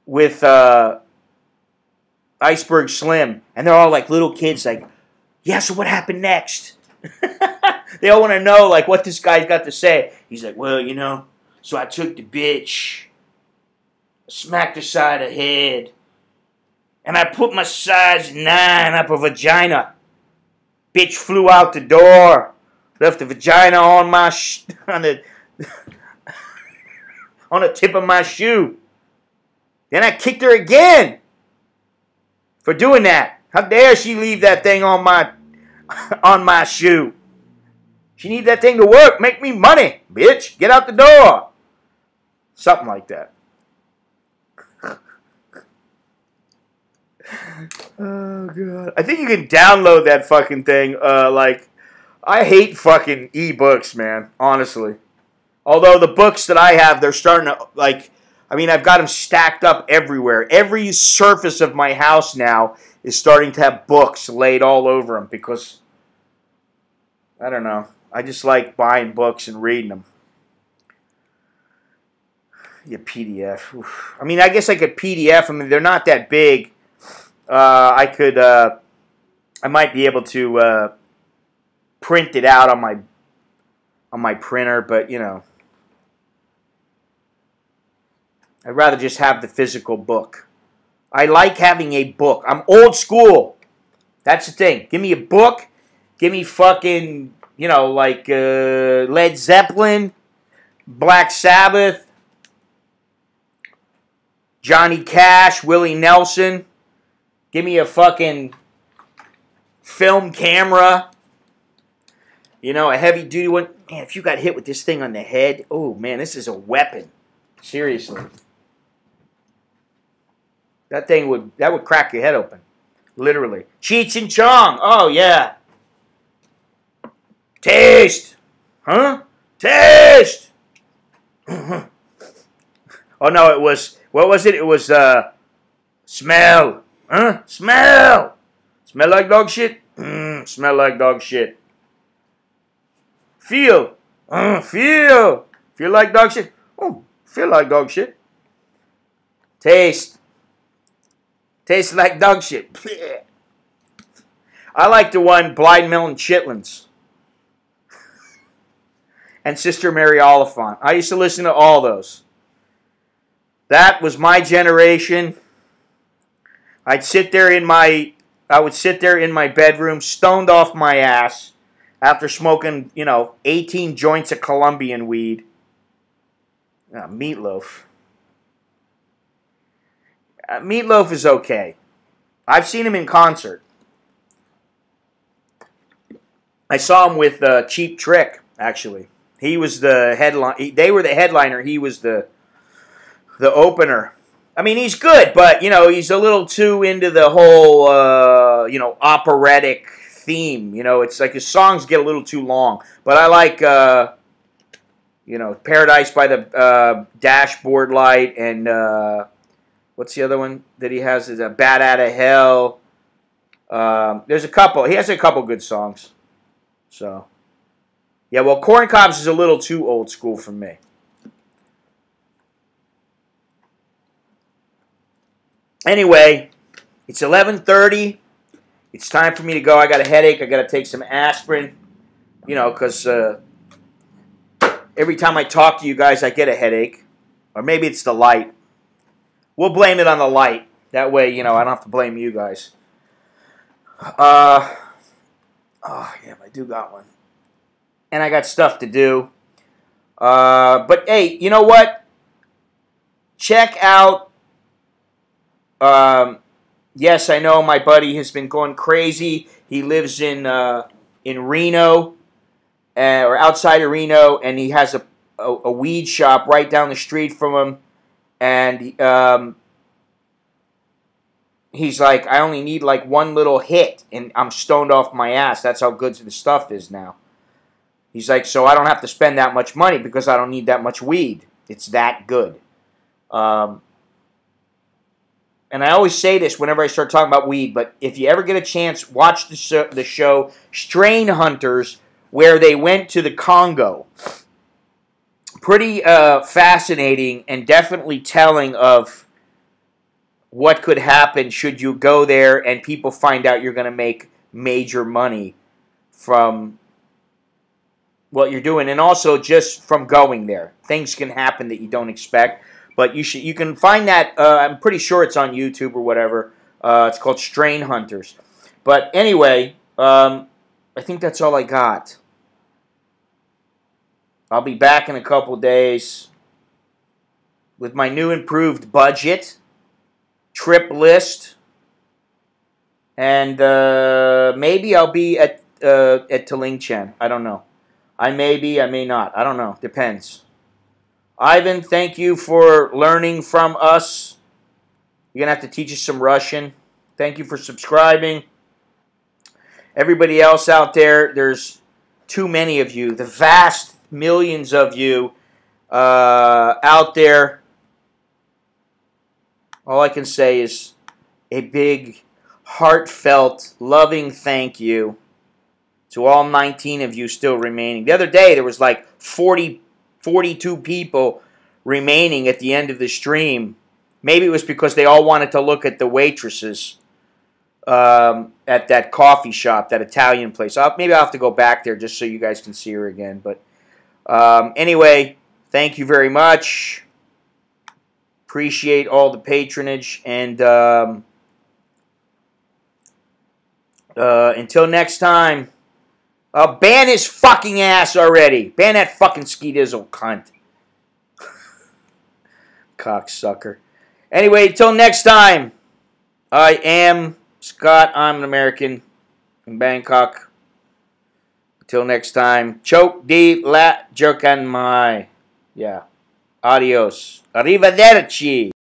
[SPEAKER 1] with Iceberg Slim. And they're all like little kids like, yeah, so what happened next? They all want to know like what this guy's got to say. He's like, well, so I took the bitch, smacked her side of the head, and I put my size 9 up her vagina. Bitch flew out the door, left the vagina on my on the tip of my shoe. Then I kicked her again for doing that. How dare she leave that thing on my shoe? She need that thing to work. Make me money, bitch. Get out the door. Something like that. Oh, God. I think you can download that fucking thing. I hate fucking e-books, man. Honestly. Although the books that I have, they're starting to, I've got them stacked up everywhere. Every surface of my house now is starting to have books laid all over them because, I don't know. I just like buying books and reading them. Yeah, PDF. Oof. I guess I could PDF them. They're not that big. I could, I might be able to print it out on my printer, but you know, I'd rather just have the physical book. I like having a book. I'm old school. That's the thing. Give me a book. Give me fucking, you know, like Led Zeppelin, Black Sabbath, Johnny Cash, Willie Nelson. Give me a fucking film camera. You know, a heavy duty one. Man, if you got hit with this thing on the head, oh man, this is a weapon. Seriously. That would crack your head open. Literally. Cheech and Chong. Oh yeah. Taste. Huh? Taste. Oh no, it was, what was it? It was smell. Huh? Smell. Smell like dog shit? Smell like dog shit. Feel. Feel. Feel like dog shit? Oh, feel like dog shit. Taste. Tastes like dog shit. I like the one Blind Melon Chitlins. And Sister Mary Oliphant. I used to listen to all those. That was my generation. I would sit there in my bedroom, stoned off my ass, after smoking, you know, 18 joints of Colombian weed. Meatloaf. Meatloaf is okay. I've seen him in concert. I saw him with Cheap Trick, actually. He was the headline. They were the headliner. He was the opener. I mean, he's good, but, you know, he's a little too into the whole, you know, operatic theme. You know, it's like his songs get a little too long. But I like, you know, Paradise by the Dashboard Light and, what's the other one that he has? Is a Bat Out of Hell. There's a couple. He has a couple good songs. So, yeah, well, Corn Cobs is a little too old school for me. Anyway, it's 11:30. It's time for me to go. I got a headache. I got to take some aspirin. You know, because every time I talk to you guys, I get a headache. Or maybe it's the light. We'll blame it on the light. That way, you know, I don't have to blame you guys. Oh, yeah, I do got one. And I got stuff to do. But, hey, you know what? Check out... yes, I know my buddy has been going crazy. He lives in Reno, or outside of Reno, and he has a weed shop right down the street from him. And he's like, I only need like one little hit, and I'm stoned off my ass. That's how good the stuff is now. He's like, so I don't have to spend that much money because I don't need that much weed. It's that good. And I always say this whenever I start talking about weed, but if you ever get a chance, watch the show Strain Hunters, where they went to the Congo. Pretty fascinating and definitely telling of what could happen should you go there and people find out you're going to make major money from what you're doing, and also just from going there. Things can happen that you don't expect. But you can find that, I'm pretty sure it's on YouTube or whatever. It's called Strain Hunters. But anyway, I think that's all I got. I'll be back in a couple days with my new improved budget, trip list, and maybe I'll be at Talingchen. I don't know. I may be, I may not. I don't know. Depends. Ivan, thank you for learning from us. You're going to have to teach us some Russian. Thank you for subscribing. Everybody else out there, there's too many of you. The vast millions of you out there. All I can say is a big, heartfelt, loving thank you to all 19 of you still remaining. The other day, there was like 42 people remaining at the end of the stream. Maybe it was because they all wanted to look at the waitresses. at that coffee shop, that Italian place. Maybe I'll have to go back there just so you guys can see her again. But anyway, thank you very much. Appreciate all the patronage. And until next time, ban his fucking ass already. Ban that fucking skeedizzle cunt. Cocksucker. Anyway, until next time, I am Scott. I'm an American in Bangkok. Until next time, choke di la jerkan mai. Yeah. Adios. Arrivederci.